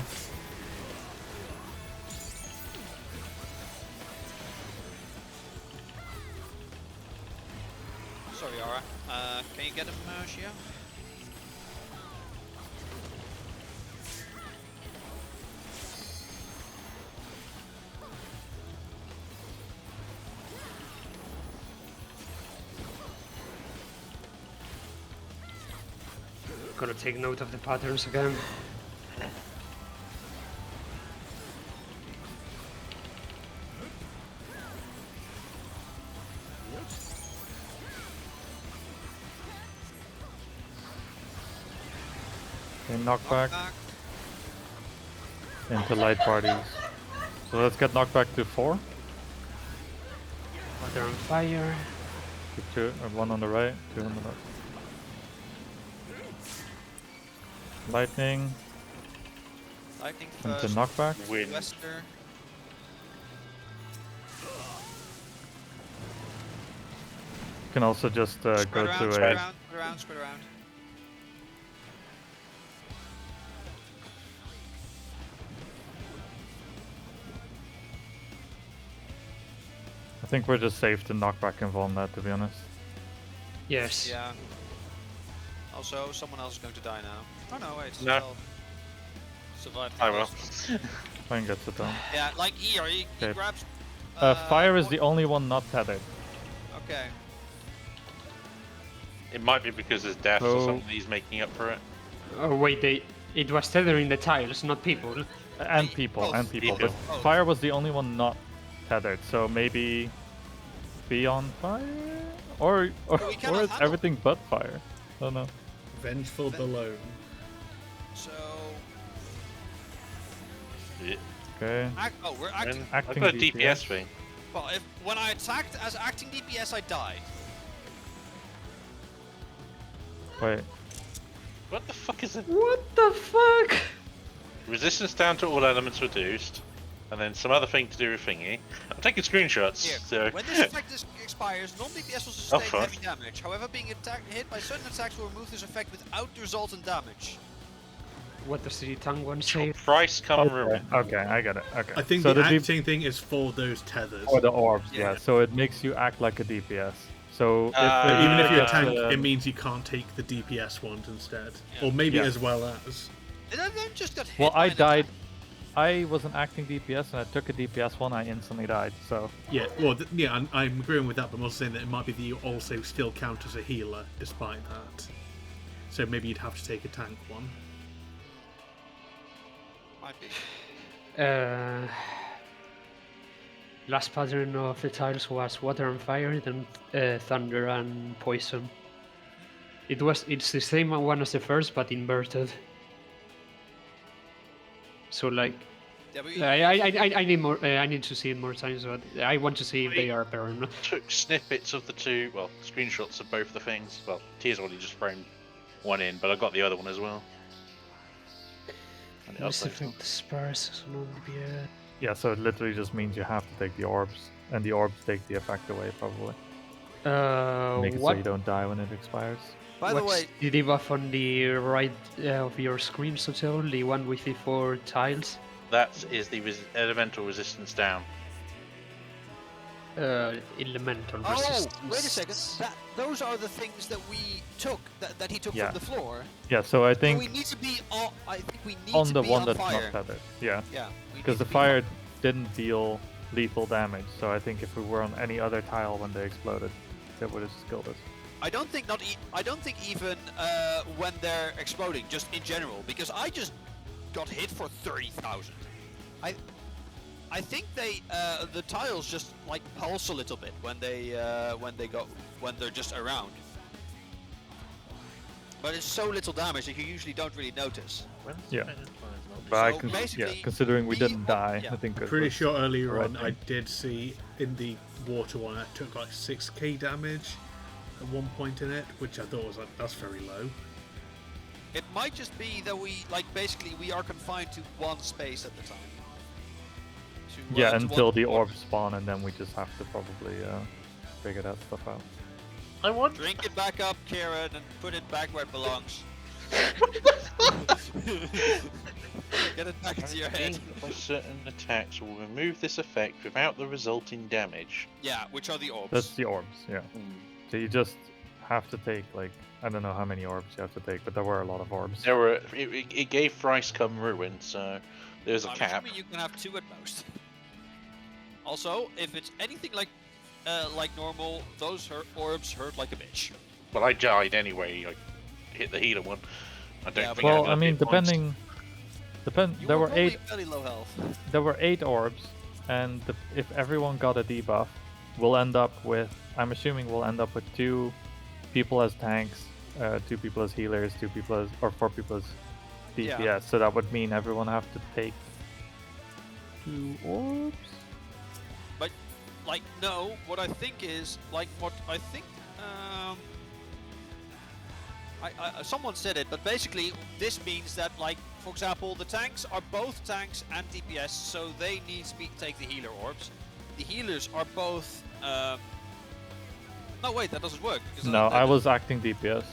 Sorry, Aura. Can you get him, Shio? Gotta take note of the patterns again. Okay, knockback Knockback. into light parties. So let's get knockback to 4. They're on fire. Two, or 1 on the right, 2 on the left. Lightning Lightning into first. knockback. Win. Wester. You can also just go Spread to around, a. spread around, spread around, spread around. I think we're just safe to knockback involve that, to be honest. Yes. Yeah. Also, someone else is going to die now. Oh no, wait. No. Still survive. I will. Fine gets it done. Yeah, like here, he Okay. grabs. Fire is the only one not tethered. Okay. It might be because there's deaths or Oh. something he's making up for it. Oh wait, it was tethering the tiles, not people. And people, Both. and people. People. But Both. fire was the only one not tethered, so maybe be on fire? Or we cannot it's handle- everything but fire. I don't know. Vengeful Balone. So. Yeah. Okay. We're acting. And I've Acting got a DPS. DPS thing. Well, when I attacked as acting DPS, I died. Wait. What the fuck is it? What the fuck? Resistance down to all elements reduced. And then some other thing to do with thingy. I'm taking screenshots. Here, So. when this effect expires, non-DPS will sustain fuck. heavy damage. However, being hit by certain attacks will remove this effect without the resultant damage. What does the tank one say? Price come ruin. Okay, I get it. Okay. I think so the the acting thing is for those tethers. for the orbs, Yeah. So it makes you act like a DPS. So But even if you're a it's, tank, it means you can't take the DPS ones instead, or maybe Yeah. as well as. And then just got hit well, by I an died. attack. I was an acting DPS and I took a DPS one. I instantly died. So Yeah, well, I'm agreeing with that, but I'm also saying that it might be that you also still count as a healer despite that. So maybe you'd have to take a tank one. Might be. Last pattern of the tiles was water and fire, then thunder and poison. It's the same one as the first, but inverted. So like, Yeah, but I need more. I need to see it more times, but I want to see if they are better or not. Took snippets of the two, well, screenshots of both the things. Well, T's already just framed one in, but I got the other one as well. And it This uploads affect the spars on the yeah, so it literally just means you have to take the orbs, and the orbs take the effect away probably. Make it so what? you don't die when it expires. by the What's way, the debuff on the right of your screen, Sotel? The one with the 4 tiles? That is the elemental resistance down. Elemental oh, resistance. wait a second. Those are the things that we took, that he took Yeah. from the floor. Yeah, so I So think we need to be on. I think we need on to the be one on that's fire. not tethered. Yeah, Yeah. we because need the to be on- fire didn't deal lethal damage. So I think if we were on any other tile when they exploded, it would have just killed us. I don't think I don't think even when they're exploding, just in general, because I just got hit for 30,000. I think they the tiles just like pulse a little bit when they're just around. But it's so little damage that you usually don't really notice. Yeah. But So basically, considering we the- didn't die, yeah. I think it Pretty was sure earlier the right on I thing. did see in the water one I took like 6k damage at one point in it, which I thought was like, that's very low. It might just be that we basically we are confined to one space at the time. To, Yeah, to until one the corner. orbs spawn, and then we just have to probably figure that stuff out. I want. Drink it back up, Kieran, and put it back where it belongs. Get it back into your head. By certain attacks will remove this effect without the resulting damage. Yeah, which are the orbs? That's the orbs, yeah. Hmm. So you just have to take, like, I don't know how many orbs you have to take, but there were a lot of orbs. There were. It gave thrice come ruin, so there's a I'm cap. assuming you can have 2 at most. Also, if it's anything like normal, those orbs hurt like a bitch. Well, I died anyway. I hit the healer one. I don't Yeah, think I Well, got I mean, hit points. You there were probably 8. fairly low health. There were 8 orbs, and if everyone got a debuff, we'll end up with. I'm assuming we'll end up with 2 people as tanks, 2 people as healers, 2 people as, or 4 people as DPS. Yeah. So that would mean everyone have to take 2 orbs. But, like, no, what I think is, like, what I think, someone said it, but basically this means that, like, for example, the tanks are both tanks and DPS, so they need to take the healer orbs. The healers are both, no wait, that doesn't work. Because No, I was acting DPS.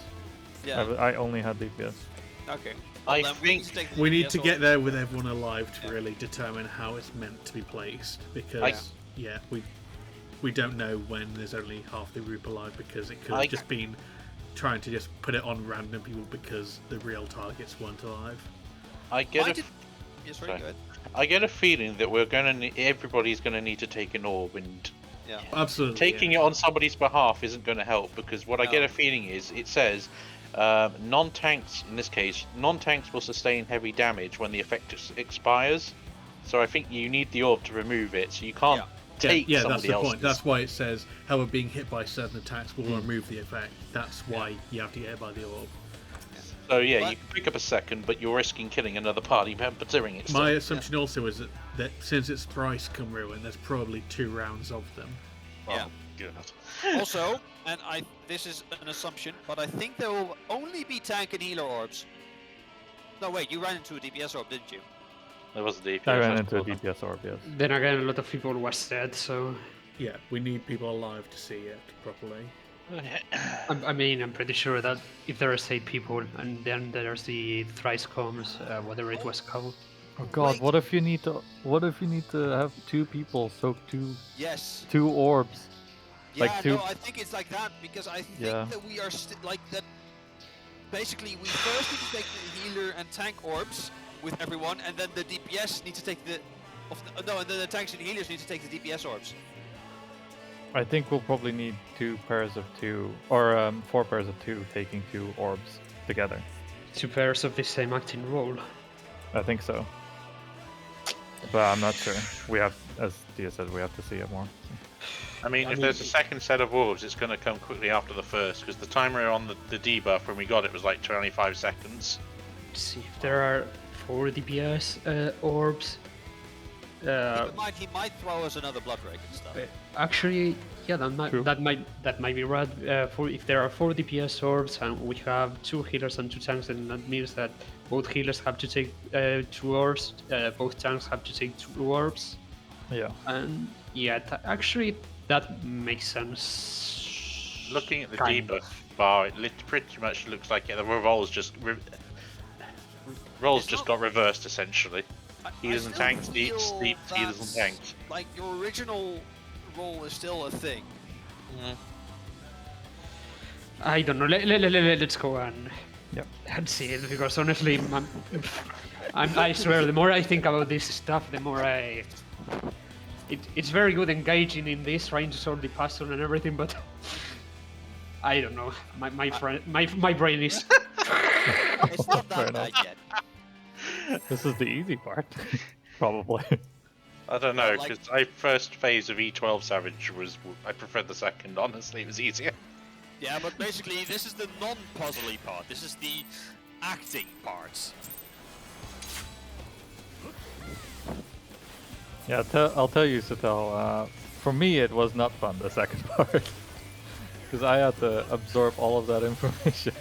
Yeah, I only had DPS. okay. I Then think take the We need DPS to get orbs. there with everyone alive to really determine how it's meant to be placed, because we don't know when there's only half the group alive, because it could have just been trying to just put it on random people because the real targets weren't alive. I get a. Yes, Sorry. very good. I get a feeling that we're gonna. Everybody's gonna need to take an orb, and Yeah. Absolutely. taking it on somebody's behalf isn't going to help, because what I get No. a feeling is it says non-tanks, in this case, non-tanks will sustain heavy damage when the effect expires. So I think you need the orb to remove it, so you can't take Yeah, that's somebody the else's. point. That's why it says however being hit by certain attacks will remove the effect. That's why you have to get hit by the orb. So yeah, But- you can pick up a second, but you're risking killing another party member doing it. My assumption also is that since it's thrice come ruin, there's probably 2 rounds of them. Yeah. God. Also, and this is an assumption, but I think there will only be tank and healer orbs. No, wait, you ran into a DPS orb, didn't you? There was a DPS. I ran that's into a cool. DPS orb, yes. Then again, a lot of people was dead, so Yeah, we need people alive to see it properly. I mean, I'm pretty sure that if there's 8 people and then there's the thrice comes, whatever it was called. Oh god, Wait. what if you need to have 2 people soak Yes. 2 orbs? Yeah, Like two- no, I think it's like that because I think Yeah. that we are like that. Basically, we first need to take the healer and tank orbs with everyone, and then the DPS need to take no, and then the tanks and healers need to take the DPS orbs. I think we'll probably need 2 pairs of 2, or 4 pairs of 2 taking 2 orbs together. 2 pairs of the same acting role. I think so. But I'm not sure. We have, as Dia said, we have to see it more. I mean, if there's a second set of wolves, it's going to come quickly after the first, because the timer on the debuff when we got it was like 25 seconds. Let's see if there are 4 DPS orbs. Keep in mind, he might throw us another blood rake and stuff. Actually, yeah, True. that might be right. For if there are 4 DPS orbs and we have 2 healers and 2 tanks, then that means that both healers have to take 2 orbs, both tanks have to take 2 orbs, Yeah. and yeah, actually that makes sense. Looking at the Kind debuff of. bar, it pretty much looks like the roles just It's not- got reversed essentially. I Healers and still tanks, feel healers and that's- tanks. Like your original role is still a thing. I don't know. Let's go and Yep. and see it, because honestly, I swear, the more I think about this stuff, the more it's very good engaging in this, trying to solve the puzzle and everything, but I don't know. My brain is. It's not Fair that bad yet. This is the easy part. Probably. I don't know, Like- because I first phase of E12 Savage I preferred the second. Honestly, it was easier. Yeah, but basically, this is the non-puzzly part. This is the acting part. Yeah, I'll tell you, Satel. For me, it was not fun, the second part. Because I had to absorb all of that information.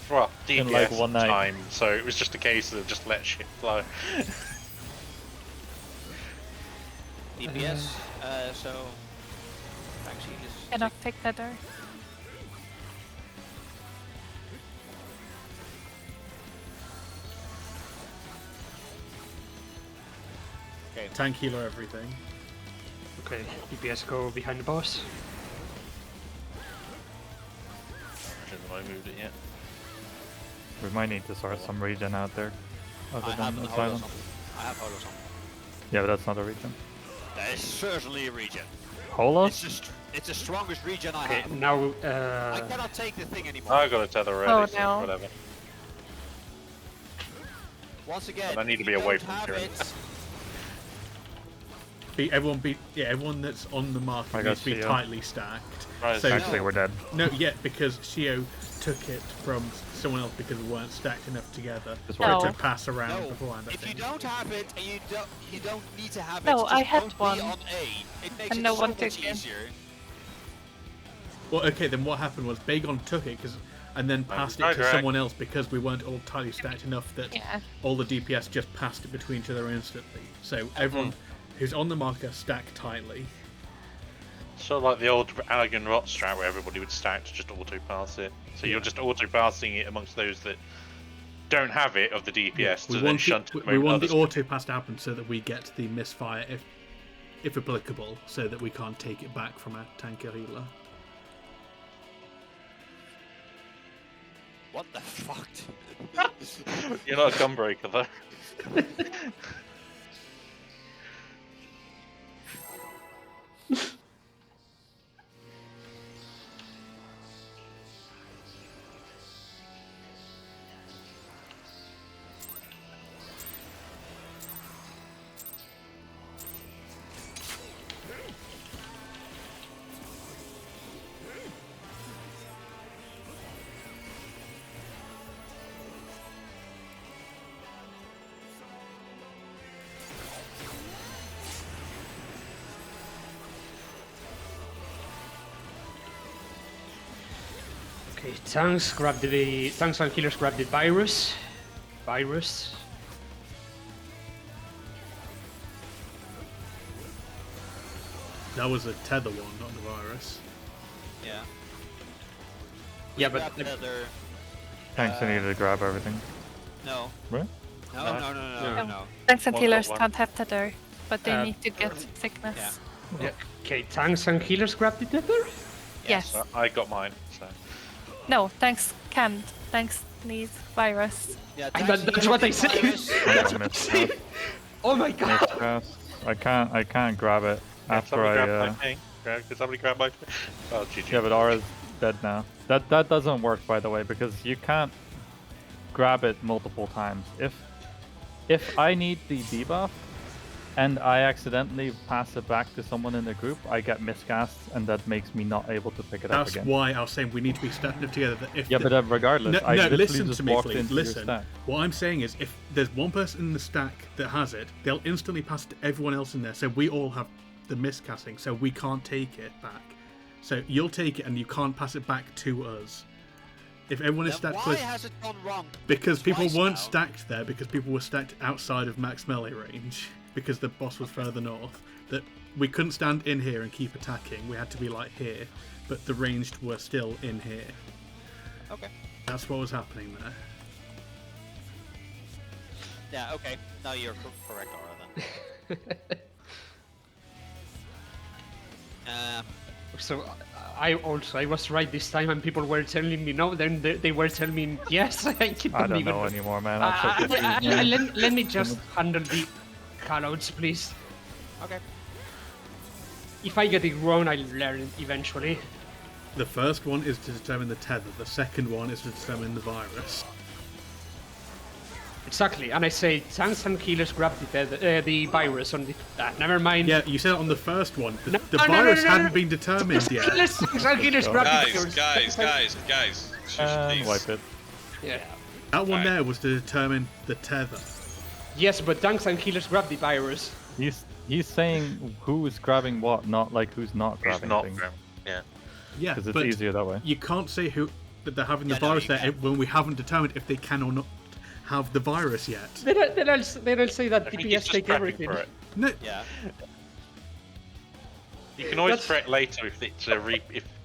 Well, DPS In, like, one night. time, so it was just a case of just let shit flow. DPS, so... Thanks, healers. Cannot take tether. Tank healer everything. Okay, DPS go behind the boss. I don't know if I moved it yet. We might need to sort some regen out there. Other I have than Holos Asylum. on. I have Holos on. Yeah, but that's not a regen. That is certainly a regen. Holos? It's the strongest regen I Okay, have. now I cannot take the thing anymore. I got a tether already, Oh, so no. whatever. Once again, And I need to if be you away don't from have Tyranny. it, Everyone that's on the market I needs got to be Shio. tightly stacked. Right, So Actually, we're dead. no, yeah, because Shio took it from someone else because we weren't stacked enough together Just for it No. to pass around No, beforehand. I if you think. don't have it and you don't need to have it, No, just I had don't one. be on A. It makes And it no so one much took it. easier. Well, okay, then what happened was Bagon took it and then passed it Right, to right. someone else because we weren't all tightly stacked enough that Yeah. all the DPS just passed it between each other instantly. So everyone who's on the marker stacked tightly. So like the old Allegan Rot strat where everybody would stack to just auto-pass it. So you're just auto-passing it amongst those that don't have it of the DPS to then shunt it we over want the others. auto pass to happen so that we get the misfire if applicable, so that we can't take it back from a tanker healer. What the fuck? You're not a gunbreaker though. Okay, tanks and healers grab the virus. That was a tether one, not the virus. Yeah. Yeah, We but grab tether. Thanks, I needed to grab everything. No. Right? No. Tanks and One got healers one. can't have tether, but they Uh, need to get sickness. Yeah. okay, tanks and healers grab the tether. Yes. I got mine. So. No, tanks can't. Tanks need virus. Yeah, That's what I said. I got a miscast. Oh my god. Miscast. I can't grab it after Somebody grab I. my thing. Can somebody grab my thing? Oh, GG. Yeah, but Aura's dead now. That doesn't work, by the way, because you can't grab it multiple times. If I need the debuff and I accidentally pass it back to someone in the group, I get miscasts, and that makes me not able to pick it up That's again. why I was saying we need to be stacking up together. That if Yeah, but regardless, no, I literally listen just to me, walked please. into your Listen. stack. What I'm saying is, if there's one person in the stack that has it, they'll instantly pass it to everyone else in there. So we all have the miscasting, so we can't take it back. So you'll take it, and you can't pass it back to us. If everyone is Then stacked why close, has it gone wrong? because people twice weren't now? stacked there, because people were stacked outside of max melee range, because the boss was further north. That we couldn't stand in here and keep attacking. We had to be like here, but the ranged were still in here. Okay. That's what was happening there. Yeah, okay. Now you're correct, Aura, then. So I was right this time, and people were telling me no. Then they were telling me yes. I keep I on don't even. know anymore, man. I'm so confused, man. Let me just handle the callouts, please. Okay. If I get it wrong, I'll learn eventually. The first one is to determine the tether. The second one is to determine the virus. Exactly, and I say tanks and healers grab the virus on the. Never mind. Yeah, you said it on the first one. The No, virus no. hadn't been determined yet. Tanks and healers grab the virus. Guys. Shush, please. Wipe it. Yeah. That one Alright. there was to determine the tether. Yes, but tanks and healers grab the virus. He's saying who's grabbing what, not like who's not It's grabbing not things. them. Yeah. Yeah, Because it's but easier that way. you can't say who that they're having the Yeah, no, virus you there can't. when we haven't determined if they can or not have the virus yet. Then I'll say that I think he's DPS just take prepping everything. for it. No, Yeah. You can always That's- correct later if it's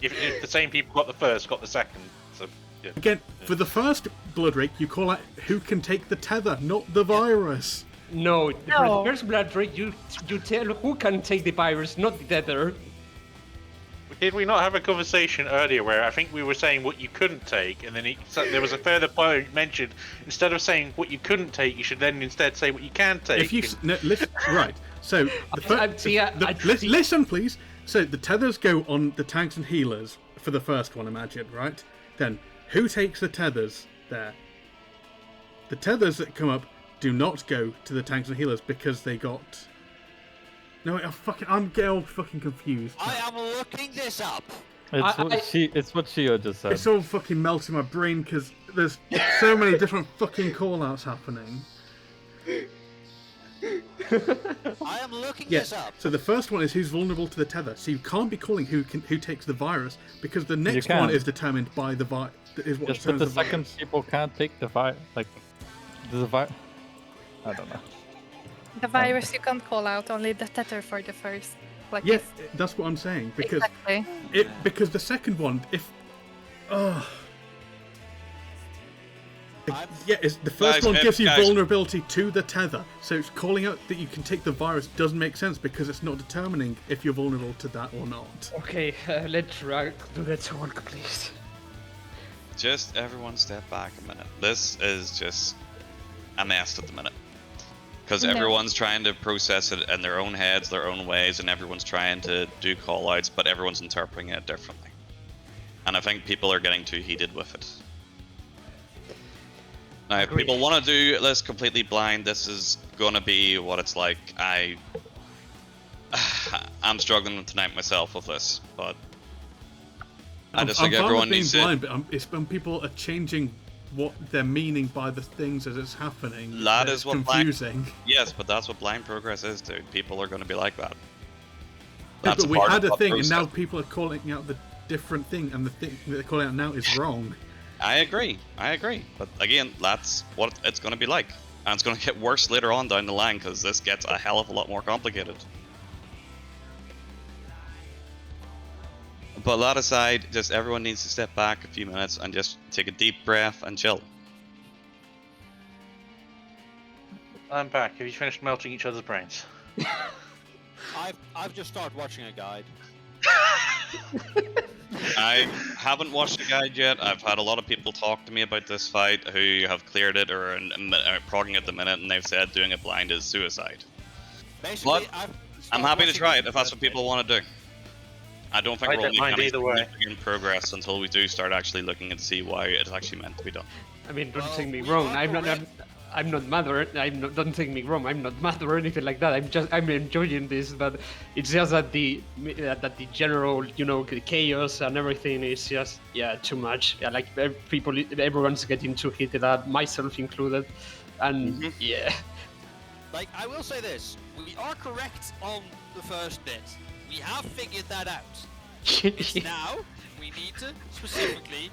if the same people got the first, got the second. So yeah. again, for the first blood rake, you call out who can take the tether, not the virus. No, for No. the first blood drake, you tell who can take the virus, not the tether. Did we not have a conversation earlier where I think we were saying what you couldn't take, and then there was a further point mentioned instead of saying what you couldn't take, you should then instead say what you can take. If you no, listen, right, so listen, please. So the tethers go on the tanks and healers for the first one, imagine, right? Then who takes the tethers there? The tethers that come up do not go to the tanks and healers because they got. No, I'm getting all fucking confused. I am looking this up. It's what Shio just said. It's all fucking melting my brain because there's so many different fucking call-outs happening. I am looking Yeah. this up. So the first one is who's vulnerable to the tether. So you can't be calling who takes the virus because the next can. one is determined by the virus. Is what Just but determines the the second virus. people can't take the virus. Like, the virus. I don't know. The virus you can't call out, only the tether for the first. Like Yeah, if- that's what I'm saying because exactly. because the second one, if is the first Guys, one gives you guys. vulnerability to the tether. So it's calling out that you can take the virus doesn't make sense because it's not determining if you're vulnerable to that or not. Okay, let's do that talk, please. Just everyone step back a minute. This is just a mess at the minute. Because No. everyone's trying to process it in their own heads, their own ways, and everyone's trying to do call-outs, but everyone's interpreting it differently. And I think people are getting too heated with it. Now, if Agreed. people want to do this completely blind, this is going to be what it's like. I'm struggling tonight myself with this, but I just think I'm fine with everyone being needs blind, to... but it's when people are changing what they're meaning by the things as it's happening. That that is it's what confusing. Yes, but that's what blind progress is, dude. People are going to be like that. Yeah, That's but we part had of a what thing, and process- now people are calling out the different thing, and the thing that they're calling out now is wrong. I agree. But again, that's what it's going to be like. And it's going to get worse later on down the line because this gets a hell of a lot more complicated. But that aside, just everyone needs to step back a few minutes and just take a deep breath and chill. I'm back. Have you finished melting each other's brains? I've just started watching a guide. I haven't watched the guide yet. I've had a lot of people talk to me about this fight who have cleared it or are progging at the minute, and they've said doing it blind is suicide. Basically, But I'm happy to try it if that's what people want to do. I don't think I we'll don't make mind any either way. significant progress until we do start actually looking and see why it's actually meant to be done. I mean, don't Well, take me we wrong. are I'm not mad or don't take me wrong. I'm not mad or anything like that. I'm enjoying this, but it's just that the general, the chaos and everything is just too much. Yeah, like everyone's getting too heated up, myself included, and Like, I will say this. We are correct on the first bit. We have figured that out. It's now we need to specifically,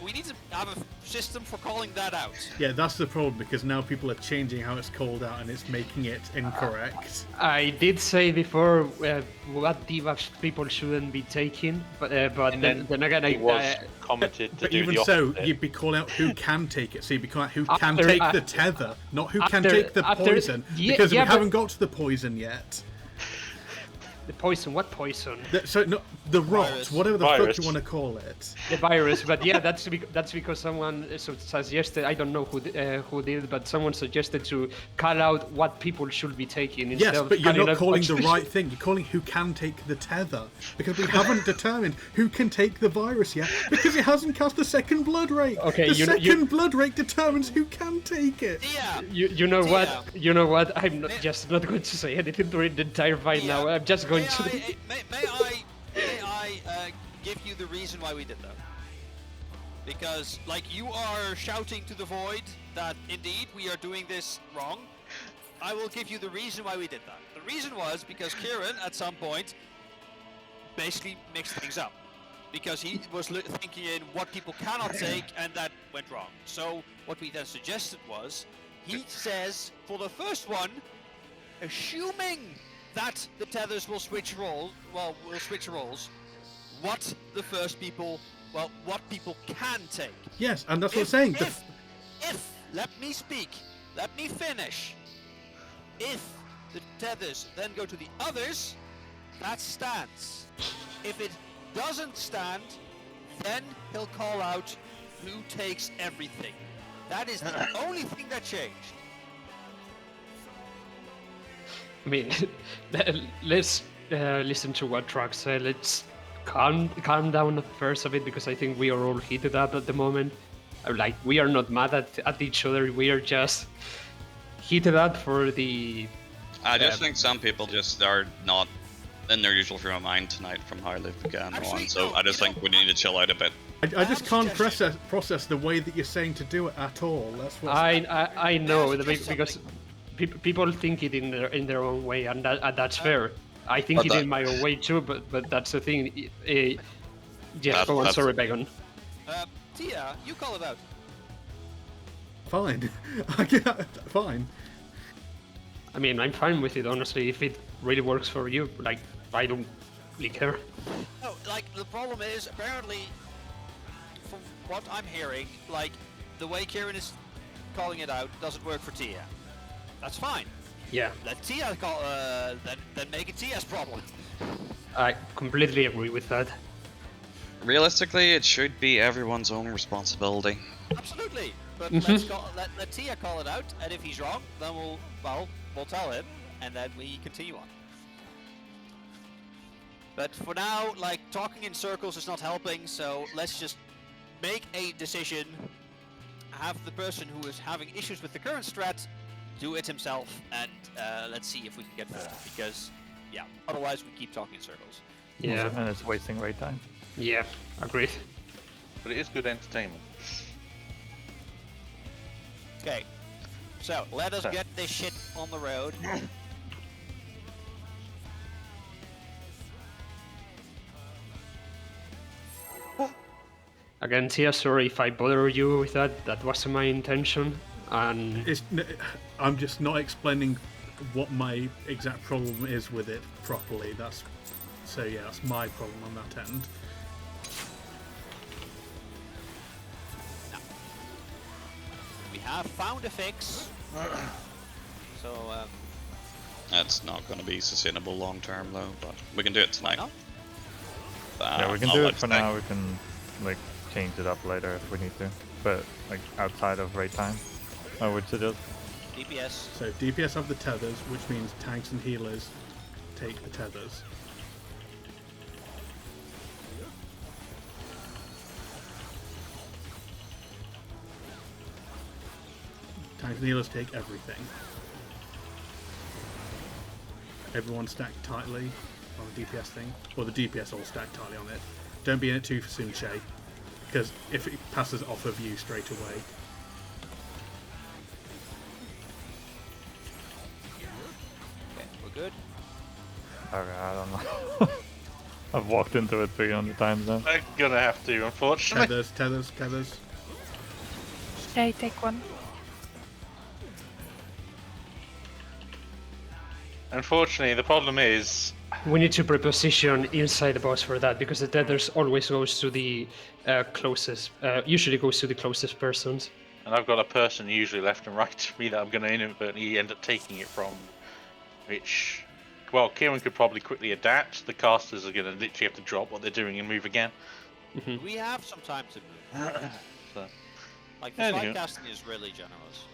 we need to have a system for calling that out. Yeah, that's the problem, because now people are changing how it's called out and it's making it incorrect. I did say before what debuffs people shouldn't be taking, but then again, It was commented to But do even the so, opposite. you'd be calling out who can take it. So you'd be calling out who can After- take the tether, not who can take the poison. yeah, Because we but- haven't got to the poison yet. the poison. What poison? The rot, Virus. whatever the Virus. fuck you want to call it. The virus, but yeah, that's because someone suggested. I don't know who did, but someone suggested to call out what people should be taking instead Yes, of but you're calling not out calling what- the right thing. You're calling who can take the tether. Because we haven't determined who can take the virus yet. Because it hasn't cast the second blood rate. Okay, the you- second blood rate determines who can take it. Yeah. You know Yeah. what? You know what? I'm just not going to say anything during the entire fight now. I'm just going to. May I give you the reason why we did that? Because, you are shouting to the void that indeed we are doing this wrong. I will give you the reason why we did that. The reason was because Kieran, at some point, basically mixed things up. Because he was thinking in what people cannot take, and that went wrong. So, what we then suggested was, he says, for the first one, assuming that the tethers will switch roles, what people can take. Yes, and that's what I'm saying. If, let me speak, let me finish. If the tethers then go to the others, that stands. If it doesn't stand, then he'll call out who takes everything. That is the only thing that changed. I mean, let's listen to what Truck said. Let's calm down first a bit, because I think we are all heated up at the moment. We are not mad at each other. We are just heated up for the. I just think some people just are not in their usual frame of mind tonight from how they've begun Actually, on. So no, I just think we need to chill out a bit. I just have a can't process the way that you're saying to do it at all. That's what. I know There's just because people think it in their own way, and that's fair. I think But it that- in my own way too, but that's the thing. Yes, go on. That's- Sorry, Begon. Tia, you call it out. Fine. Fine. I mean, I'm fine with it, honestly. If it really works for you, I don't really care. No, the problem is, apparently, from what I'm hearing, the way Kieran is calling it out doesn't work for Tia. That's fine. Yeah, Let Tia call, then make it Tia's problem. I completely agree with that. Realistically, it should be everyone's own responsibility. Absolutely. But Mhm. let Tia call it out, and if he's wrong, then we'll tell him, and then we continue on. But for now, talking in circles is not helping, so let's just make a decision. Have the person who is having issues with the current strat do it himself, and let's see if we can get forward. Because, yeah, otherwise we keep talking in circles. Yeah, And it's wasting right time. yeah, agreed. But it is good entertainment. Okay, so let us Sure. get this shit on the road. Again, Tia, sorry if I bother you with that. That wasn't my intention. And I'm just not explaining what my exact problem is with it properly. That's So yeah, that's my problem on that end. We have found a fix. So, That's not going to be sustainable long term though, but we can do it tonight. not? Yeah, we can I'll do let it for you think. now. We can like change it up later if we need to, but like outside of raid time, I would suggest. DPS. So DPS have the tethers, which means tanks and healers take the tethers. Tanks and healers take everything. Everyone stacked tightly on the DPS thing, or the DPS all stacked tightly on it. Don't be in it too soon, Shay, because if it passes off of you straight away. Okay, we're good. Okay, I don't know. I've walked into it 300 times now. I'm gonna have to, unfortunately. Tethers. Okay, take one. Unfortunately, the problem is We need to preposition inside the boss for that, because the tethers always goes to the closest, usually goes to the closest persons. and I've got a person usually left and right to me that I'm going to inadvertently end up taking it from, which, well, Kieran could probably quickly adapt. The casters are going to literally have to drop what they're doing and move again. We have some time to move. So, Like, the Anywho. slide casting is really generous.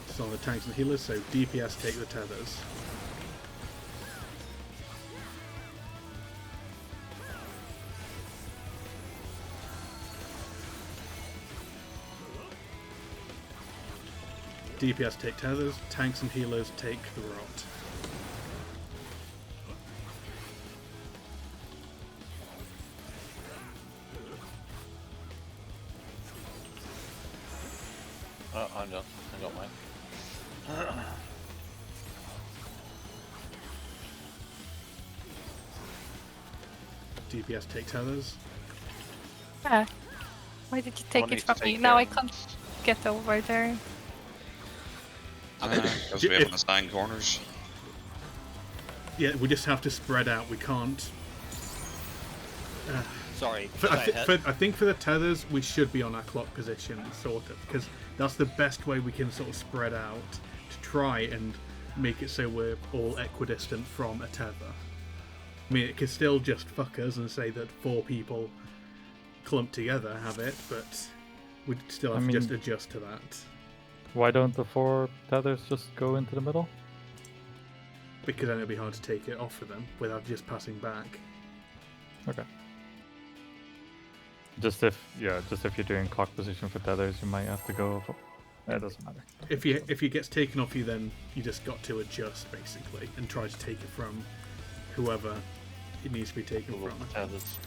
It's on the tanks and healers, so DPS take the tethers. DPS take tethers, tanks and healers take the rot. oh, I'm done. I got mine. DPS take tethers. Ah, why did you take One it needs to from me? take, Now I can't get over there. Because we haven't assigned corners. Yeah, we just have to spread out. We can't. Sorry. I think for the tethers, we should be on our clock position, sort of, because that's the best way we can sort of spread out to try and make it so we're all equidistant from a tether. I mean, it could still just fuck us and say that 4 people clumped together have it, but we'd still have to just adjust to that. Why don't the 4 tethers just go into the middle? Because then it'd be hard to take it off of them without just passing back. Okay. Just if you're doing clock position for tethers, you might have to go. It doesn't matter. If it gets taken off you, then you just got to adjust basically and try to take it from whoever it needs to be taken from. Tethers.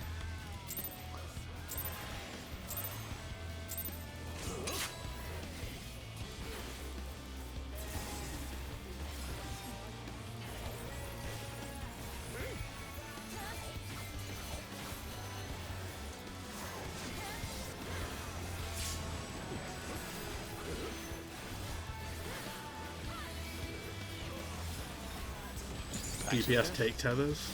DPS take tethers.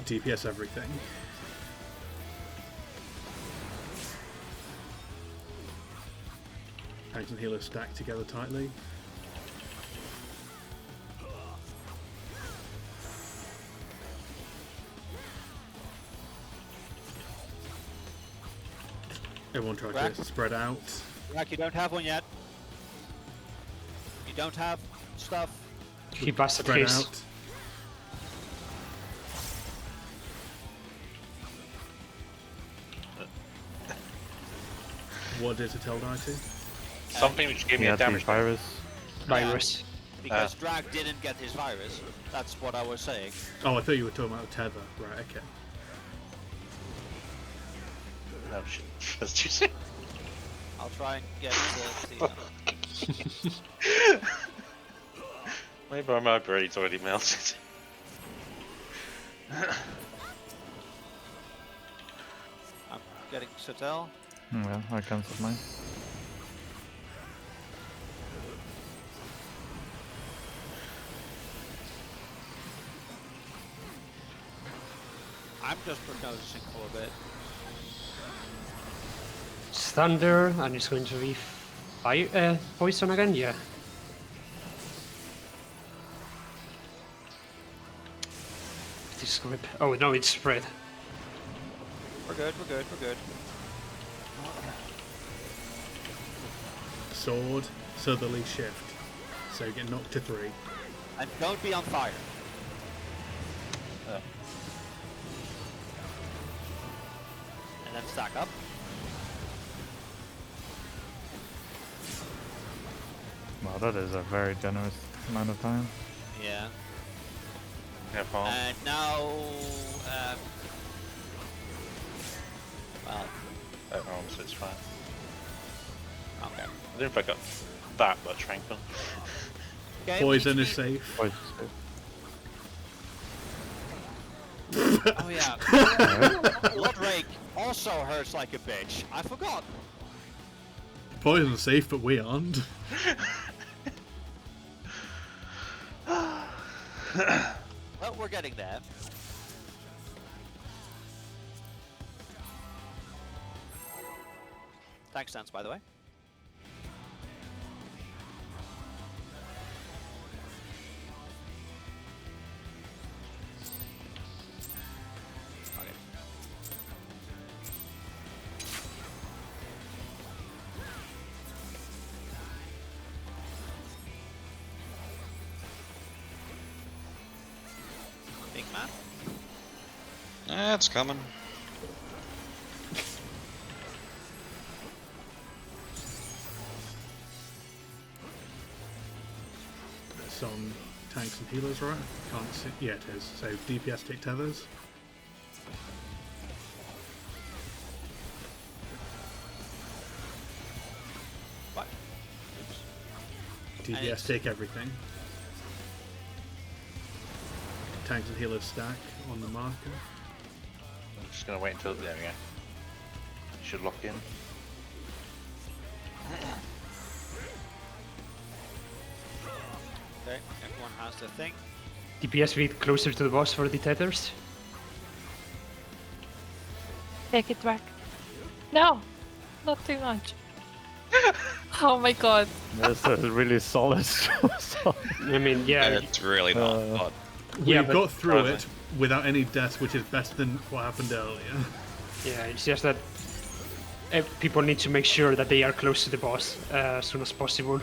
DPS everything. Tanks and healers stacked together tightly. Everyone try Rack. to spread out. Rack, you don't have one yet. You don't have stuff. He busted Spread his. out. What did it tell die to? Something which gave He me a had the damage. virus. Virus. Because Drag didn't get his virus. That's what I was saying. Oh, I thought you were talking about the tether. Right, okay. No shit. That's you say. I'll try and get the Maybe my brain's already melted. I'm getting Satel. Yeah, I cancelled mine. I'm just prognosing for a bit. It's thunder, and it's going to be fire, poison again. Yeah. This grip. Oh no, it's spread. We're good, we're good, we're good. Sword, southerly shift. So you get knocked to 3. And don't be on fire. And then stack up. Wow, that is a very generous amount of time. Yeah. Have fun. And now, well, Oh, so it's fine. okay. I don't know if I got that much strength on. Okay, Poison we is need safe. Poison. to- Oh yeah. Blood Rake also hurts like a bitch. I forgot. Poison's safe, but we aren't. Well, we're getting there. Tank stance, by the way. Okay. Big man. It's coming. It's on tanks and healers, right? Can't see. Yeah, it is. So DPS take tethers. What? DPS take everything. Tanks and healers stack on the marker. I'm just gonna wait until there we go. Should lock in. Okay, everyone has their thing. DPS bit closer to the boss for the tethers. Take it back. No, not too much. Oh my god. That's a really solid. I mean, yeah, It's really not. But yeah, We've but got through Probably. it without any deaths, which is better than what happened earlier. yeah, it's just that people need to make sure that they are close to the boss as soon as possible.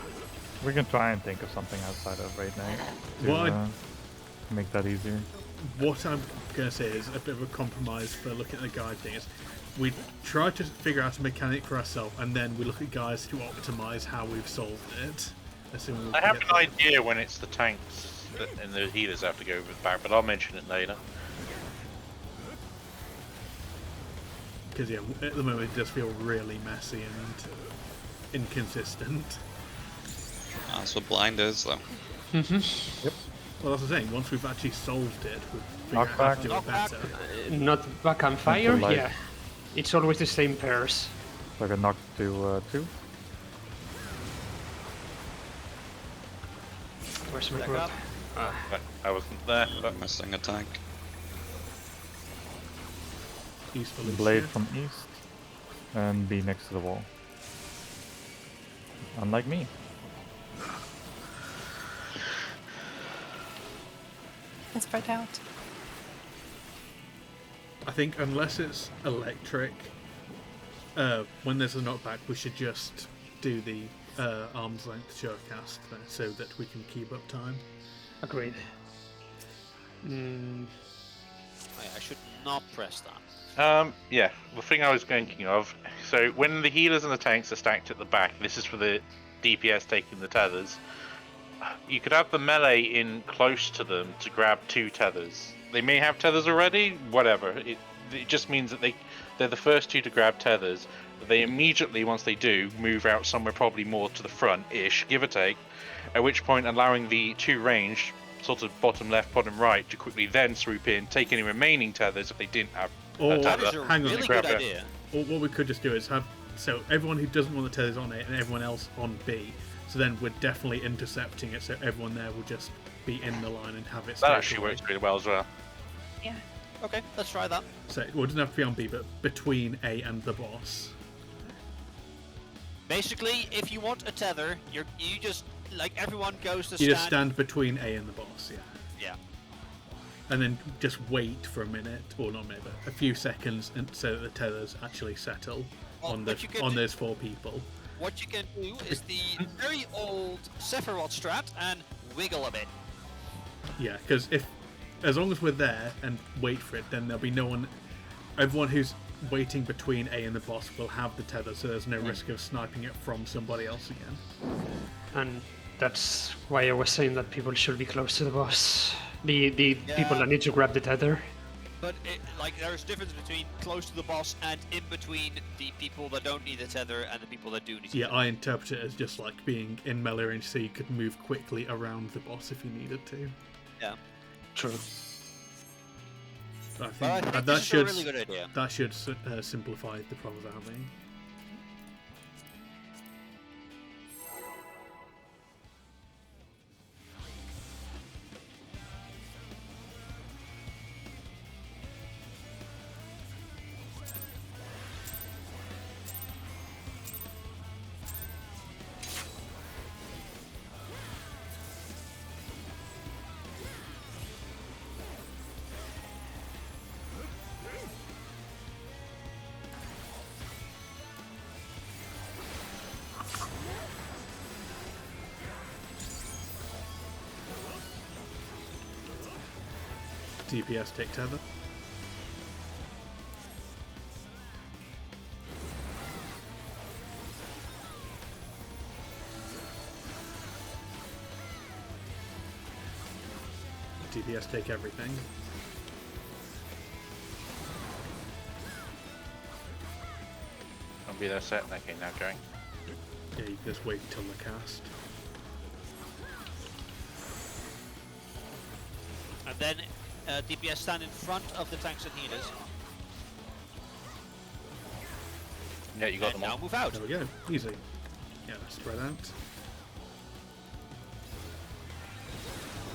We can try and think of something outside of Raid Night to What I- make that easier. What I'm going to say is a bit of a compromise for looking at the guide thing is we try to figure out a mechanic for ourselves, and then we look at guys to optimize how we've solved it. Assuming we I can have get an idea when it's the tanks and the healers have to go back, but I'll mention it later. Because yeah, at the moment it does feel really messy and inconsistent. that's what blind is, though. Well, as I was saying, once we've actually solved it, we'll figure out how to do it Knockback. better. Not back on fire, light. yeah. It's always the same pairs. Like a knock to 2. Where's my Back grip? up. But I wasn't there, but Missing a tank. Useful Blade shift. from east. And be next to the wall. Unlike me. It's spread out. I think unless it's electric, when there's a knockback, we should just do the arm's length showcast then, so that we can keep up time. Agreed. Mm, I I should not press that. Yeah, the thing I was thinking of. So when the healers and the tanks are stacked at the back, this is for the DPS taking the tethers. You could have the melee in close to them to grab 2 tethers. They may have tethers already, whatever. It just means that they're the first 2 to grab tethers. They immediately, once they do, move out somewhere probably more to the front-ish, give or take. At which point, allowing the 2 range, sort of bottom left, bottom right, to quickly then swoop in, take any remaining tethers if they didn't have Or a That tether. is a hang on, really grab good it. idea. Or what we could just do is have everyone who doesn't want the tethers on it and everyone else on B. So then we're definitely intercepting it. So everyone there will just be in the line and have it. That straight actually away. works really well as well. Yeah. Okay, let's try that. So well, it doesn't have to be on B, but between A and the boss. Basically, if you want a tether, you just like everyone goes to You just stand between A and the boss, yeah. Yeah. And then just wait for a minute, or not a minute, but a few seconds, and so that the tethers actually settle Well, on what you can do- those 4 people. What you can do is the very old Sephiroth strat and wiggle a bit. Yeah, because as long as we're there and wait for it, then there'll be no one. Everyone who's waiting between A and the boss will have the tether, so there's no risk of sniping it from somebody else again. And that's why I was saying that people should be close to the boss. The people Yeah. that need to grab the tether. But there's a difference between close to the boss and in between the people that don't need the tether and the people that do need Yeah, the I interpret it as just like being in melee range, so you could move quickly around the boss if you needed to. Yeah. True. But I think, Well, I think that this is should a really good idea. that should simplify the problems we're having. DPS take tether. DPS take everything. I'll be there set. Okay, now going. Yeah, you can just wait until the cast. And then DPS stand in front of the tanks and healers. Yeah, you got And them now all. move out. There we go. Easy. Yeah, spread out.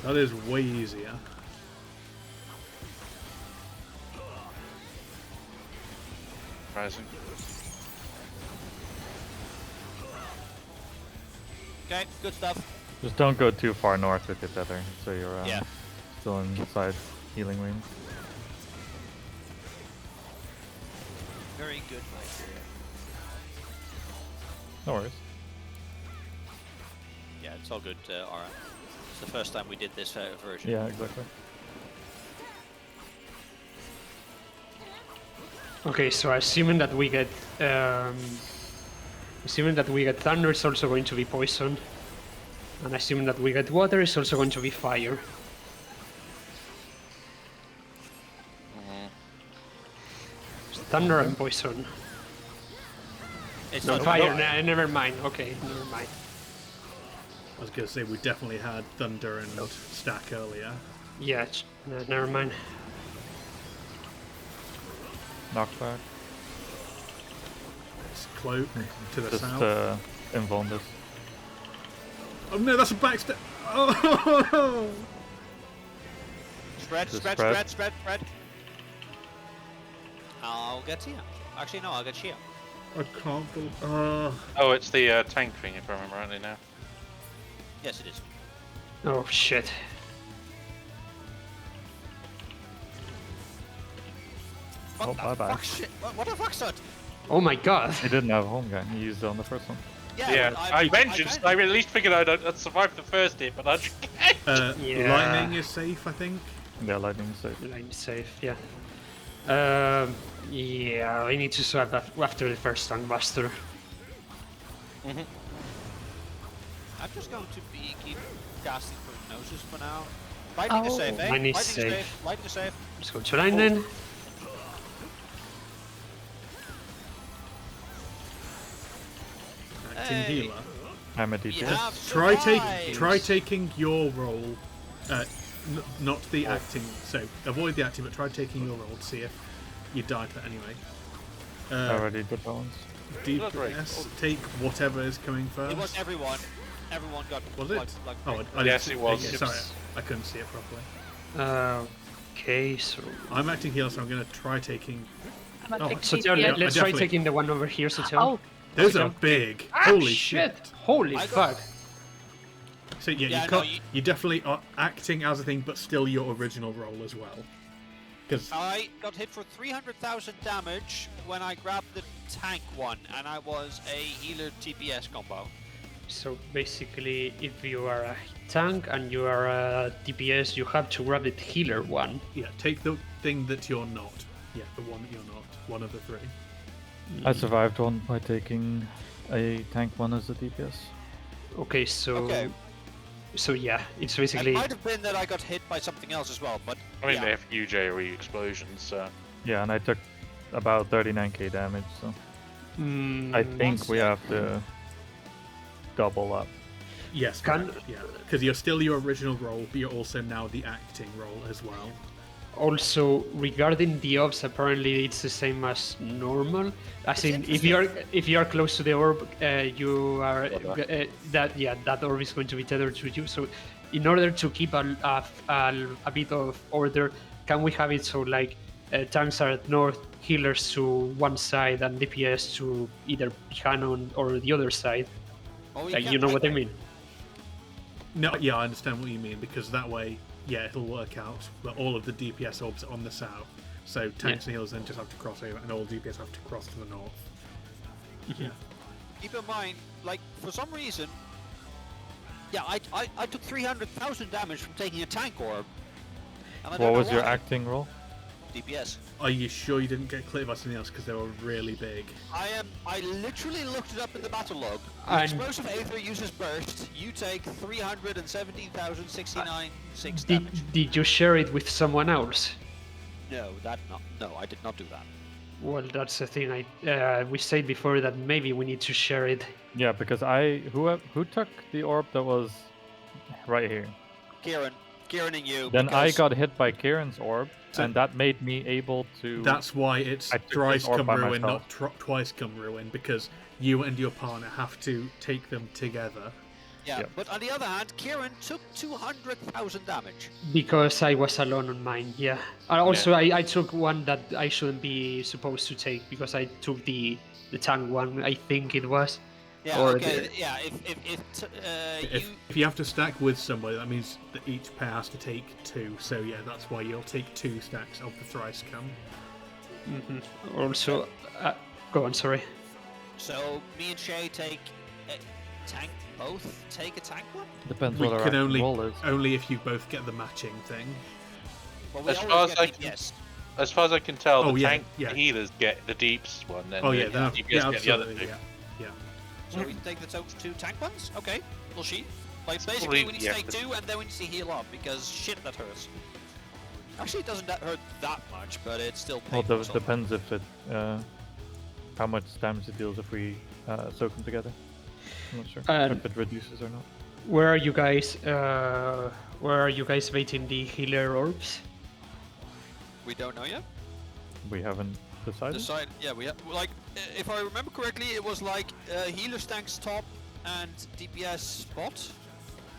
That is way easier. Rising. Okay, good stuff. Just don't go too far north with your tether, so you're Yeah. still inside healing range. Very good idea. No worries. Yeah, it's all good, Aura. It's the first time we did this version. Yeah, exactly. Okay, so assuming that we get thunder, it's also going to be poison, and assuming that we get water, it's also going to be fire. It's thunder and poison. It's No, not fire. Never mind. Okay, never mind. I was going to say we definitely had Thunder and Stack earlier. Yeah, never mind. Knockback. It's Cloak to the Just south. invuln this. Oh no, that's a backstep! Oh! Spread, Just spread, spread. spread, spread, spread. I'll get here. Actually, no, I'll get here. I can't believe. Oh, it's the tank thing, if I remember rightly now. Yes, it is. Oh shit. What Oh, the bye-bye. fuck shit? What the fuck's that? Oh my god. He didn't have home gun. He used it on the first one. Yeah, but I mentioned, kinda- I at least figured I'd survived the first hit, but I Yeah. Lightning is safe, I think. Yeah, lightning is safe. Line safe. Yeah. Yeah, I need to swap after the first Tank Buster. Mhm. I'm just going to keep casting Prognosis for now. Lightning is Oh. safe, eh? Mine is Lightning safe. Lightning is safe. Let's go to line then. Acting Hey. healer. I'm a You DPS. have Try survived. taking your role, not the acting. So avoid the acting, but try taking your role to see if you die to that anyway. I already did that once. DPS, take whatever is coming first. It was everyone. Everyone got. Was it? Like, Oh, I didn't Yes, see it was. Okay, sorry, I couldn't see it properly. Okay, so I'm acting healer, so I'm going to try taking. I'm gonna Oh, take so DPS. yeah, let's I try definitely- taking the one over here, Sotel. Oh, Those are Okay. big. Ah, Holy shit! shit! Holy I fuck! got- So yeah, Yeah, you no, can't. You definitely are acting as a thing, but still your original role as well. Because I got hit for 300,000 damage when I grabbed the tank one, and I was a healer TPS combo. So basically, if you are a tank and you are a DPS, you have to grab the healer one. yeah, take the thing that you're not. Yeah, the one that you're not. One of the three. I survived one by taking a tank one as a DPS. Okay, so Okay. so yeah, it's It basically might have been that I got hit by something else as well, but I mean, yeah. they have huge AoE explosions, so. Yeah, and I took about 39k damage, so I think we have to double up. Yes, Can- correct, yeah, because you're still your original role, but you're also now the acting role as well. also regarding the orbs. Apparently, it's the same as normal. As in, if you are close to the orb, you are that orb is going to be tethered to you. So, in order to keep a bit of order, can we have it so like tanks are at north, healers to one side, and DPS to either Canon or the other side? Oh, Like, can't- you know what I mean? No, yeah, I understand what you mean, because that way, yeah, it'll work out. But all of the DPS orbs are on the south, so tanks and healers then just have to cross over, and all DPS have to cross to the north. Yeah. Keep in mind, like, for some reason, yeah, I took 300,000 damage from taking a tank orb. And I don't What know was your why. acting role? DPS. Are you sure you didn't get clipped by something else? Because they were really big. I literally looked it up in the battle log. The And- explosive Aether uses burst. You take 317,069 damage. Did you share it with someone else? No, I did not do that. Well, that's the thing. We said before that maybe we need to share it. Yeah, because who took the orb that was right here? Kieran and you. Then I because- got hit by Kieran's orb, So- and that made me able to. That's why it's I took thrice this orb come by ruin, myself. not twice come ruin, because you and your partner have to take them together. Yeah, Yep. but on the other hand, Kieran took 200,000 damage. Because I was alone on mine, yeah. Also, I took one that I shouldn't be supposed to take because I took the tank one, I think it was. Yeah, Or okay, the- yeah, If you have to stack with somebody, that means that each pair has to take two. So yeah, that's why you'll take two stacks of the thrice come. Also, go on, sorry. So me and Shay take a tank, both take a tank one? Depends We what our can acting role is. only if you both get the matching thing. Well, we As far always as get I can- DPS. As far as I can tell, Oh, the yeah, tank yeah. healers get the deeps one, and Oh the yeah, DPS get the other absolutely, two. yeah. So we take the two tank ones? Okay, little sheet. Like, basically Probably- we need to yeah, take but- two and then we need to heal up because shit, that hurts. Actually, it doesn't hurt that much, but it's still Well, painful. it depends if it, how much damage it deals if we soak them together. I'm not sure if it reduces or not. Where are you guys? Where are you guys baiting the healer orbs? We don't know yet. We haven't decided. Decide. Yeah, we have. Like, if I remember correctly, it was like healer tanks top and DPS bot.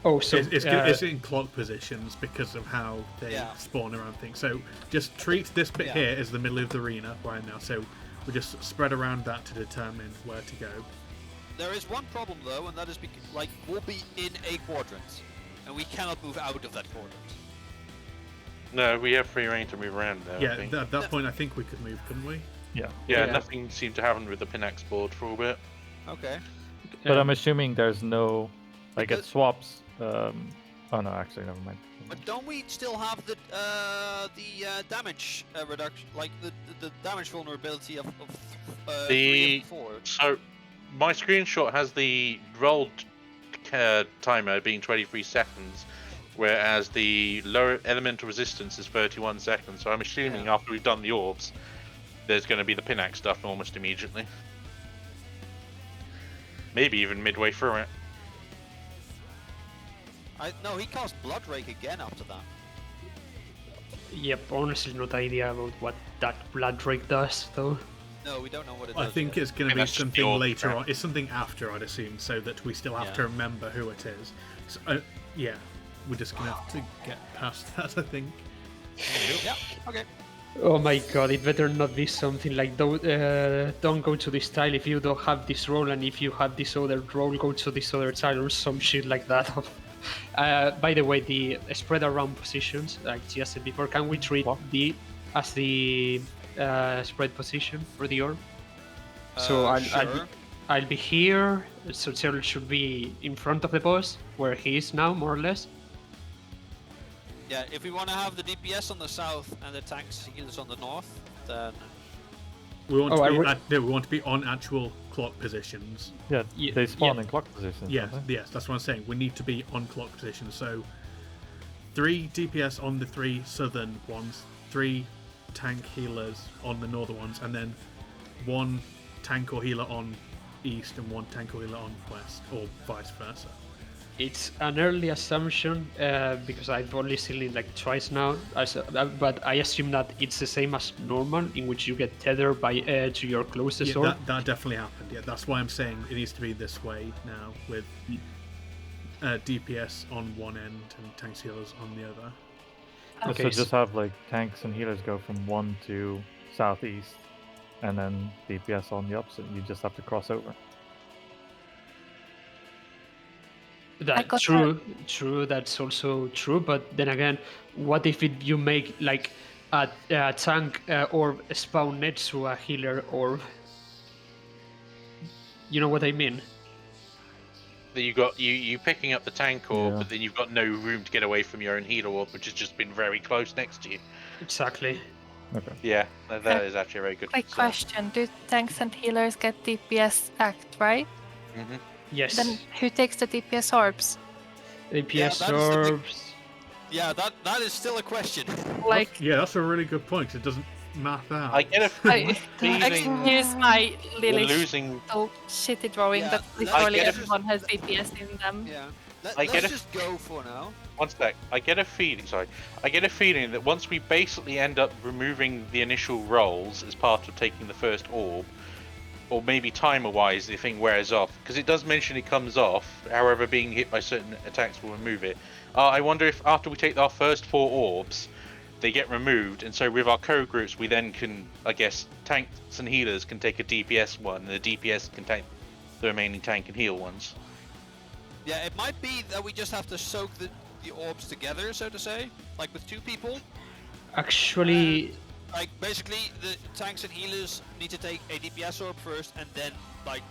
Oh, so It's in clock positions because of how they Yeah. spawn around things. So just treat this bit Yeah. here as the middle of the arena right now. So we just spread around that to determine where to go. There is one problem though, and that is because like we'll be in a quadrant, and we cannot move out of that quadrant. No, we have free reign to move around there. I Yeah, think. at that point I think we could move, couldn't we? Yeah. Yeah, Yeah. nothing seemed to happen with the Pinax board for a bit. Okay. But I'm assuming there's no, like it Because- swaps Oh no, actually, never mind. But don't we still have the damage reduction, like the damage vulnerability of 3 and 4? So my screenshot has the rolled timer being 23 seconds, whereas the lower elemental resistance is 31 seconds. So I'm assuming after we've done the orbs, there's going to be the Pinax stuff almost immediately. Maybe even midway through it. No, he cast Blood Rake again after that. Yep, honestly, not idea about what that Blood Drake does, though. No, we don't know what it does. I think yet. it's going to be That's something the later orb. on. It's something after, I'd assume, so that we still have to remember who it is. So, yeah, we're just going to have to get past that, I think. Yeah, okay. Oh my god, it better not be something like don't go to this tile if you don't have this role, and if you have this other role, go to this other tile or some shit like that. By the way, the spread around positions, like just said before, can we treat D as the spread position for the orb? So Sure. I'll be here, so Cyril should be in front of the boss, where he is now, more or less. Yeah, if we want to have the DPS on the south and the tanks healers on the north, then We want Oh, to be I no, we want to be on actual clock positions. Yeah, Yeah, they spawn yeah. in clock positions. Yes, don't they? yes, that's what I'm saying. We need to be on clock positions. So 3 DPS on the 3 southern ones, 3 tank healers on the northern ones, and then 1 tank or healer on east and 1 tank or healer on west, or vice versa. It's an early assumption because I've only seen it like twice now, but I assume that it's the same as normal, in which you get tethered by to your closest Yeah, orb. that definitely happened. Yeah, that's why I'm saying it needs to be this way now, with DPS on one end and tanks healers on the other. Okay, So just have like tanks and healers go from 1 to southeast, and then DPS on the opposite. You just have to cross over. That got true. That's also true. But then again, what if you make like a tank orb spawn next to a healer orb? You know what I mean? That you got you picking up the tank orb, Yeah. but then you've got no room to get away from your own healer orb, which has just been very close next to you. Exactly. Okay. Yeah, that is actually a very good. Quick question: do tanks and healers get DPS act, right? Mm-hmm. Yes. Then who takes the DPS orbs? DPS that is the big- orbs. yeah, that is still a question. Like, Yeah, that's a really good point. 'Cause it doesn't math out. I get a I feeling can use my we're really losing. shitty drawing, Yeah, but let's literally get a- everyone has DPS in them. Yeah. I Let's get it. just go for now. One sec. I get a feeling. Sorry, I get a feeling that once we basically end up removing the initial rolls as part of taking the first orb, or maybe timer-wise, the thing wears off, because it does mention it comes off. However, being hit by certain attacks will remove it. I wonder if after we take our first 4 orbs, they get removed, and so with our code groups, we then can, I guess, tanks and healers can take a DPS one, and the DPS can take the remaining tank and heal ones. Yeah, it might be that we just have to soak the orbs together, so to say, like with 2 people. Actually, Like basically, the tanks and healers need to take a DPS orb first, and then like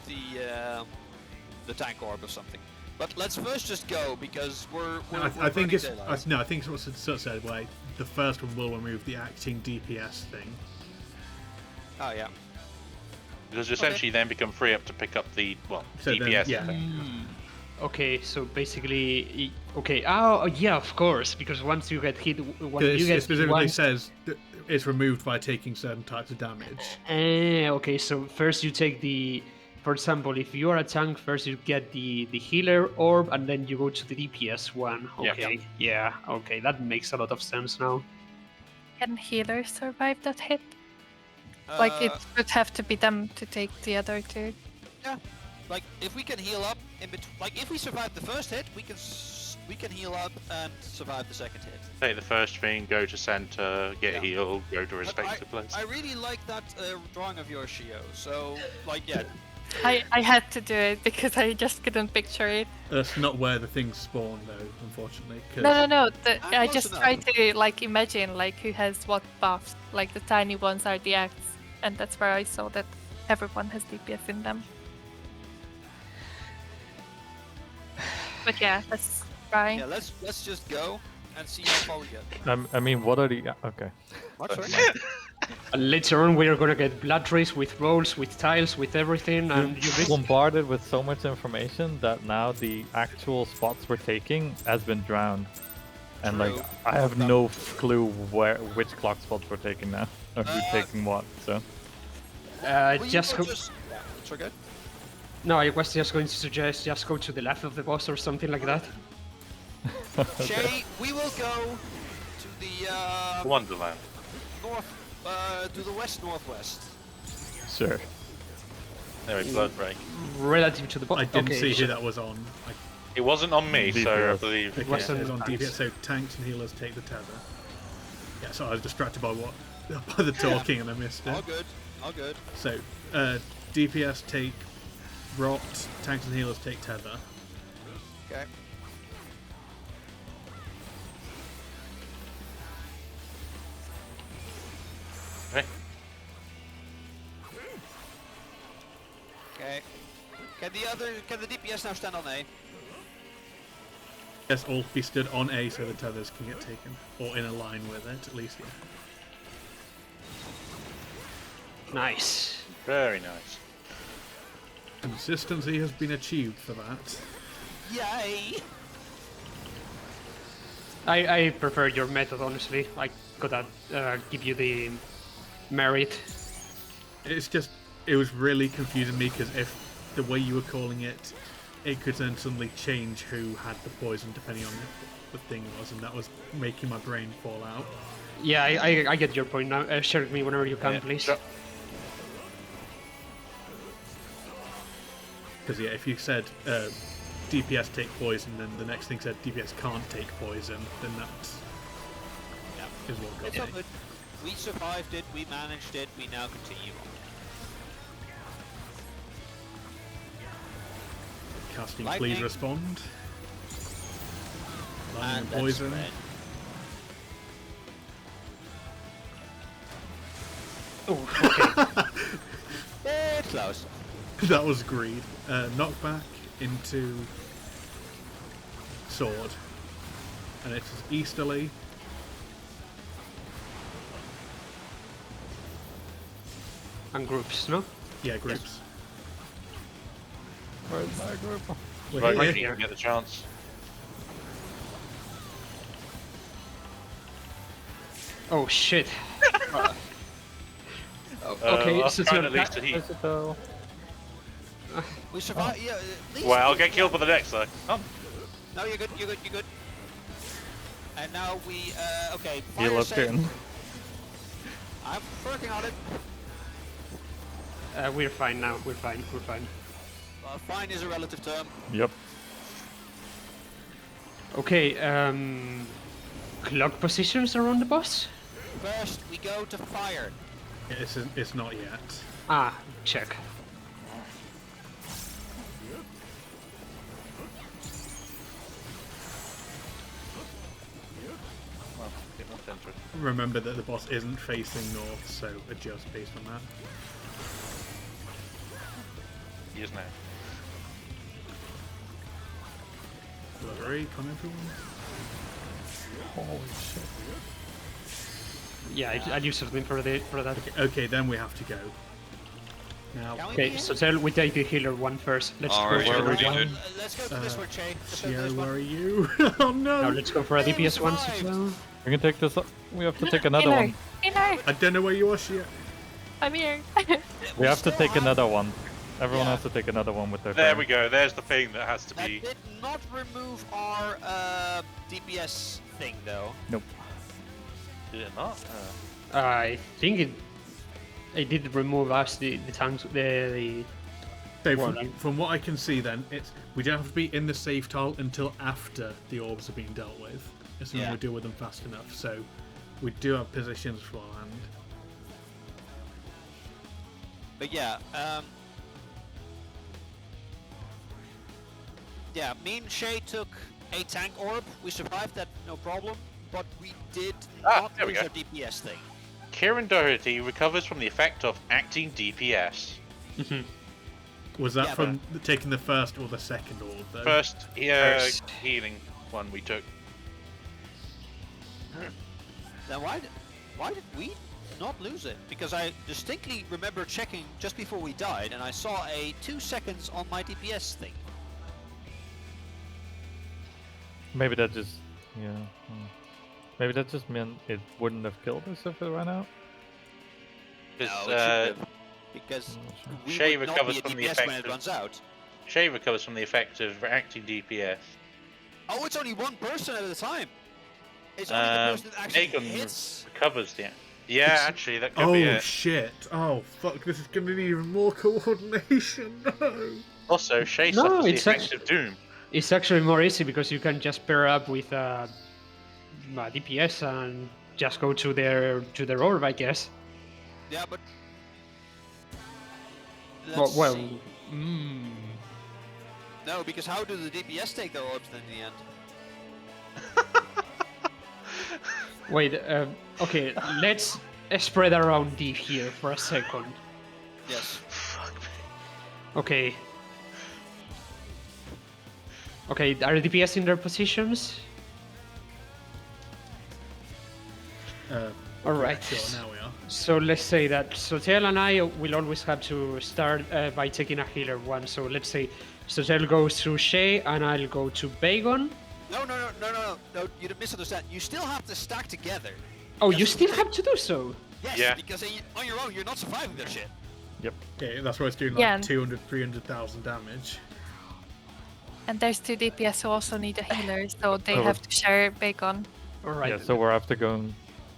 the tank orb or something. But let's first just go because we're I think burning it's daylight. no. I think it's what said. Where the first one will remove the acting DPS thing. Oh yeah. Because you essentially then become free up to pick up the So then, DPS. yeah. okay, so basically, okay. Oh, yeah, of course, because once you get hit, when you It get specifically one, says that it's removed by taking certain types of damage. okay, so first you take the, for example, if you are a tank, first you get the healer orb, and then you go to the DPS one. Yeah. Okay, yeah, okay, that makes a lot of sense now. Can healers survive that hit? Like, it would have to be them to take the other 2. Like if we can heal up in between, like if we survive the first hit, we can heal up and survive the second hit. Take the first thing, go to center, get Yeah. healed, go to But respective place. I really like that drawing of yours, Shio. So like yeah, I had to do it because I just couldn't picture it. That's not where the things spawn, though, unfortunately. 'cause- No. I close just enough. tried to like imagine like who has what buffs. Like the tiny ones are the acts, and that's where I saw that everyone has DPS in them. But yeah, Right. Yeah, let's just go and see how far we get. I mean, what are the... Okay. What, sorry? And later on, we are gonna get blood rays with rolls, with tiles, with everything, and you We're bombarded with so much information that now the actual spots we're taking has been drowned. And like, True. I have no clue which clock spots we're taking now, or who's taking what. So Well, you just were go. yeah, it's okay. No, I was just going to suggest just go to the left of the boss or something like that. Shay, we will go to the Wonderland. to the west-northwest. sure. There is blood break. Relative to the boss. I didn't okay, see so- who that was on. It wasn't on me, so I DPS. believe. Okay, Wasn't it was on tanks. DPS, so tanks and healers take the tether. Yeah, so I was distracted by by the talking and I missed All it. good. All good. So, DPS take rot, tanks and healers take tether. Okay. Okay. Okay. Can the DPS now stand on A? Yes, all be stood on A so the tethers can get taken, or in a line with it at least. Yeah. Nice. Very nice. Consistency has been achieved for that. Yay! I prefer your method, honestly. I gotta give you the merit. It's just, it was really confusing me because if the way you were calling it, it could then suddenly change who had the poison depending on what the thing was, and that was making my brain fall out. Yeah, I get your point now. Share with me whenever you can, Yeah, please. sure. Because yeah, if you said DPS take poison, then the next thing said DPS can't take poison, then that's is what got It's all me. good. We survived it. We managed it. We now continue on. Casting, Lightning. please respond. Lightning and that's poison. red. Oh, okay. It's close. That was greed. Knockback into sword, and it's easterly. And groups, no? Yeah, groups. Where's my group? We're Right, here. you didn't get the chance. Oh shit. Okay, I'll so find to at least a attack- heat. Where's it though? We survived. Yeah. At least Well, I'll get killed by the next though. Oh, No, you're good. You're good. You're good. And now we. Okay. Heal fire up save. here. I'm working on it. we're fine now. We're fine. We're fine. Fine is a relative term. Yep. Okay. Clock positions around the boss. First, we go to fire. Yeah, it's not yet. Ah, check. well, get my center. Remember that the boss isn't facing north, so adjust based on that. He is now. Blurry, on everyone. Holy shit. Yeah, I use something for that. Okay, then we have to go. Now, Can we Okay, be so in? tell we take the healer one first. Let's Alright, go where for are we the going? one. Let's go to this one, Shay. Let's go to Shio, this where one. are you? Oh no! Now let's go for a Hey, we DPS one. survived. So. We can take this. We have to take another Healer. one. Healer. I don't know where you are, Shio. I'm here. We have to still take have- another one. Everyone Yeah. has to take another one with their There turn. we go. There's the thing that has to That be. did not remove our DPS thing, though. Nope. Did it not? I think it did remove us the tanks the So Well, from what I can see, then it's we don't have to be in the save tile until after the orbs are being dealt with. As soon as Yeah. we deal with them fast enough. So we do have positions for land. But yeah, yeah, me and Shay took a tank orb. We survived that, no problem. But we did not there we lose go. our DPS thing. Kieran Doherty recovers from the effect of acting DPS. Was that Yeah, from taking the first or the second orb? Though? First, First. healing. one we took. Then why did we not lose it? Because I distinctly remember checking just before we died, and I saw a 2 seconds on my DPS thing. Maybe that just, yeah. Maybe that just meant it wouldn't have killed us if it ran out. No, it shouldn't have, because we Shay would not recovers be a from the DPS effect when it of- runs out. Shay recovers from the effect of acting DPS. Oh, it's only one person at a time. It's only the person that actually Aegon hits. recovers, yeah. Yeah, actually, that could be Oh it. shit! Oh fuck! This is going to need even more coordination. No. Also, Shay No, suffers the it's effect of Doom. It's actually more easy because you can just pair up with DPS and just go to their orb, I guess. Yeah, but. Well, see. No, because how do the DPS take their orbs then in the end? Wait. Okay, let's spread around D here for a second. Yes. Okay. Okay, are DPS in their positions? Alright. Sure, now we are. So let's say that Sotel and I will always have to start by taking a healer one. So let's say Sotel goes to Shay and I'll go to Bagon. No, you misunderstand. You still have to stack together. Oh, you Yes, still have to do so? Yes, Yeah. because on your own, you're not surviving that shit. Yep. Yeah, that's why it's doing like Yeah. 300,000 damage. And there's 2 DPS who also need a healer, so they Oh. have to share bacon. Alright. Yeah, so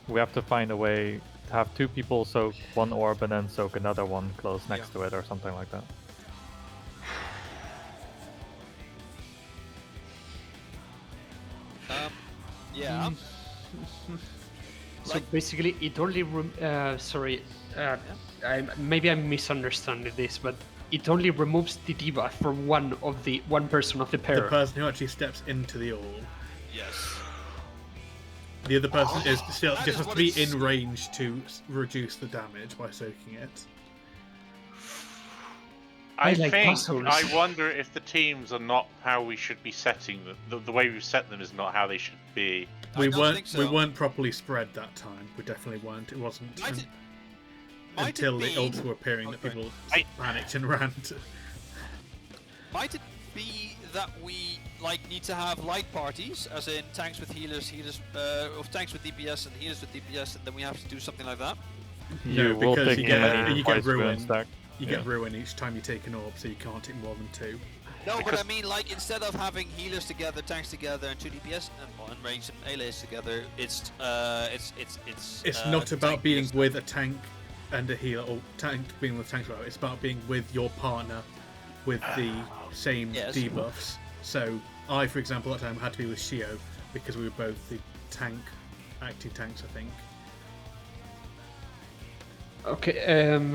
we have to find a way to have 2 people soak one orb and then soak another one close next to it or something like that. Yeah. So basically, it only maybe I'm misunderstanding this, but it only removes the debuff from one person of the pair. The person who actually steps into the orb. Yes. The other person is still that just is has to what be it's- in range to reduce the damage by soaking it. I like think. puzzles. I wonder if the teams are not how we should be setting them. The way we've set them is not how they should be. We don't think we so. weren't properly spread that time. We definitely weren't. It wasn't Might until it the be- ults were appearing that Okay. people I- panicked and ran. Might it be that we need to have light parties, as in tanks with healers, or tanks with DPS and healers with DPS, and then we have to do something like that? You will because take you too get- many you get twice per ruined. stack. You Yeah. get ruin each time you take an orb, so you can't take more than 2. No, but Because- I mean, instead of having healers together, tanks together, and 2 DPS and range and melees together, it's Not about tank being healers. with a tank and a healer, or tank being with tanks. It's about being with your partner with the same Yes. debuffs. So I, for example, at the time had to be with Shio because we were both the active tanks, I think. Okay.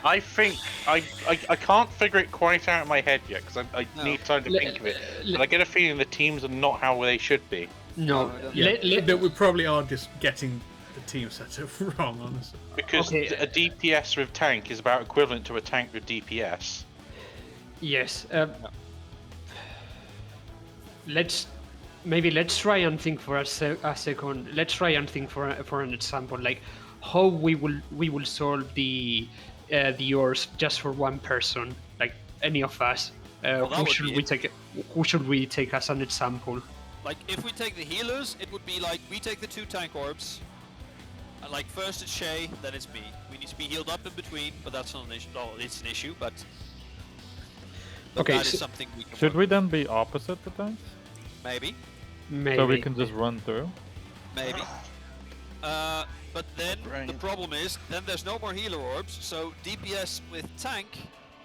I think I can't figure it quite out in my head yet because I No. need time to think of it. But I get a feeling the teams are not how they should be. No. Yeah, we probably are just getting the team setup wrong, honestly. Because Okay. a DPS with tank is about equivalent to a tank with DPS. Yes. Let's try and think for a second. Let's try and think for an example, like how we will solve the orbs just for one person, like any of us. that Who would should be we it. take? Who should we take as an example? If we take the healers, it would be we take the 2 tank orbs. And first it's Shay, then it's me. We need to be healed up in between, but that's not an issue. No, it's an issue, but Okay, that is so- something we can Should work we then be opposite the tanks? with. Maybe. Maybe. So we can just run through? Maybe. But then the problem is, then there's no more healer orbs, so DPS with tank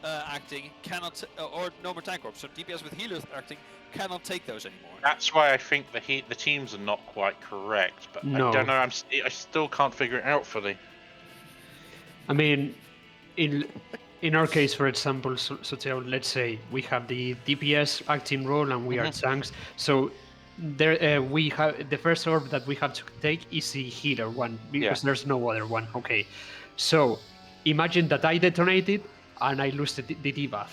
acting cannot, or no more tank orbs, so DPS with healers acting cannot take those anymore. That's why I think the teams are not quite correct. But No. I don't know. I still can't figure it out fully. I mean, in our case, for example, so let's say we have the DPS acting role and we are tanks. So there we have the first orb that we have to take is the healer one because there's no other one. Okay, so imagine that I detonated and I lose the debuff.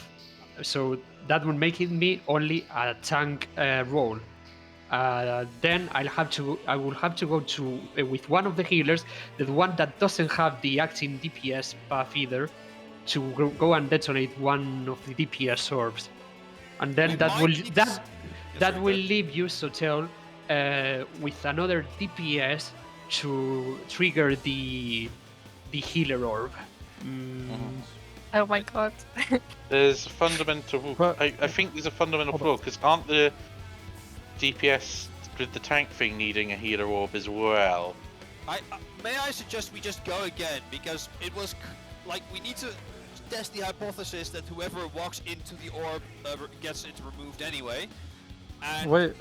So that would make it me only a tank role. then I will have to go to with one of the healers, the one that doesn't have the acting DPS buff either, to go and detonate one of the DPS orbs, and then We that might will need to that s- that sorry, will go ahead. leave you, Sotel, with another DPS to trigger the healer orb. Oh my god. There's a fundamental. But- I think there's a fundamental flaw because aren't the DPS with the tank thing needing a healer orb as well? May I suggest we just go again, because it was like we need to test the hypothesis that whoever walks into the orb gets it removed anyway. And Wait,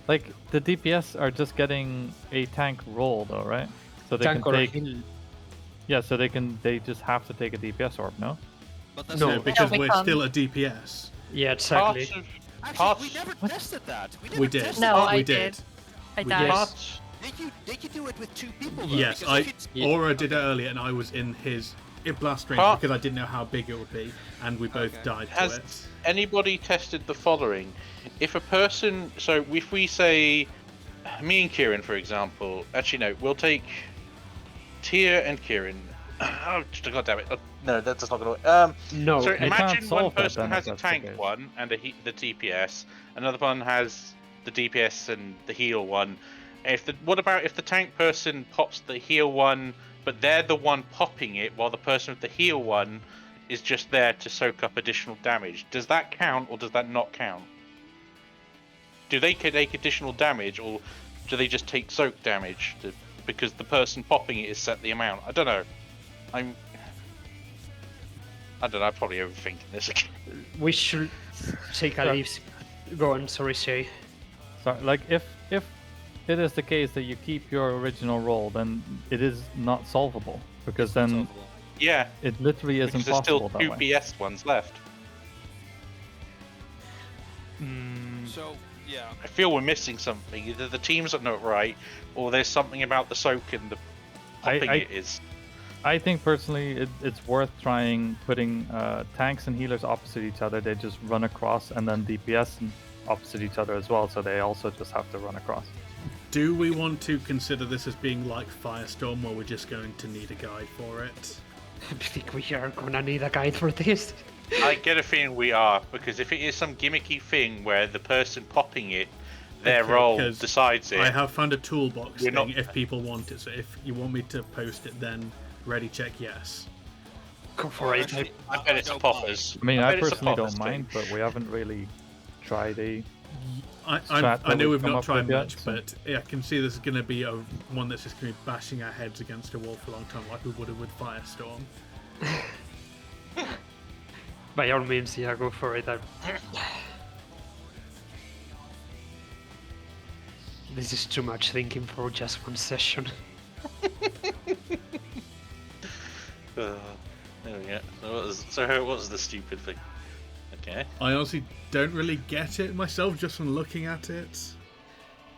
like the DPS are just getting a tank roll though, right? So they Tank can or take. heal. Yeah, so they just have to take a DPS orb, no? but that's No, No, not- because we we're can't. still a DPS. Yeah, Part exactly. of Actually, we never tested that. We never We did. tested No, that. I we did. did. I We died. did. part. They could do it with 2 people. Though, Yes, because if it's- Aura did it earlier, and I was in his blast range Part- because I didn't know how big it would be, and we both Okay. died to Has it. anybody tested the following? If a person, so if we say me and Kieran, for example, actually no, we'll take Tia and Kieran. Oh, god damn it! No, that's not gonna. No, So can't imagine one solve that person then, has if a that's the tank case. one and the TPS, another one has the DPS and the heal one. What about if the tank person pops the heal one, but they're the one popping it, while the person with the heal one is just there to soak up additional damage? Does that count, or does that not count? Do they take additional damage, or do they just take soak damage because the person popping it is set the amount? I don't know. I'm probably overthinking this again. we should take a Sure. leave. Go on, sorry, Shay. So, like, if it is the case that you keep your original roll, then it is not solvable because then Solvable. Yeah, it literally is because there's still impossible two that way. PS ones left. So yeah. I feel we're missing something. Either the teams are not right, or there's something about the soak and the popping I- it is. I think personally it's worth trying putting tanks and healers opposite each other. They just run across, and then DPS opposite each other as well, so they also just have to run across. Do we want to consider this as being like Firestorm, where we're just going to need a guide for it? I think we are gonna need a guide for this. I get a feeling we are, because if it is some gimmicky thing where the person popping it, their Okay, role 'cause decides it. I have found a toolbox We're thing not- if people want it, so if you want me to post it, then ready check yes. Go for it. Actually, I bet it's a don't mind. poppers. I mean, bet I it's a personally poppers don't mind, thing. but we haven't really tried a. I strat know that we've we've come not up tried with yet, much, so- but yeah, I can see this is going to be one that's just going to be bashing our heads against a wall for a long time, like we would have with Firestorm. By all means, yeah, go for it. This is too much thinking for just one session. There we go. So what was the stupid thing? Okay. I honestly don't really get it myself just from looking at it.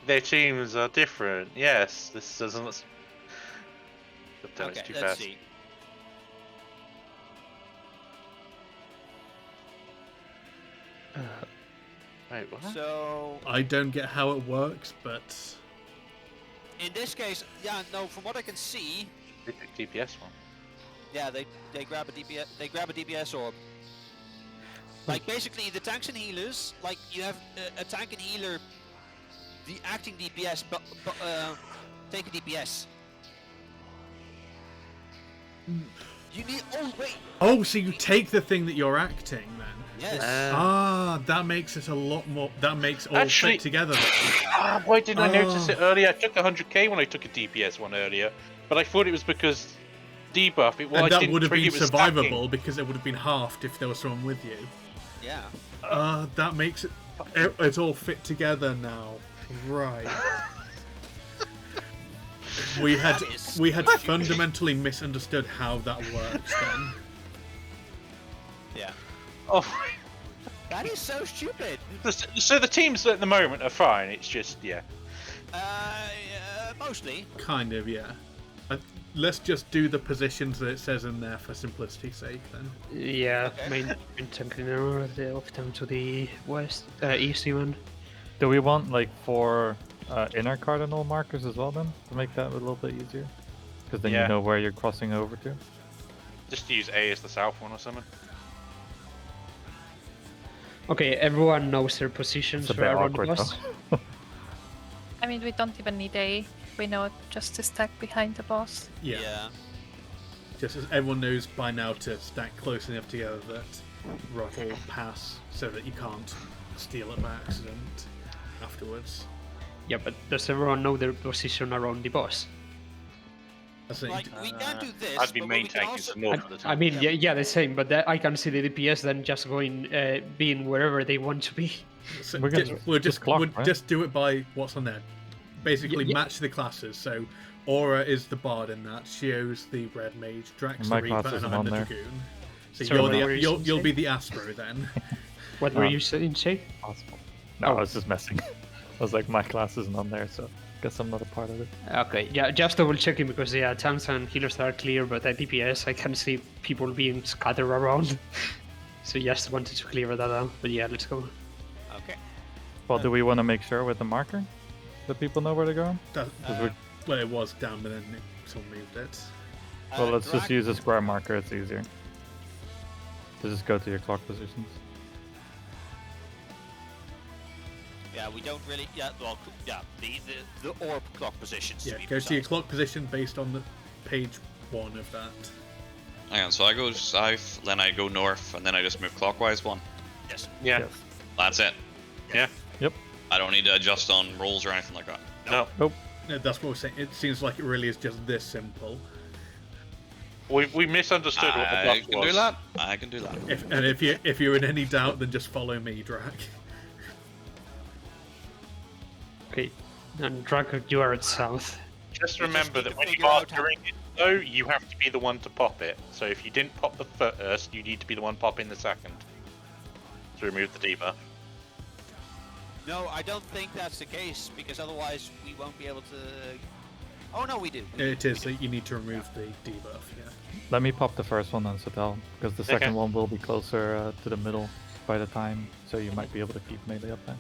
Their teams are different. Yes, this doesn't. God damn, Okay, it's too let's fast. see. Wait, what? So I don't get how it works, but in this case, yeah, no. From what I can see, They picked DPS one. yeah, they grab a DPS orb. Like basically, the tanks and healers, like you have a tank and healer, the acting DPS, but take a DPS. You need. Oh wait. oh, so you take the thing that you're acting then? Yes. That makes it a lot more. That makes all Actually- fit together. Then. Why didn't I notice Oh. it earlier? I took 100k when I took a DPS one earlier, but I thought it was because debuff. Well, I And that didn't would have trigger been it with stacking. survivable because it would have been halved if there was someone with you. yeah. That makes it's all fit together now. Right. we had That is fundamentally misunderstood how that works then. Yeah. Oh, That is so stupid. so the teams at the moment are fine. It's just yeah. Mostly. Kind of, yeah. let's just do the positions that it says in there for simplicity's sake then. Yeah, Okay. main tank leader off down to the west, east even. Do we want like 4 inner cardinal markers as well then to make that a little bit easier? Because then Yeah. you know where you're crossing over to. Just use A as the south one or something. Okay, everyone knows their positions It's a bit around the awkward boss. though. I mean, we don't even need A. We know just to stack behind the boss. Yeah. Just as everyone knows by now to stack close enough together that Rot will pass so that you can't steal it by accident afterwards. Yeah, but does everyone know their position around the boss? I think Like, we can do this, I'd be but main we can tanking also... some north of the I time. mean, yeah, the same, but I can see the DPS then just going, being wherever they want to be. so We're gonna we'll just clock, we'll right? just do it by what's on there. Basically, Yeah. match the classes. So Aura is the bard in that. Shio's the red mage. Drax My the class Reaper, and isn't I'm on the there. dragoon. So Sorry, what were you you'll saying? be the Astro then. What were you saying, Shay? Possible. No, I was just messing. I was like, my class isn't on there, so guess I'm not a part of it. Okay, yeah, just double checking because yeah, tanks and healers are clear, but at DPS I can see people being scattered around. So just wanted to clear that out. But yeah, let's go. Okay. Well, do we want to make sure with the marker that people know where to go? Well, it was down, but then someone moved it. Well, let's just Drac- use a square marker. It's easier. To just go to your clock positions. Yeah, we don't really... Yeah, well, yeah, the orb clock positions. Yeah, to be go to your precise. clock position based on the page 1 of that. Hang on, so I go south, then I go north, and then I just move clockwise one. Yes. Yeah. Yes. That's it. Yeah. Yep. I don't need to adjust on rolls or anything like that. No. Nope. No, that's what we're saying. It seems like it really is just this simple. We misunderstood what the I block can was. do that. I can do that. If you're in any doubt, then just follow me, Drac. Okay, and Draco, you are at south. Just We just remember need that to when you figure are out how- doing it, though, you have to be the one to pop it. So if you didn't pop the first, you need to be the one popping the second to remove the debuff. No, I don't think that's the case, because otherwise we won't be able to... Oh, no, we do. It is that you need to remove the debuff, yeah. Let me pop the first one on Satel, because the second Okay. one will be closer to the middle by the time, so you might be able to keep melee up there.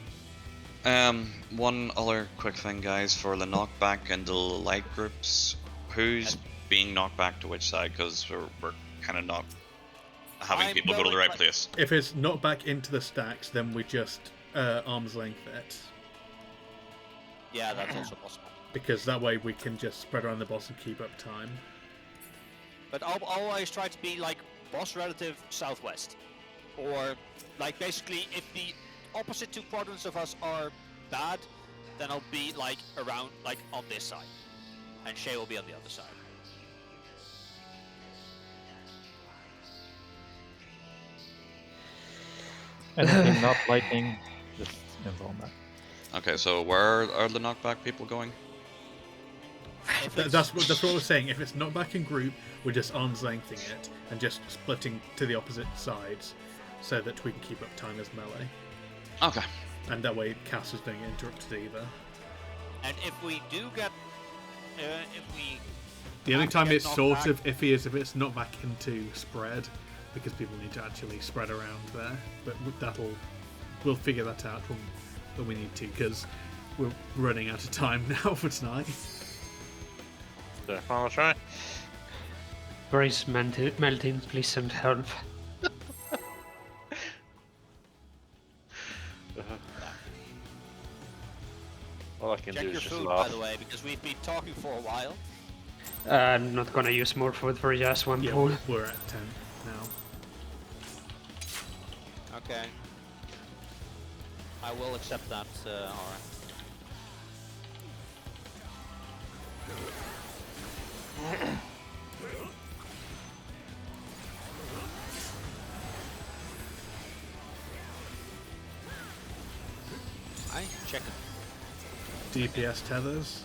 One other quick thing, guys, for the knockback and the light groups. Who's being knocked back to which side? Because we're kind of not having I'm people go to the going right like- place. If it's not back into the stacks, then we just arm's length it. Yeah, that's also possible. Because that way we can just spread around the boss and keep up time. But I'll always try to be like boss relative southwest. Or like basically if the opposite two quadrants of us are bad, then I'll be like around like on this side. And Shay will be on the other side. Anything not lightning, just involve that. Okay, so where are the knockback people going? If That's what we're saying. If it's not back in group, we're just arm's lengthing it and just splitting to the opposite sides so that we can keep up time as melee. Okay. And that way casters don't get interrupted either. And if we do get, The only have to time get it's knocked sort back- of iffy is if it's not back into spread, because people need to actually spread around there. But we'll figure that out when we need to, because we're running out of time now for tonight. So, I'll try. Grace melting, please send help. All I can check do your is just food, laugh. by the way, because we've been talking for a while. I'm not gonna use more food for just one Yeah, pool. we're at 10 now. Okay. I will accept that, alright. I check it. DPS tethers.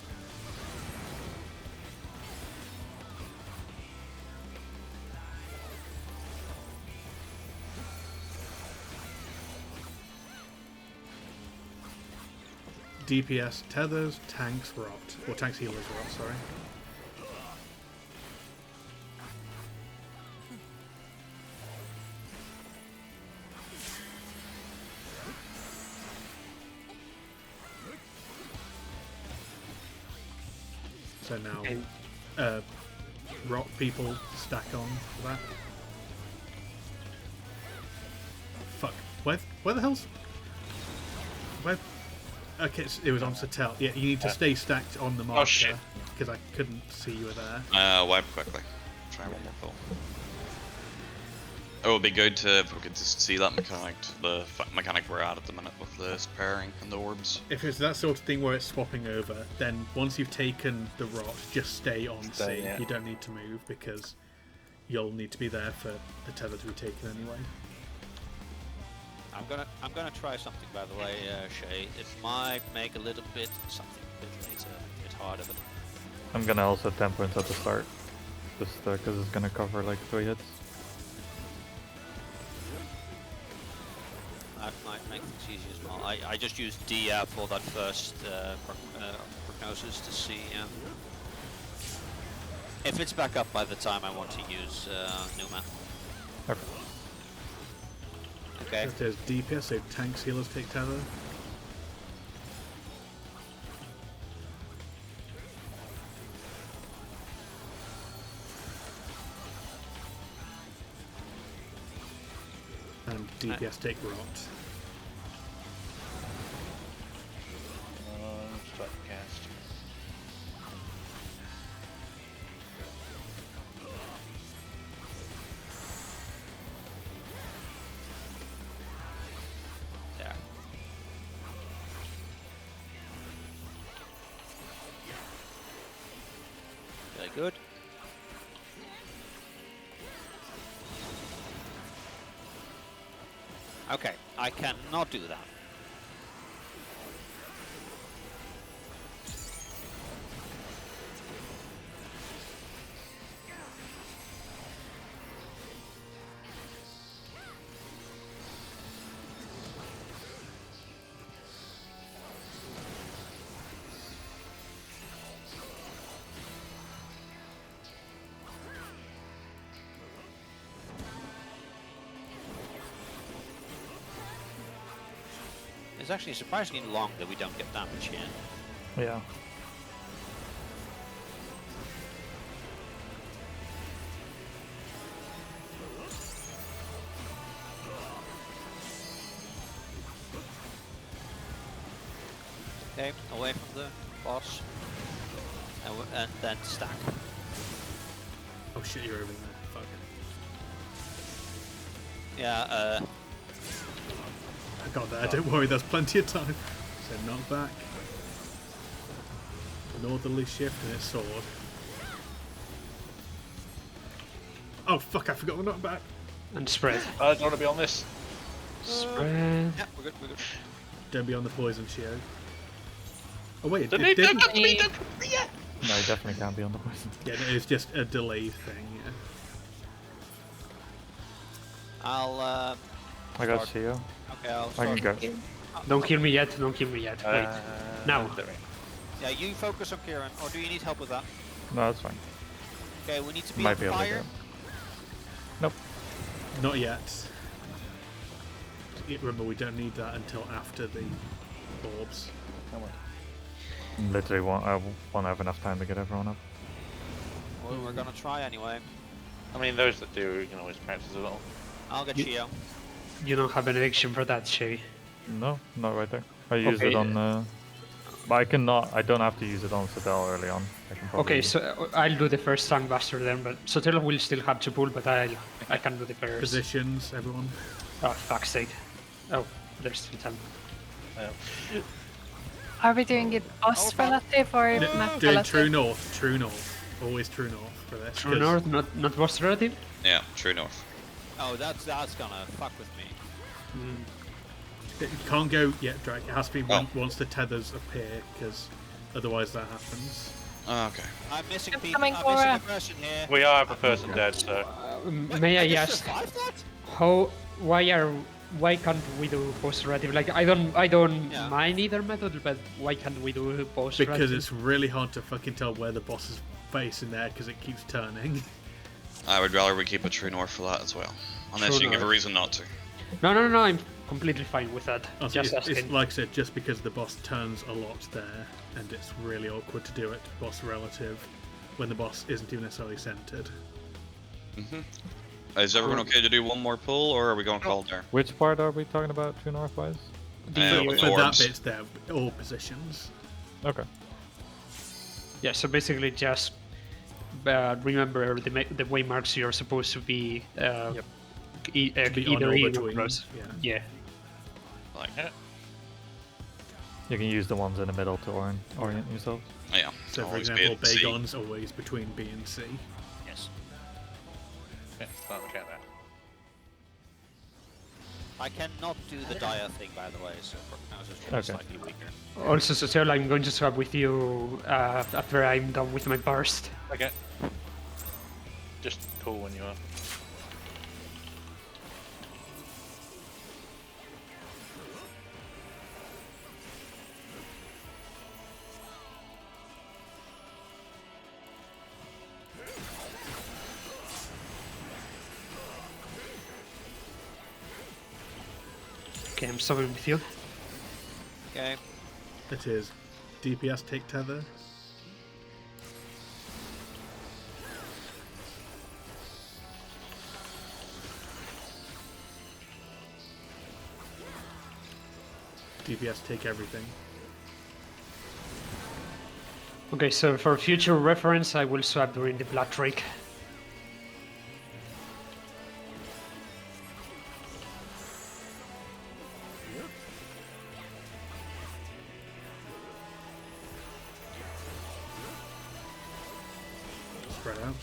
DPS tethers, tanks rot. Or tanks healers rot, sorry. So now, Okay. rock people stack on for that. Fuck. Where the hell's... Where... Okay, it was on Satel. Yeah, you need to stay stacked on the marker. shit. Because I couldn't see you were there. Wipe quickly. Try one more pull. It would be good if we could just see that mechanic, mechanic we're at the minute with the pairing and the orbs. If it's that sort of thing where it's swapping over, then once you've taken the rot, just stay on C. yeah. You don't need to move because you'll need to be there for the tether to be taken anyway. I'm gonna try something, by the way, Shay. It might make a little bit something a bit later, a bit harder, but I'm gonna also temperance at the start, just because it's gonna cover like 3 hits. that might make things easy as well. I just used D for that first prognosis to see if it's back up by the time I want to use Numa. Okay. Okay. If there's DPS, so tanks, healers take tether. And DPS take rot. Start the cast. There. Very good. Okay, I cannot do that. It's actually surprisingly long that we don't get damage here. Yeah. Okay, away from the boss. And then stack. Oh shit, you're over there. Fuck. Yeah, I got there, don't worry, there's plenty of time. So knock back. Northerly shift and it's sword. Oh fuck, I forgot the knockback. And spread. Do you want to be on this? Spread. yeah, we're good, we're good. Don't be on the poison shield. Oh wait, Don't it didn't. come to me, don't come to me yet! No, you definitely can't be on the poison. Yeah, it's just a delay thing, yeah. I'll, I got Start. Shio. okay, I'll I start. can go. Don't kill me yet, don't kill me yet. Wait. Now. there we go. Yeah, you focus on Kieran, or do you need help with that? No, that's fine. Okay, we need to be Might on be able to fire. go. Nope. Not yet. Remember, we don't need that until after the orbs. Literally I won't have enough time to get everyone up. Well, we're gonna try anyway. I mean, those that do, you can always practice a little. I'll get You- Shio. You don't have an eviction for that, Shay. No, not right there. I use Okay, it on but I don't have to use it on Sadell early on. I can probably Okay, so I'll do the first tank buster then, but Sotelo will still have to pull, but I can do the first. Positions, everyone. Oh, fuck's sake. Oh, there's still time. Are we doing it boss relative or map Doing relative? true north, true north. Always true north for this. True north, not boss relative? Yeah, true north. Oh, that's gonna fuck with me. It can't go yet, Drake. It has to be Oh. once the tethers appear, because otherwise that happens. Oh, okay. I'm missing I'm people. coming I'm for missing a- a person here. We are a person dead, so. May I just ask, survived that? why can't we do boss relative? Like I don't Yeah. mind either method, but why can't we do boss Because relative? it's really hard to fucking tell where the boss is facing there, because it keeps turning. I would rather we keep a true north for that as well. Unless True you can give a north. reason not to. No, I'm completely fine with that. Also, Just it's asking. like I said, just because the boss turns a lot there. and it's really awkward to do it boss relative when the boss isn't even necessarily centered. Is everyone okay to do one more pull, or are we going cold there? Which part are we talking about, True Northwise? With For that orbs. bit, they're all positions. Okay. Yeah, so basically just remember the way marks you're supposed to be. Be on Either or in or between. close. Yeah. Like, You can use the ones in the middle to orient yourself. yeah. So, for always be example, at C. Bagon's always between B and C. Yes. Yeah, start looking at that. I cannot do the dire thing, by the way, so now it's just Okay. slightly weaker. Also, Cecile, I'm going to swap with you after I'm done with my burst. Okay. Just cool when you are. Okay, I'm swapping with you. Okay. It is DPS take tether. DPS take everything. Okay, so for future reference, I will swap during the Blood Drake. Spread out.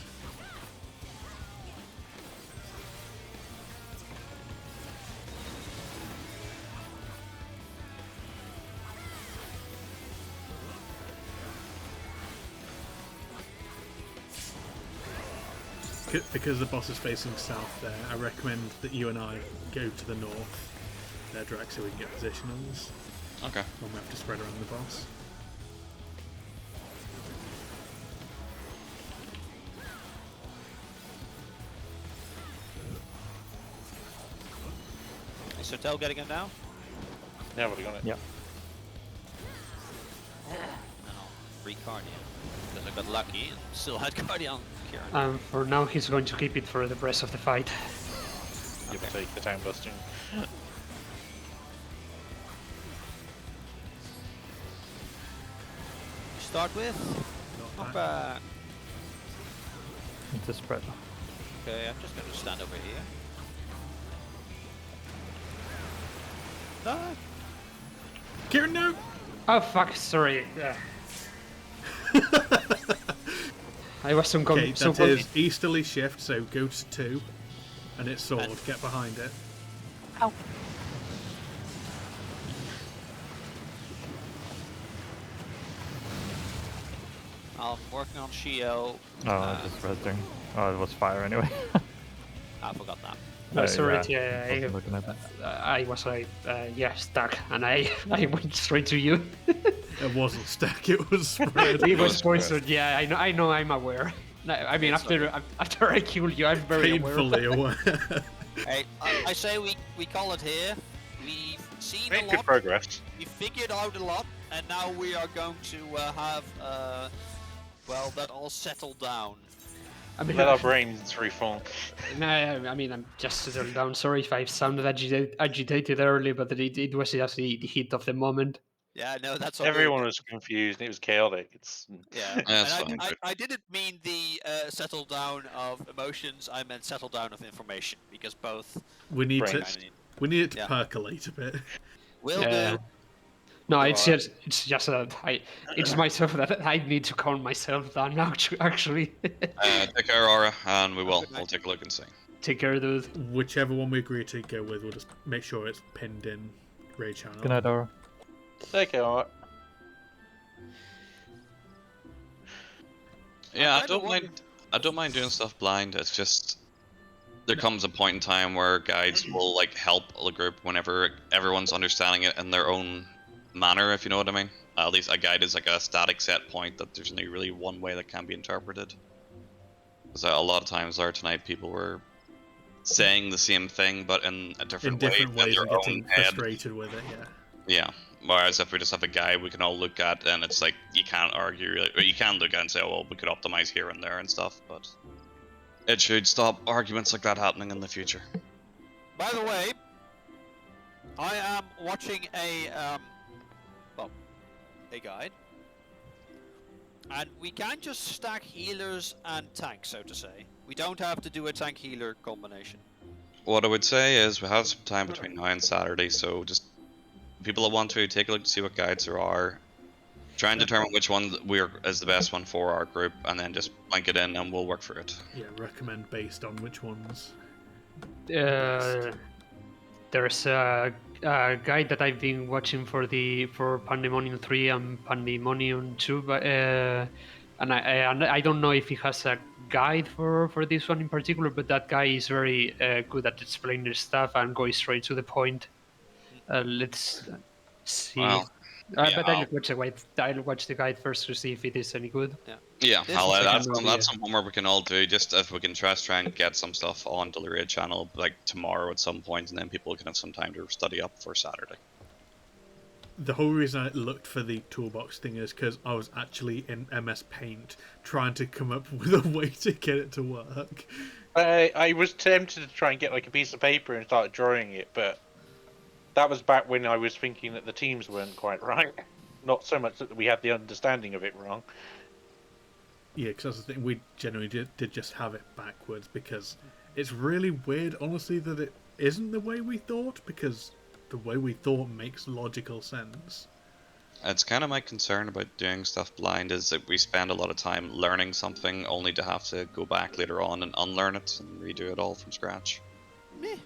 Because the boss is facing south there, I recommend that you and I go to the north, their direct, so we can get positionals Okay. when we have to spread around the boss. Is Sotel getting him now? Yeah, what are you got it? Yeah. No, free Guardian. Because I got lucky and still had Guardian Kieran. For now, he's going to keep it for the rest of the fight. You have to take the time busting. Start with Not bad. knockback. It's a spread. Okay, I'm just going to stand over here. No. Kieran, no! Oh fuck, sorry. I was so Okay, so that is easterly shift, so go to 2, and it's sword, And- get behind it. Ow. I'm working on Shio. Oh, just resting. Oh, it was fire anyway. I forgot that. sorry, yeah. yeah, Wasn't looking at that. I was stuck, and I went straight to you. It wasn't stack, it was spread. It was poisoned. Yeah, I know, I'm aware. I mean, after I killed you, I'm very aware. Painfully aware. Hey, I say we call it here. We've seen Made a good lot. progress. We figured out a lot, and now we are going to have well, that all settled down. I mean, Let our brains reform. no, I mean, I'm just settled down. Sorry if I sounded agitated early, but it was just the heat of the moment. Yeah, no, that's all Everyone good. was confused. It was chaotic. It's Yeah, That's and fine, good. I didn't mean the settle down of emotions. I meant settle down of information because both. we need Brain. it to Yeah. percolate a bit. Will Yeah. do. No, it's Alright. just that it's myself that I need to calm myself down now. Actually, Take care, Aura, and Good we'll night. take a look and see. take care, dude. Whichever one we agree to go with, we'll just make sure it's pinned in Raid channel. Good night, Dora. take care. Alright. Yeah, I kinda don't wonder- mind. I don't mind doing stuff blind. It's just there comes a point in time where guides will like help the group whenever everyone's understanding it in their own manner, if you know what I mean. At least a guide is like a static set point that there's only really one way that can be interpreted. Because a lot of times there tonight people were saying the same thing but in a different, In different way ways in and their getting own head. frustrated with it, yeah. Yeah, Whereas if we just have a guide we can all look at, and it's like you can't argue, really, or you can look at and say, oh, well, we could optimize here and there and stuff, but it should stop arguments like that happening in the future. By the way, I am watching a guide, and we can just stack healers and tanks, so to say. We don't have to do a tank healer combination. What I would say is we have some time between now and Saturday, so just people that want to take a look to see what guides there are, try and determine which one is the best one for our group, and then just blank it in and we'll work for it. Yeah, recommend based on which ones. There's a guide that I've been watching for Pandemonium 3 and Pandemonium 2, but and I don't know if he has a guide for this one in particular, but that guy is very good at explaining the stuff and going straight to the point. Let's see. Wow. But I'll watch the guide first to see if it is any good. Yeah, This that's some homework we can all do. Just if we can try and get some stuff onto the raid channel like tomorrow at some point, and then people can have some time to study up for Saturday. The whole reason I looked for the toolbox thing is because I was actually in MS Paint trying to come up with a way to get it to work. I was tempted to try and get like a piece of paper and start drawing it, but that was back when I was thinking that the teams weren't quite right. Not so much that we had the understanding of it wrong. Yeah, because that's the thing, we generally did just have it backwards, because it's really weird, honestly, that it isn't the way we thought, because the way we thought makes logical sense. It's kind of my concern about doing stuff blind is that we spend a lot of time learning something only to have to go back later on and unlearn it and redo it all from scratch. Meh.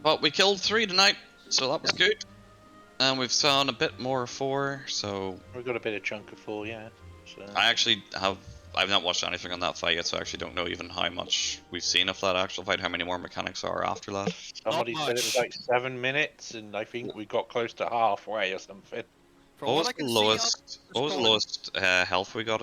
Well, we killed 3 tonight, so that was good. And we've found a bit more 4, so... We've got a bit of chunk of 4, yeah. So... I've not watched anything on that fight yet, so I actually don't know even how much we've seen of that actual fight, how many more mechanics are after that. Somebody said it was like 7 minutes, and I think we got close to halfway or something. What was the lowest health we got